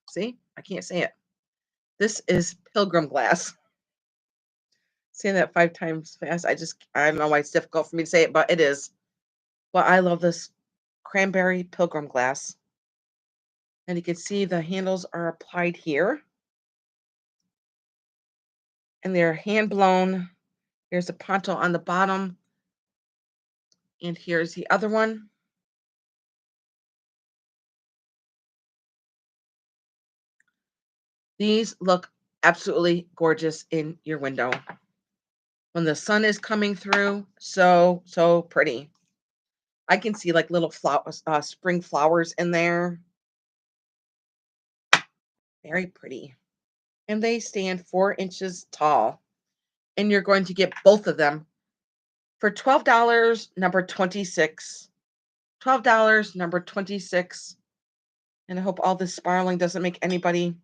See? I can't say it. This is Pilgrim Glass. Saying that 5 times fast, I don't know why it's difficult for me to say it, but it is. But I love this cranberry Pilgrim Glass. And you can see the handles are applied here, and they're hand blown. Here's a poncho on the bottom, and here's the other one. These look absolutely gorgeous in your window. When the sun is coming through, so, so pretty. I can see like little flowers, spring flowers in there. Very pretty. And they stand 4 inches tall. And you're going to get both of them for $12, number 26. $12, number 26. And I hope all this spiraling doesn't make anybody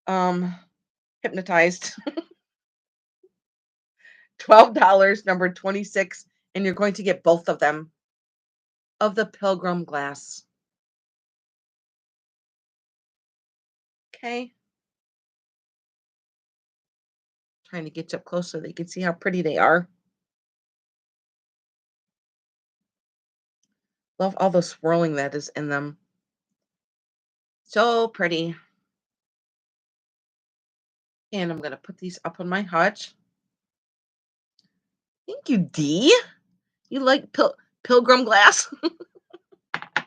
um hypnotized. $12, number 26, and you're going to get both of them of the Pilgrim Glass. Okay. Trying to get you up close so that you can see how pretty they are. Love all the swirling that is in them. So pretty. And I'm going to put these up on my hutch. Thank you, Dee. You like Pilgrim Glass? I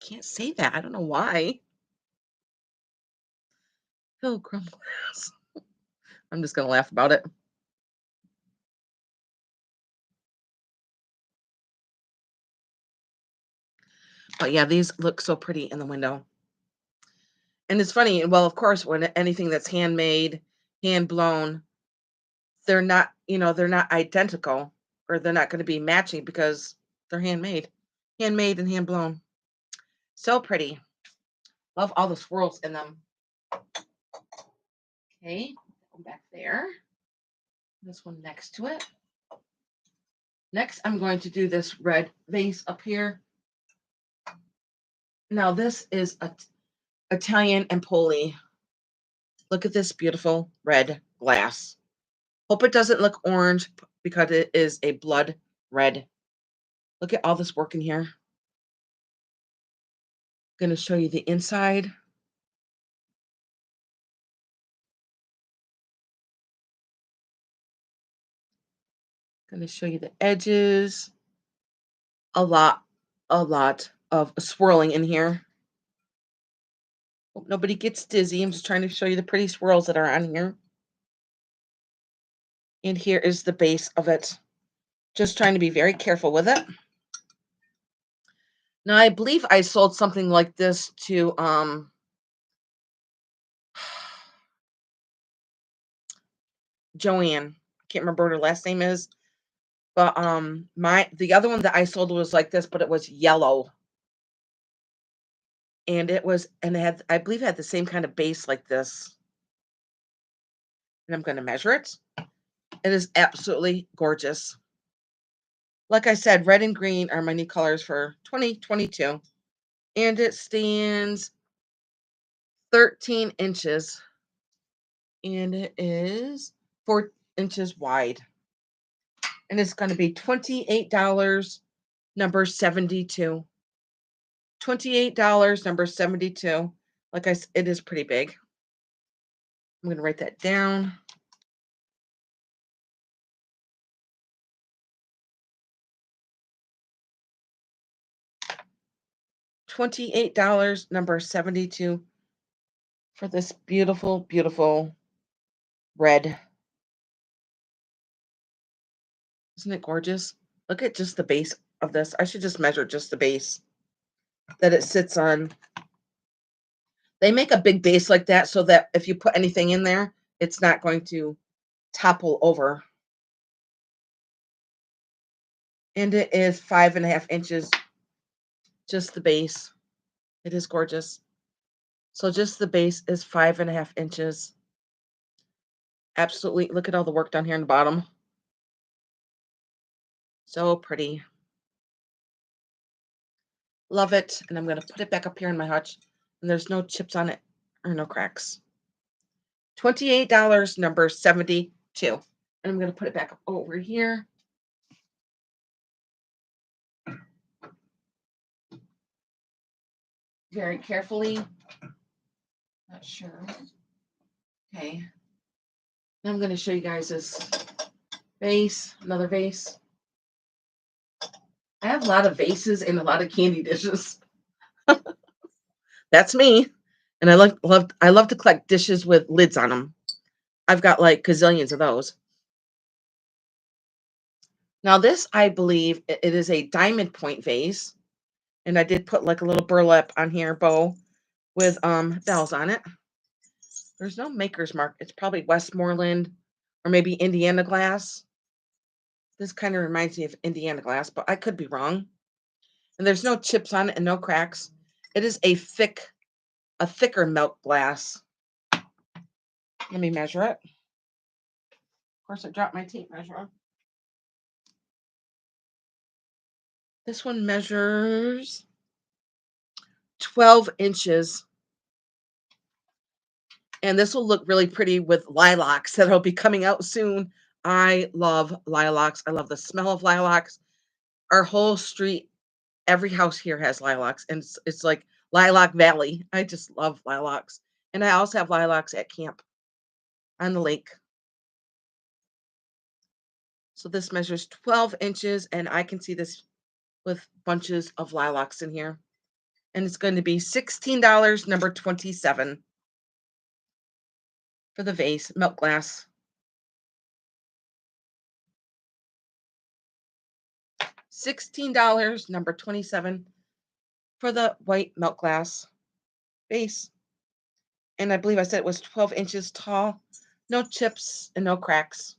can't say that. I don't know why. Pilgrim Glass. I'm just going to laugh about it. But yeah, these look so pretty in the window. And it's funny, well, of course, when anything that's handmade, hand blown, they're not identical, or they're not going to be matching because they're handmade and hand blown. So pretty. Love all the swirls in them. Okay, go back there. This one next to it. Next, I'm going to do this red vase up here. Now, this is Italian Empoli. Look at this beautiful red glass. Hope it doesn't look orange because it is a blood red. Look at all this work in here. I'm going to show you the inside. Going to show you the edges. A lot of swirling in here. Hope nobody gets dizzy. I'm just trying to show you the pretty swirls that are on here. And here is the base of it. Just trying to be very careful with it. Now, I believe I sold something like this to Joanne. I can't remember what her last name is. But the other one that I sold was like this, but it was yellow. And it had, I believe it had the same kind of base like this. And I'm going to measure it. It is absolutely gorgeous. Like I said, red and green are my new colors for 2022. And it stands 13 inches. And it is 4 inches wide. And it's going to be $28, number 72. $28, number 72. Like I said, it is pretty big. I'm going to write that down. $28, number 72, for this beautiful, beautiful red. Isn't it gorgeous? Look at just the base of this. I should just measure just the base that it sits on. They make a big base like that so that if you put anything in there, it's not going to topple over. And it is 5.5 inches, just the base. It is gorgeous. So just the base is 5.5 inches. Absolutely. Look at all the work down here in the bottom. So pretty. Love it. And I'm going to put it back up here in my hutch. And there's no chips on it or no cracks. $28, number 72. And I'm going to put it back over here. Very carefully. Not sure. Okay. Now I'm going to show you guys this vase, another vase. I have a lot of vases and a lot of candy dishes. That's me. And I love to collect dishes with lids on them. I've got like gazillions of those. Now this, I believe, it is a diamond point vase. And I did put like a little burlap on here, bow with bells on it. There's no maker's mark. It's probably Westmoreland or maybe Indiana glass. This kind of reminds me of Indiana glass, but I could be wrong. And there's no chips on it and no cracks. It is a thicker milk glass. Let me measure it. Of course, I dropped my tape measure. This one measures 12 inches. And this will look really pretty with lilacs that'll be coming out soon. I love lilacs. I love the smell of lilacs. Our whole street, every house here has lilacs, and it's like Lilac Valley. I just love lilacs. And I also have lilacs at camp on the lake. So this measures 12 inches, and I can see this with bunches of lilacs in here. And it's going to be $16, number 27 for the vase, milk glass. $16, number 27 for the white milk glass vase. And I believe I said it was 12 inches tall. No chips and no cracks.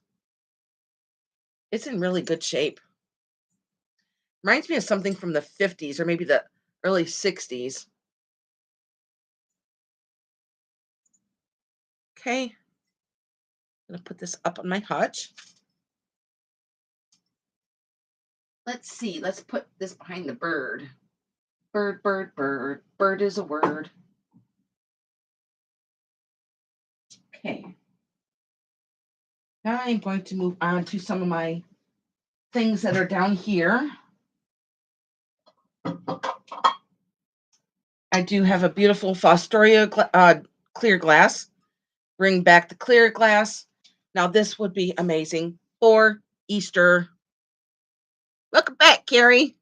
It's in really good shape. Reminds me of something from the 50s or maybe the early 60s. Okay. I'm going to put this up on my hutch. Let's see. Let's put this behind the bird. Bird, bird, bird. Bird is a word. Okay. Now I'm going to move on to some of my things that are down here. I do have a beautiful Fosterio clear glass. Bring back the clear glass. Now this would be amazing for Easter. Welcome back, Carrie.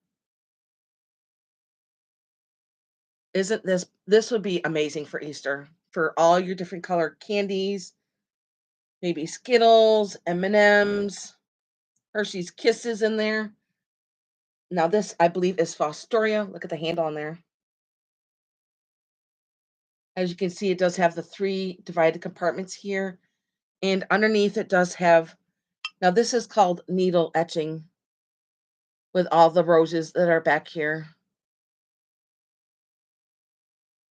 Isn't this would be amazing for Easter for all your different colored candies, maybe Skittles, M&Ms, Hershey's Kisses in there. Now this, I believe, is Fosteria. Look at the handle on there. As you can see, it does have the 3 divided compartments here. And underneath it does have, now this is called needle etching with all the roses that are back here.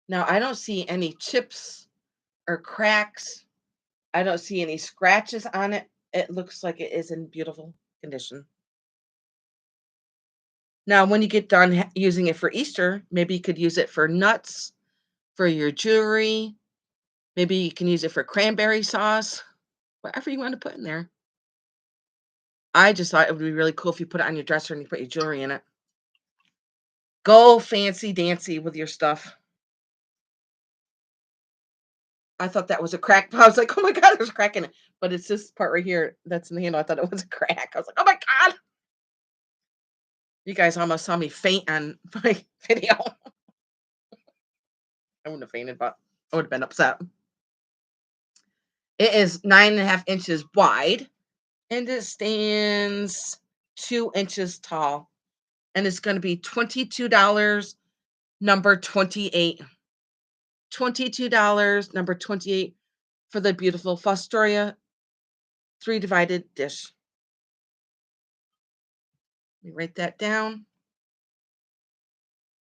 Now I don't see any chips or cracks. I don't see any scratches on it. It looks like it is in beautiful condition. Now, when you get done using it for Easter, maybe you could use it for nuts, for your jewelry. Maybe you can use it for cranberry sauce, whatever you want to put in there. I just thought it would be really cool if you put it on your dresser and you put your jewelry in it. Go fancy dancy with your stuff. I thought that was a crack. I was like, oh my God, there's a crack in it. But it's this part right here that's in the handle. I thought it was a crack. I was like, oh my God. You guys almost saw me faint on my video. I wouldn't have fainted, but I would have been upset. It is 9.5 inches wide and it stands 2 inches tall. And it's going to be $22, number 28. $22, number 28 for the beautiful Fosteria 3 divided dish. Let me write that down.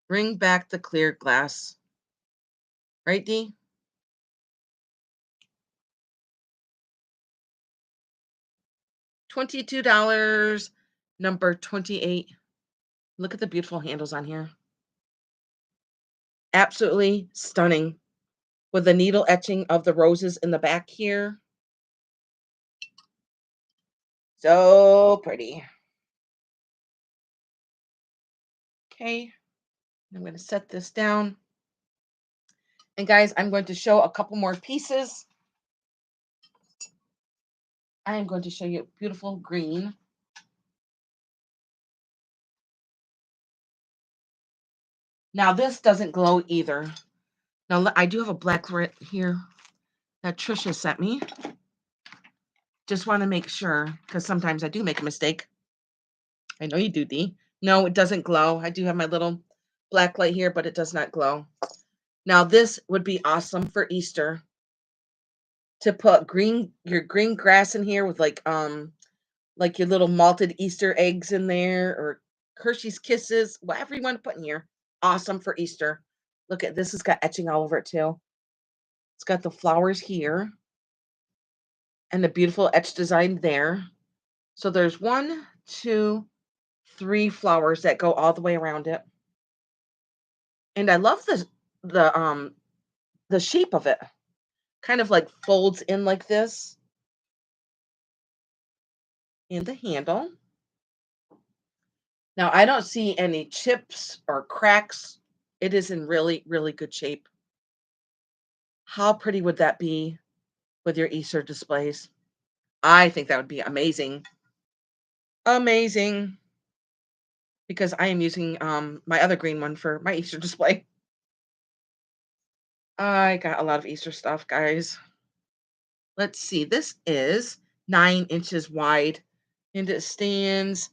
Bring back the clear glass. Right, Dee? $22, number 28. Look at the beautiful handles on here. Absolutely stunning. with the needle etching of the roses in the back here. So pretty. Okay, I'm going to set this down. And guys, I'm going to show a couple more pieces. I am going to show you a beautiful green. Now this doesn't glow either. Now I do have a black right here that Trisha sent me. Just want to make sure, because sometimes I do make a mistake. I know you do, Dee. No, it doesn't glow. I do have my little black light here, but it does not glow. Now this would be awesome for Easter, to put your green grass in here with like your little malted Easter eggs in there, or Hershey's Kisses, whatever you want to put in here. Awesome for Easter. Look at this, it's got etching all over it too. It's got the flowers here and the beautiful etch design there. So there's 1, 2, 3 flowers that go all the way around it. And I love the shape of it. Kind of like folds in like this. And the handle. Now I don't see any chips or cracks. It is in really, really good shape. How pretty would that be with your Easter displays? I think that would be amazing. Amazing. Because I am using my other green one for my Easter display. I got a lot of Easter stuff, guys. Let's see. This is 9 inches wide and it stands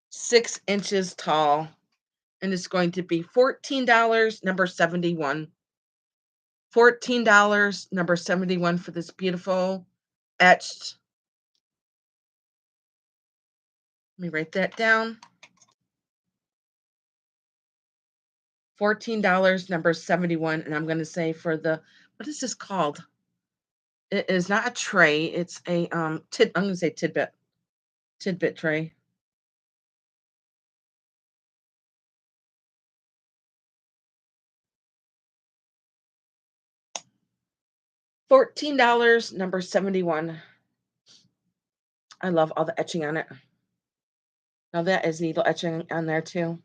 6 inches tall. And it's going to be $14, number 71. $14, number 71 for this beautiful etched. Let me write that down. $14, number 71. And I'm going to say for the, what is this called? It is not a tray. It's a, I'm going to say tidbit tray. $14, number 71. I love all the etching on it. Now that is needle etching on there too.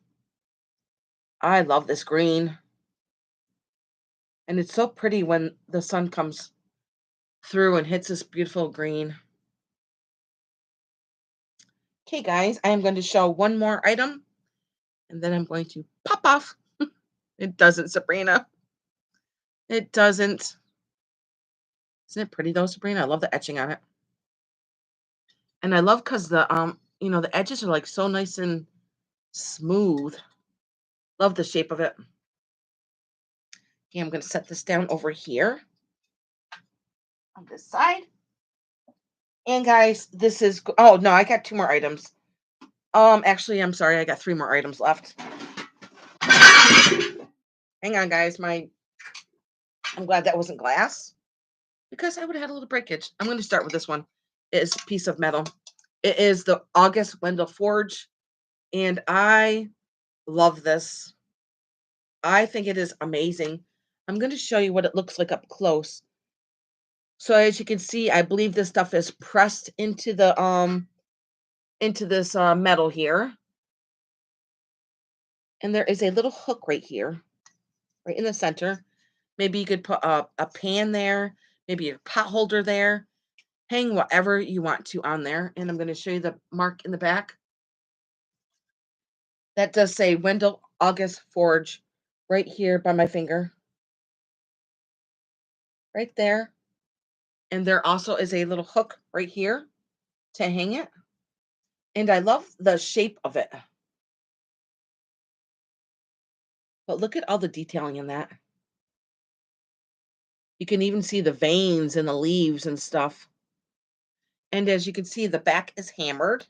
I love this green. And it's so pretty when the sun comes through and hits this beautiful green. Okay, guys, I am going to show one more item. And then I'm going to pop off. It doesn't, Sabrina. It doesn't. Isn't it pretty though, Sabrina? I love the etching on it. And I love because the edges are like so nice and smooth. Love the shape of it. Okay, I'm going to set this down over here on this side. And guys, this is, oh no, I got 2 more items. Actually, I'm sorry, I got 3 more items left. Hang on, guys. I'm glad that wasn't glass, because I would have had a little breakage. I'm going to start with this one. It is a piece of metal. It is the August Wendell Forge, and I love this. I think it is amazing. I'm going to show you what it looks like up close. So as you can see, I believe this stuff is pressed into this metal here. And there is a little hook right here, right in the center. Maybe you could put a pan there, maybe a pot holder there, hang whatever you want to on there. And I'm going to show you the mark in the back. That does say Wendell August Forge right here by my finger. Right there. And there also is a little hook right here to hang it. And I love the shape of it. But look at all the detailing in that. You can even see the veins and the leaves and stuff. And as you can see, the back is hammered.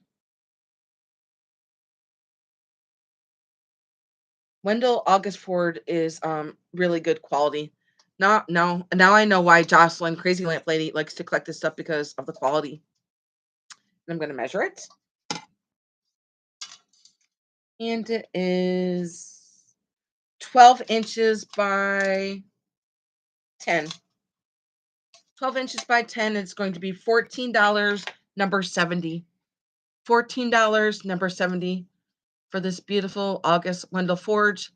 Wendell August Ford is really good quality. Now I know why Jocelyn, Crazy Lamp Lady, likes to collect this stuff, because of the quality. And I'm going to measure it. And it is 12 inches by 10. 12 inches by 10. It's going to be $14, number 70. $14, number 70 for this beautiful August Wendell Forge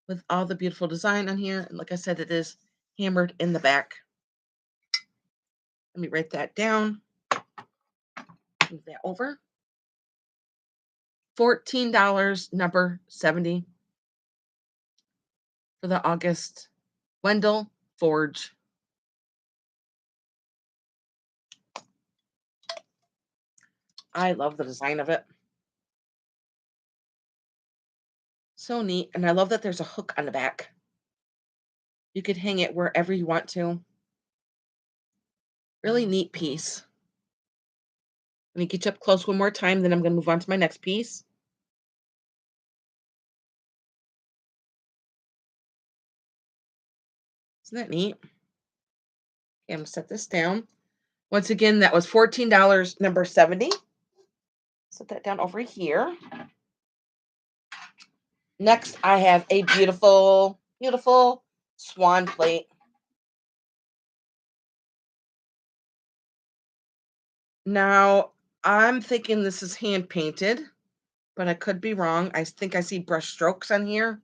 with all the beautiful design on here. And like I said, it is hammered in the back. Let me write that down. Move that over. $14, number 70 for the August Wendell Forge. I love the design of it. So neat. And I love that there's a hook on the back. You could hang it wherever you want to. Really neat piece. Let me get you up close one more time, then I'm going to move on to my next piece. Isn't that neat? Okay, I'm going to set this down. Once again, that was $14, number 70. Set that down over here. Next, I have a beautiful, beautiful Swan Plate. Now, I'm thinking this is hand painted, but I could be wrong. I think I see brush strokes on here.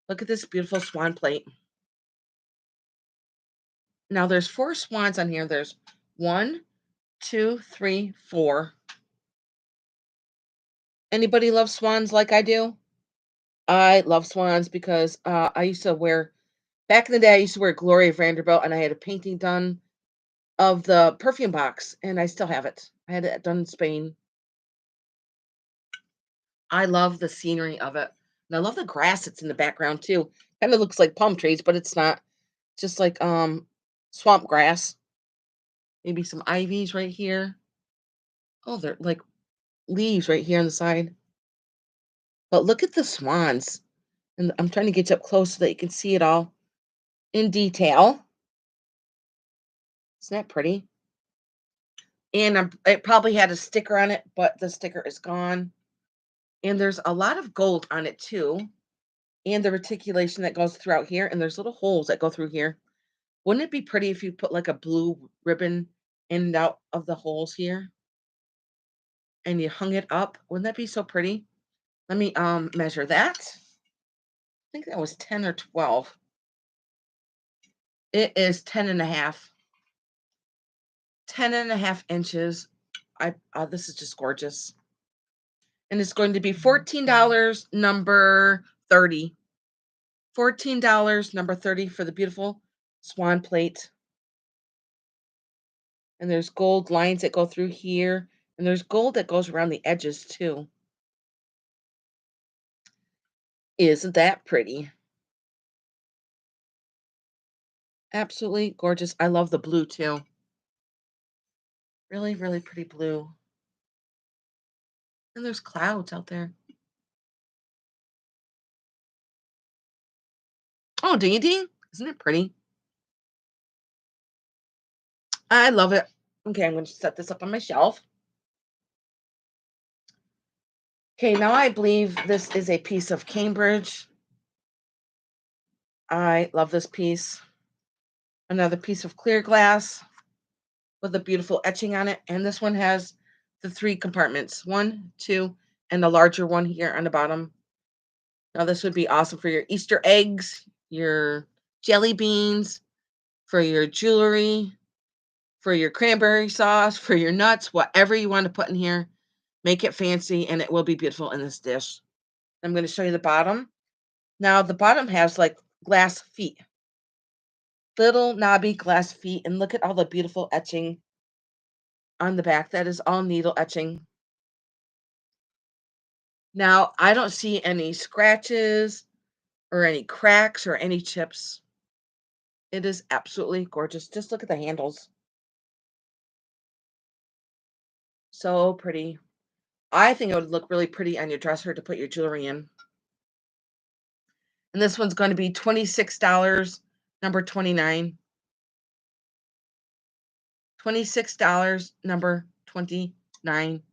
Look at this beautiful Swan Plate. Now, there's 4 swans on here. There's 1, 2, 3, 4. Anybody love swans like I do? I love swans because I used to wear, back in the day, I used to wear Gloria Vanderbilt, and I had a painting done of the perfume box, and I still have it. I had it done in Spain. I love the scenery of it. And I love the grass that's in the background too. Kind of looks like palm trees, but it's not. Just like swamp grass. Maybe some ivies right here. Oh, they're like leaves right here on the side. But look at the swans. And I'm trying to get you up close so that you can see it all in detail. Isn't that pretty? And it probably had a sticker on it, but the sticker is gone. And there's a lot of gold on it too. And the reticulation that goes throughout here. And there's little holes that go through here. Wouldn't it be pretty if you put like a blue ribbon in and out of the holes here? And you hung it up? Wouldn't that be so pretty? Let me measure that. I think that was 10 or 12. It is 10 and a half. 10 and a half inches. This is just gorgeous. And it's going to be $14, number 30. $14, number 30 for the beautiful Swan Plate. And there's gold lines that go through here. And there's gold that goes around the edges too. Isn't that pretty? Absolutely gorgeous. I love the blue too. Really, really pretty blue. And there's clouds out there. Oh, ding ding. Isn't it pretty? I love it. Okay, I'm going to set this up on my shelf. Okay, now I believe this is a piece of Cambridge. I love this piece. Another piece of clear glass with a beautiful etching on it. And this one has the 3 compartments. 1, 2, and a larger one here on the bottom. Now this would be awesome for your Easter eggs, your jelly beans, for your jewelry, for your cranberry sauce, for your nuts, whatever you want to put in here. Make it fancy, and it will be beautiful in this dish. I'm going to show you the bottom. Now, the bottom has like glass feet, little knobby glass feet, and look at all the beautiful etching on the back. That is all needle etching. Now, I don't see any scratches or any cracks or any chips. It is absolutely gorgeous. Just look at the handles. So pretty. I think it would look really pretty on your dresser to put your jewelry in. And this one's going to be $26, number 29. $26, number 29.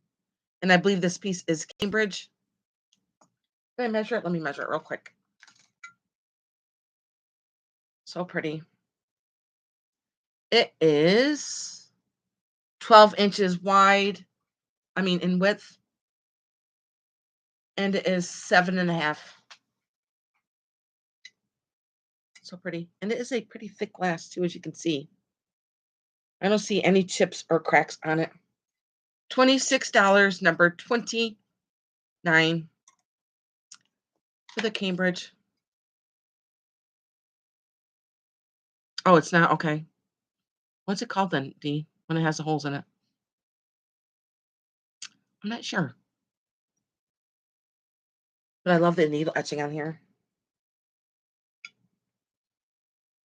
And I believe this piece is Cambridge. Did I measure it? Let me measure it real quick. So pretty. It is 12 inches wide, I mean, in width, and it is 7.5. So pretty. And it is a pretty thick glass, too, as you can see. I don't see any chips or cracks on it. $26, number 29 for the Cambridge. Oh, it's not? Okay. What's it called then, D, when it has the holes in it? I'm not sure. But I love the needle etching on here.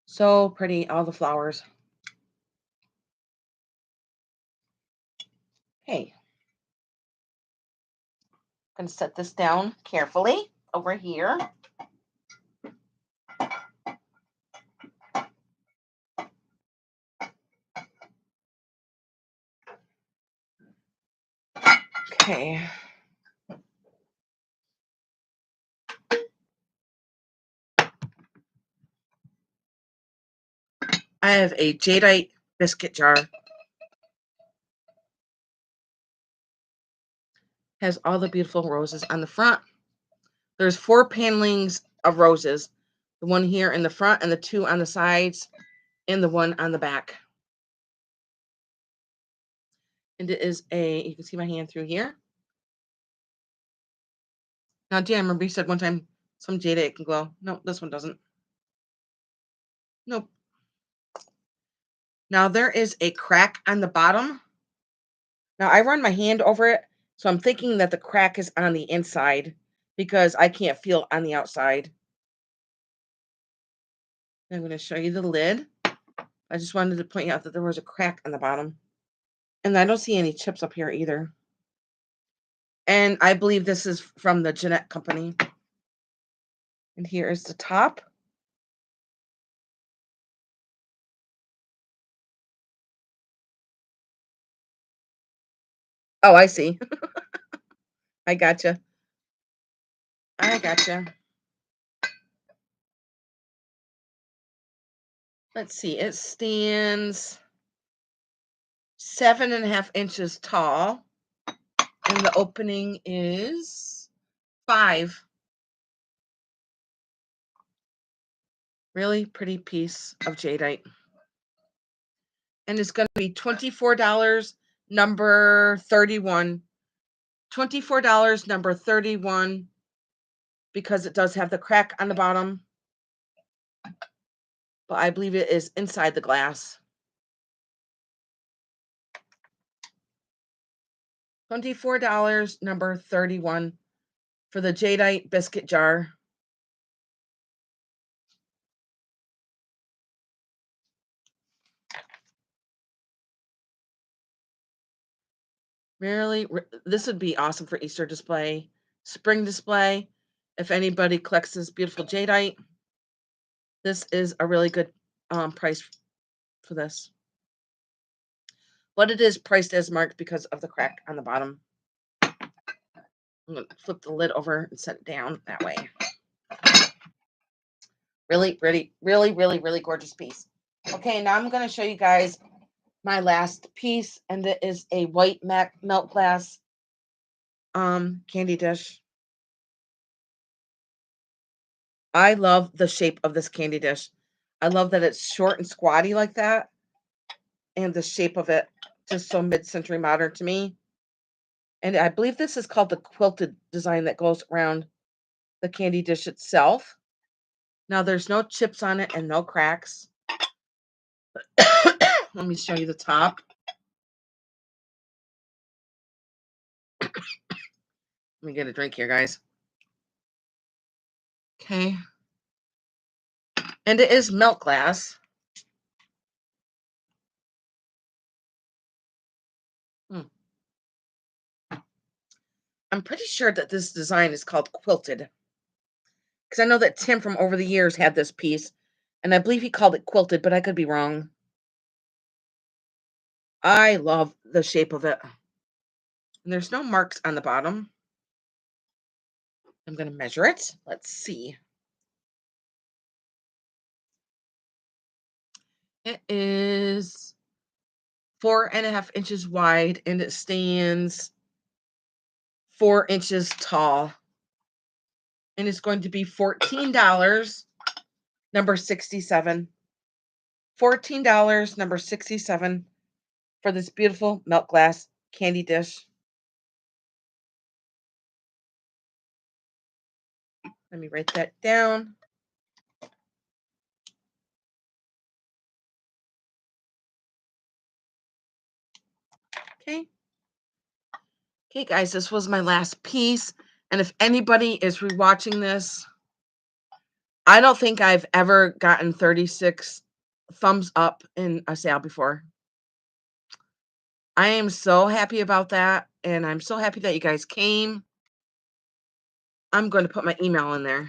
So pretty, all the flowers. Okay. I'm going to set this down carefully over here. Okay. I have a Jadeite Biscuit Jar. Has all the beautiful roses on the front. There's 4 panelings of roses. The one here in the front and the 2 on the sides and the one on the back. And it is you can see my hand through here. Now, Jan, remember you said one time some Jadeite can glow. No, this one doesn't. Nope. Now, there is a crack on the bottom. Now, I run my hand over it, so I'm thinking that the crack is on the inside because I can't feel on the outside. I'm going to show you the lid. I just wanted to point out that there was a crack on the bottom. And I don't see any chips up here either. And I believe this is from the Jeanette company. And here is the top. Oh, I see. I gotcha. I gotcha. Let's see. It stands 7.5 inches tall. And the opening is 5. Really pretty piece of jadeite. And it's going to be $24, number 31. $24, number 31, because it does have the crack on the bottom. But I believe it is inside the glass. $24, number 31, for the Jadeite Biscuit Jar. Really, this would be awesome for Easter display, spring display. If anybody collects this beautiful jadeite, this is a really good price for this. But it is priced as marked because of the crack on the bottom. I'm going to flip the lid over and set it down that way. Really pretty, really gorgeous piece. Okay, now I'm going to show you guys my last piece, and it is a white melt glass candy dish. I love the shape of this candy dish. I love that it's short and squatty like that, and the shape of it just so mid-century modern to me. And I believe this is called the quilted design that goes around the candy dish itself. Now, there's no chips on it and no cracks. Let me show you the top. Let me get a drink here, guys. Okay. And it is melt glass. I'm pretty sure that this design is called quilted. Because I know that Tim from over the years had this piece, and I believe he called it quilted, but I could be wrong. I love the shape of it. And there's no marks on the bottom. I'm going to measure it. Let's see. It is 4.5 inches wide and it stands 4 inches tall. And it's going to be $14, number 67. $14, number 67 for this beautiful milk glass candy dish. Let me write that down. Okay. Okay, guys, this was my last piece. And if anybody is rewatching this, I don't think I've ever gotten 36 thumbs up in a sale before. I am so happy about that. And I'm so happy that you guys came. I'm going to put my email in there.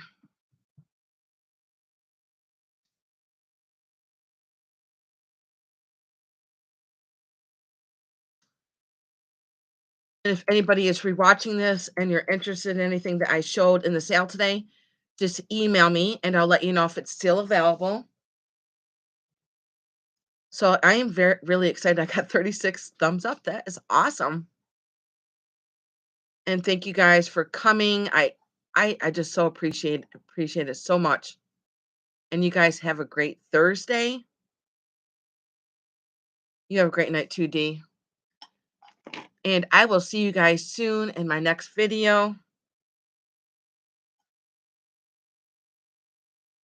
And if anybody is rewatching this and you're interested in anything that I showed in the sale today, just email me and I'll let you know if it's still available. So I am really excited. I got 36 thumbs up. That is awesome. And thank you guys for coming. I just so appreciate it so much. And you guys have a great Thursday. You have a great night too, D. And I will see you guys soon in my next video.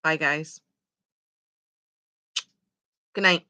Bye, guys. Good night.